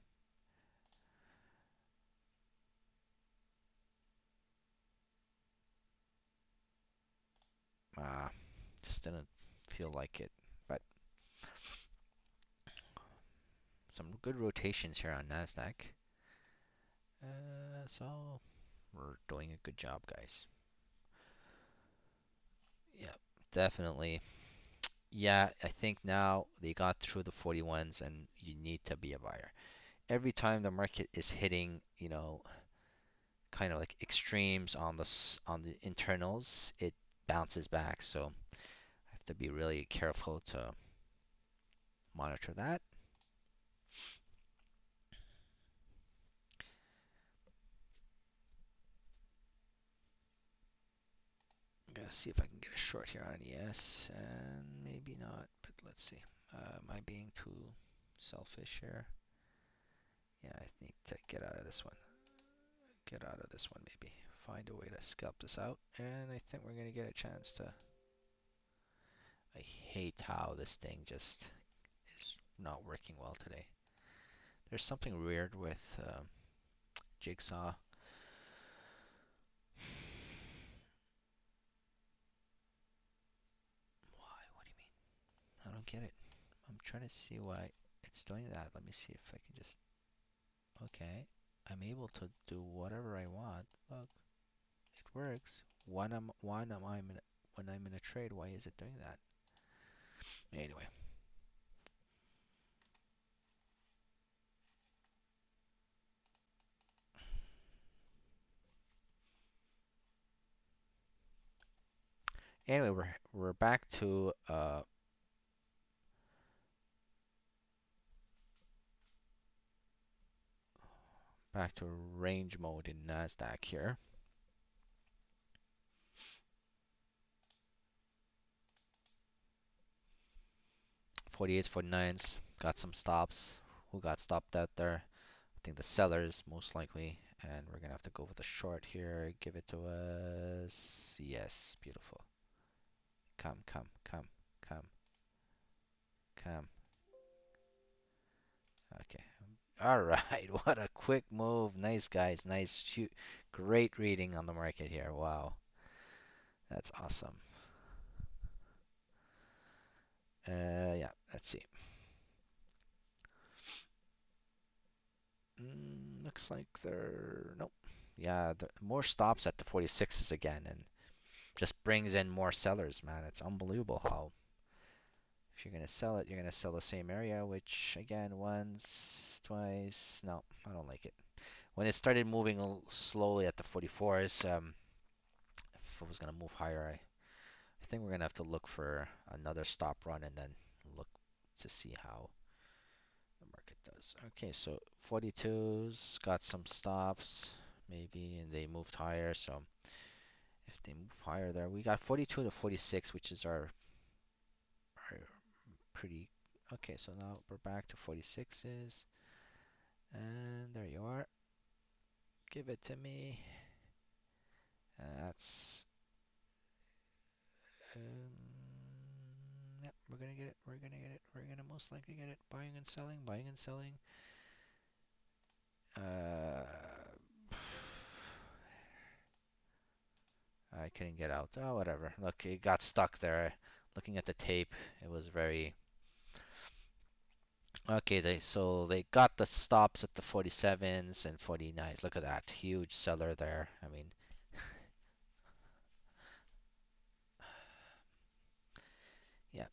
Uh, just didn't feel like it, but some good rotations here on Nasdaq. So we're doing a good job, guys. Yeah, definitely. Yeah, I think now they got through the 41s and you need to be a buyer. Every time the market is hitting, kind of like extremes on on the internals, it bounces back. So I have to be really careful to monitor that. I'm gonna see if I can get a short here on ES, and maybe not, but let's see. Am I being too selfish here? Yeah, I need to get out of this one. Get out of this one, maybe. Find a way to scalp this out, and I think we're gonna get a chance to. I hate how this thing just is not working well today. There's something weird with Jigsaw. Why? What do you mean? I don't get it. I'm trying to see why it's doing that. Let me see if I can just. Okay, I'm able to do whatever I want. Look, it works. When I'm in a trade? Why is it doing that? Anyway, we're back to range mode in Nasdaq here. 48s, 49s, got some stops. Who got stopped out there? I think the sellers most likely, and we're gonna have to go with a short here. Give it to us. Yes, beautiful. Come, come, come, come, come. Okay. All right. What a quick move. Nice guys. Nice shoot. Great reading on the market here. Wow. That's awesome. Yeah. Let's see. Looks like they're nope. Yeah, more stops at the 46s again, and just brings in more sellers, man. It's unbelievable how if you're gonna sell it, you're gonna sell the same area, which again, once, twice. No, I don't like it. When it started moving slowly at the 44s, if it was gonna move higher, I think we're gonna have to look for another stop run and then look to see how the market does. Okay, so 42s got some stops, maybe, and they moved higher. So if they move higher there, we got 42 to 46, which is our pretty. Okay, so now we're back to 46s, and there you are. Give it to me. That's yep, we're gonna get it. We're gonna get it. We're gonna most likely get it. Buying and selling. Buying and selling. Uh, I couldn't get out. Oh, whatever. Look, it got stuck there. Looking at the tape, it was very okay. They got the stops at the 47s and 49s. Look at that huge seller there. I mean, yeah,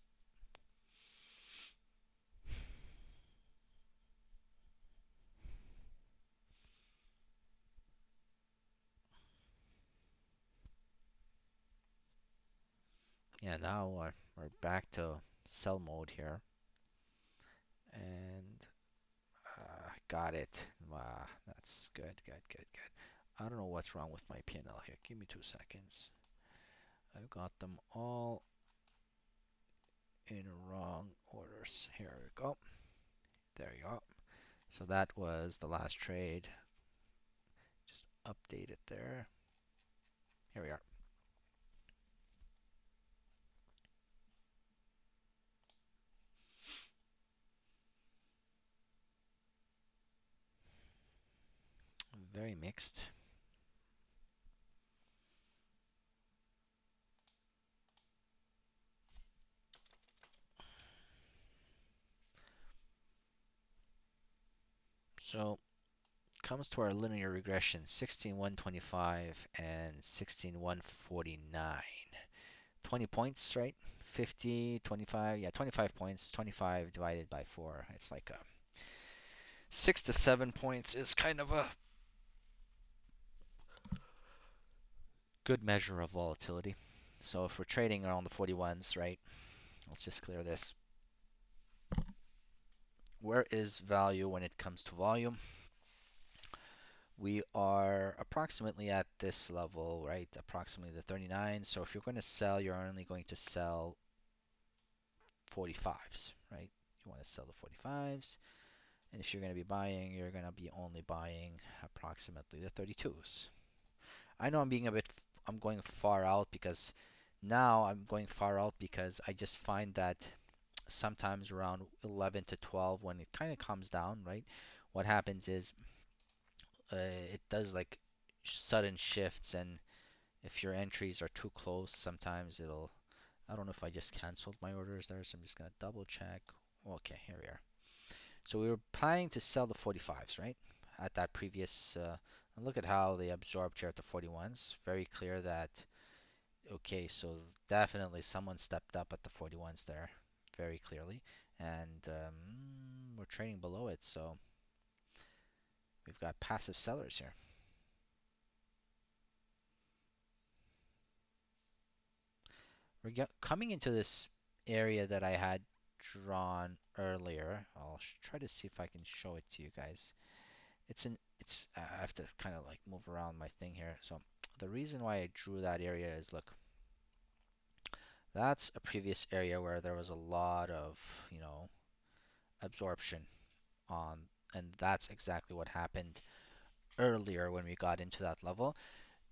Yeah, now we're back to sell mode here, and got it. Wow, that's good, good, good, good. I don't know what's wrong with my P&L here. Give me 2 seconds. I've got them all in wrong orders. Here we go. There you go. So that was the last trade. Just update it there. Here we are. Very mixed. So comes to our linear regression 16,125 and 16,149. 20 points, right? 50, 25, yeah, 25 points. 25 divided by 4. It's like 6 to 7 points is kind of a good measure of volatility. So if we're trading around the 41s, right? Let's just clear this. Where is value when it comes to volume? We are approximately at this level, right? Approximately the 39. So if you're going to sell, you're only going to sell 45s, right? You want to sell the 45s. And if you're going to be buying, you're going to be only buying approximately the 32s. I know I'm going far out because now I'm going far out because I just find that sometimes around 11 to 12 when it kind of comes down, right? What happens is it does like sudden shifts, and if your entries are too close, sometimes it'll. I don't know if I just canceled my orders there, so I'm just gonna double check. Okay, here we are. So we were planning to sell the 45s, right? At that previous, and look at how they absorbed here at the 41s. Very clear that, okay, so definitely someone stepped up at the 41s there, very clearly. And we're trading below it, so we've got passive sellers here. Coming into this area that I had drawn earlier. I'll try to see if I can show it to you guys. I have to kind of like move around my thing here. So the reason why I drew that area is, look, that's a previous area where there was a lot of, you know, absorption on, and that's exactly what happened earlier when we got into that level.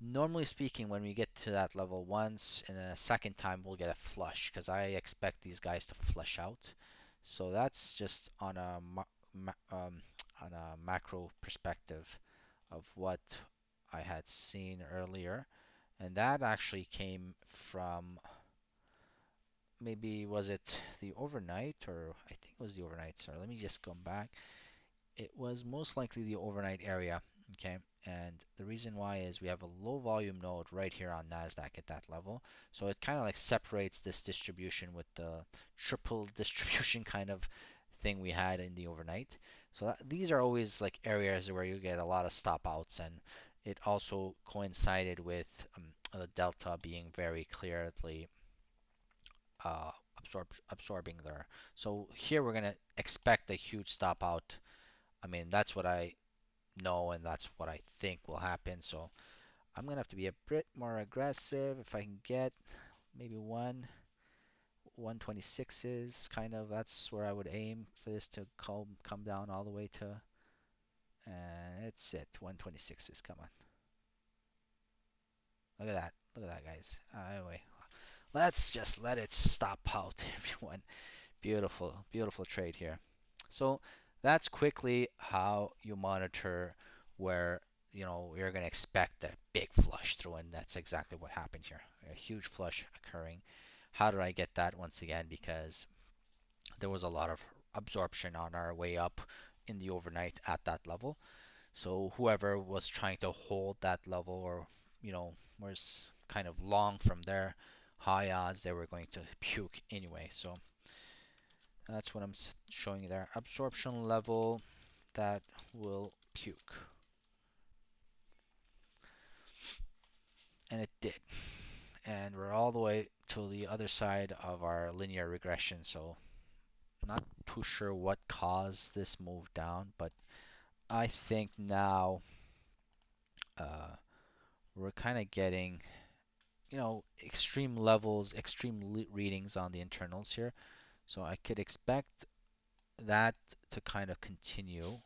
Normally speaking, when we get to that level once and then a second time, we'll get a flush because I expect these guys to flush out. So that's just on a on a macro perspective of what I had seen earlier, and that actually came from, maybe was it the overnight, or I think it was the overnight. Sorry, let me just come back. It was most likely the overnight area, okay? And the reason why is we have a low volume node right here on NASDAQ at that level. So it kind of like separates this distribution with the triple distribution kind of thing we had in the overnight. So these are always like areas where you get a lot of stop outs, and it also coincided with the delta being very clearly uh, absorbing there. So here we're going to expect a huge stop out. I mean, that's what I know, and that's what I think will happen. So I'm gonna have to be a bit more aggressive if I can get maybe 126s kind of. That's where I would aim for this to come down all the way to. And it's it, 126s. Come on, look at that. Look at that, guys. Anyway, let's just let it stop out, everyone. Beautiful, beautiful trade here. So that's quickly how you monitor where, you know, you're going to expect a big flush through, and that's exactly what happened here. A huge flush occurring. How did I get that? Once again, because there was a lot of absorption on our way up in the overnight at that level. So whoever was trying to hold that level, or, you know, was kind of long from there, high odds they were going to puke anyway. So that's what I'm showing you there. Absorption level that will puke. And it did. and we're all the way to the other side of our linear regression. So not too sure what caused this move down, but I think now uh, we're kind of getting, extreme levels, extreme readings on the internals here. So I could expect that to kind of continue.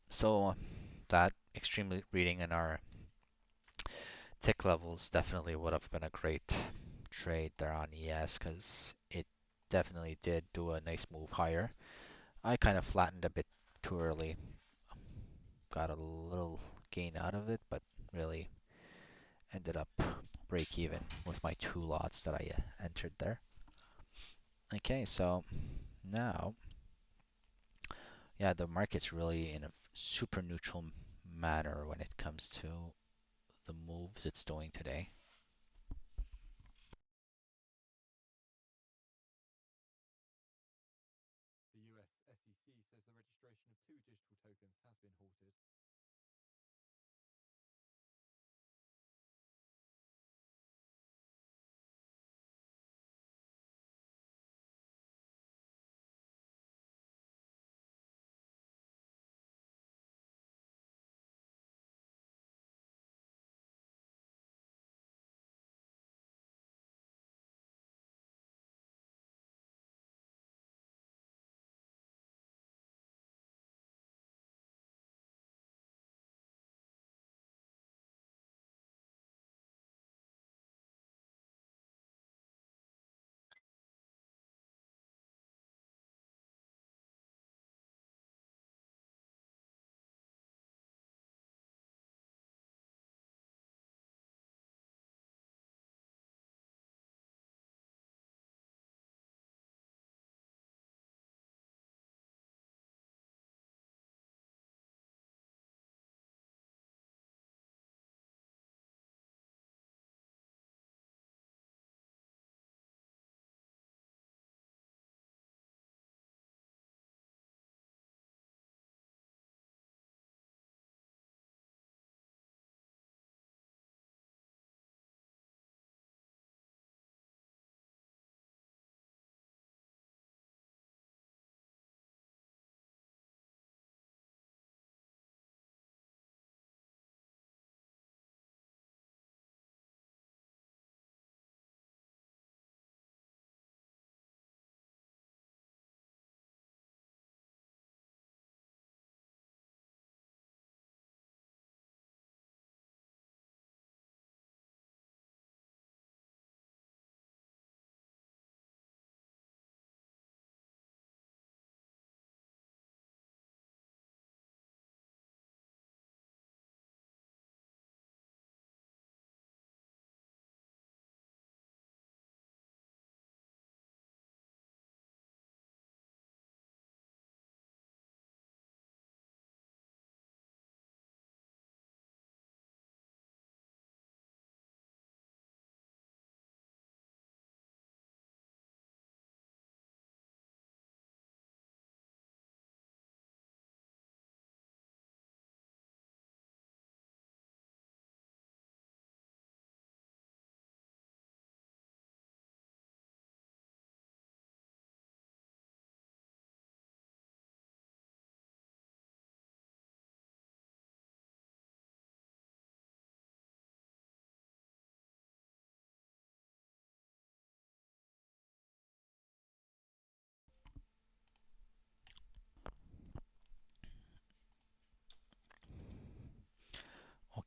So that extreme reading in our tick levels definitely would have been a great trade there on ES because it definitely did do a nice move higher. I kind of flattened a bit too early, got a little gain out of it, but really ended up break even with my two lots that I entered there. Okay, so now, yeah, the market's really in a super neutral manner when it comes to the moves it's doing today. The US SEC says the registration of two digital tokens has been halted.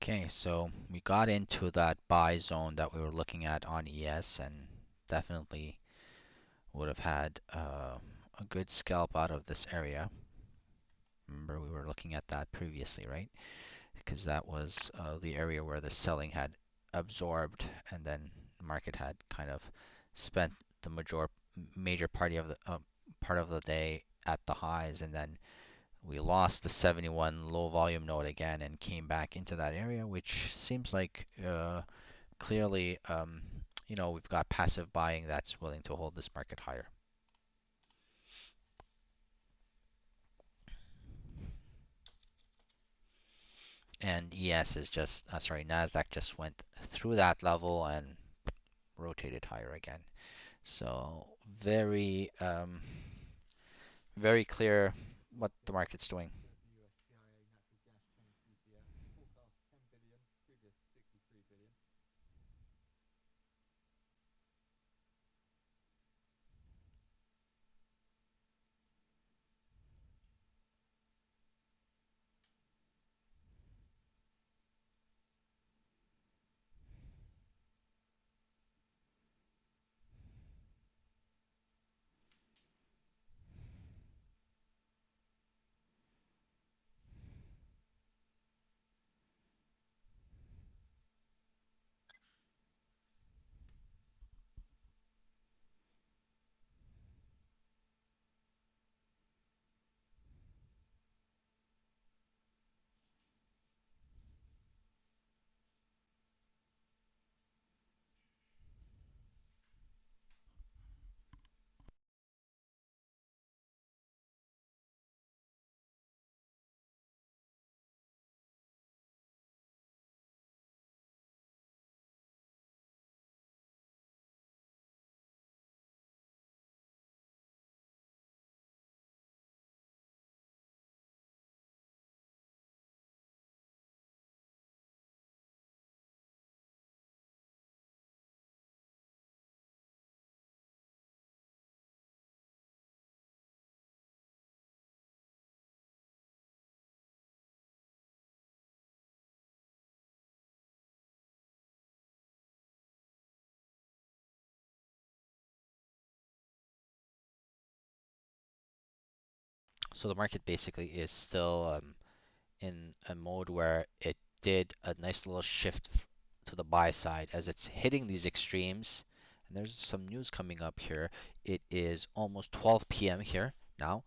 Okay, so we got into that buy zone that we were looking at on ES and definitely would have had a good scalp out of this area. Remember, we were looking at that previously, right? Because that was the area where the selling had absorbed, and then the market had kind of spent the major part of the day at the highs, and then we lost the 71 low volume node again and came back into that area, which seems like clearly, we've got passive buying that's willing to hold this market higher. And ES is just, sorry, Nasdaq just went through that level and rotated higher again. So very clear what the Market market's doing. into the US EIA natural gas chain TCF. Forecast 10 billion, previous 63 billion. So the market basically is still in a mode where it did a nice little shift to the buy side as it's hitting these extremes. And there's some news coming up here. It is almost 12 p.m. here now.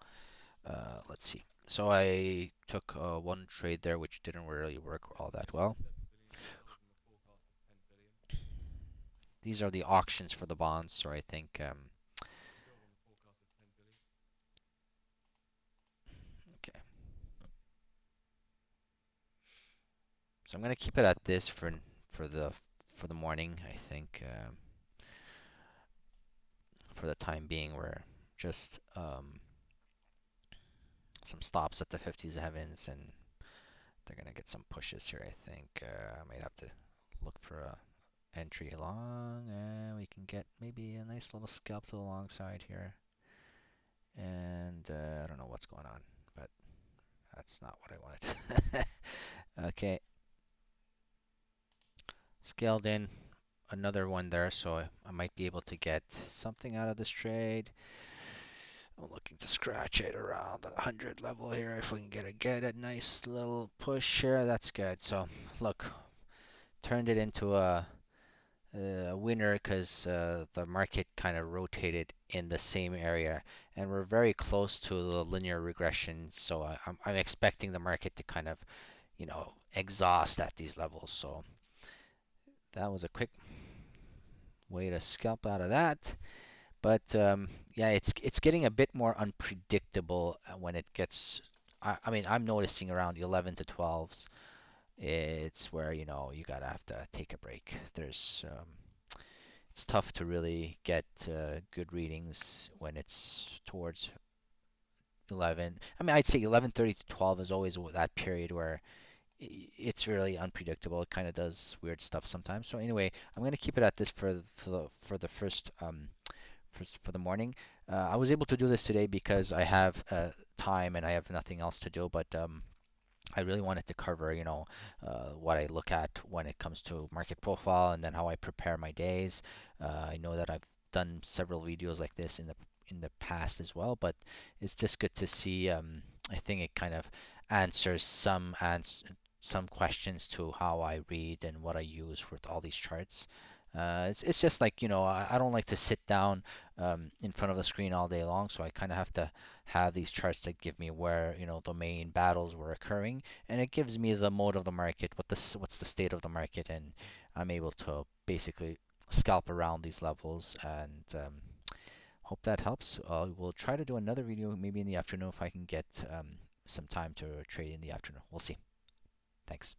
Let's see. So I took one trade there, which didn't really work all that well. 7 billion sold on the forecast of 10 billion. These are the auctions for the bonds, so I think Still on the forecast of 10 billion. okay. So I'm gonna keep it at this for the for the morning. I think for the time being, we're just some stops at the 50s heavens, and they're gonna get some pushes here. I think I might have to look for a entry along, and we can get maybe a nice little scalp to the long side here. And I don't know what's going on, but that's not what I wanted. Okay, scaled in another one there, so I might be able to get something out of this trade. I'm looking to scratch it around the 100 level here. If we can get a nice little push here, that's good. So look, turned it into a winner because the market kind of rotated in the same area, and we're very close to the linear regression. So I'm expecting the market to kind of, exhaust at these levels. So that was a quick way to scalp out of that. But yeah, it's getting a bit more unpredictable when it gets. I mean, I'm noticing around 11 to 12s. It's where you gotta have to take a break. It's tough to really get good readings when it's towards 11. I mean, I'd say 11:30 to 12 is always that period where it's really unpredictable. It kind of does weird stuff sometimes. So anyway, I'm gonna keep it at this for the first for the morning. I was able to do this today because I have time and I have nothing else to do. But I really wanted to cover, what I look at when it comes to market profile and then how I prepare my days. I know that I've done several videos like this in the past as well, but it's just good to see. I think it kind of answers some questions to how I read and what I use with all these charts. It's just like, I don't like to sit down in front of the screen all day long, so I kind of have to have these charts that give me where, the main battles were occurring, and it gives me the mode of the market, what's the state of the market, and I'm able to basically scalp around these levels, and hope that helps. We'll try to do another video maybe in the afternoon if I can get some time to trade in the afternoon. We'll see. Thanks.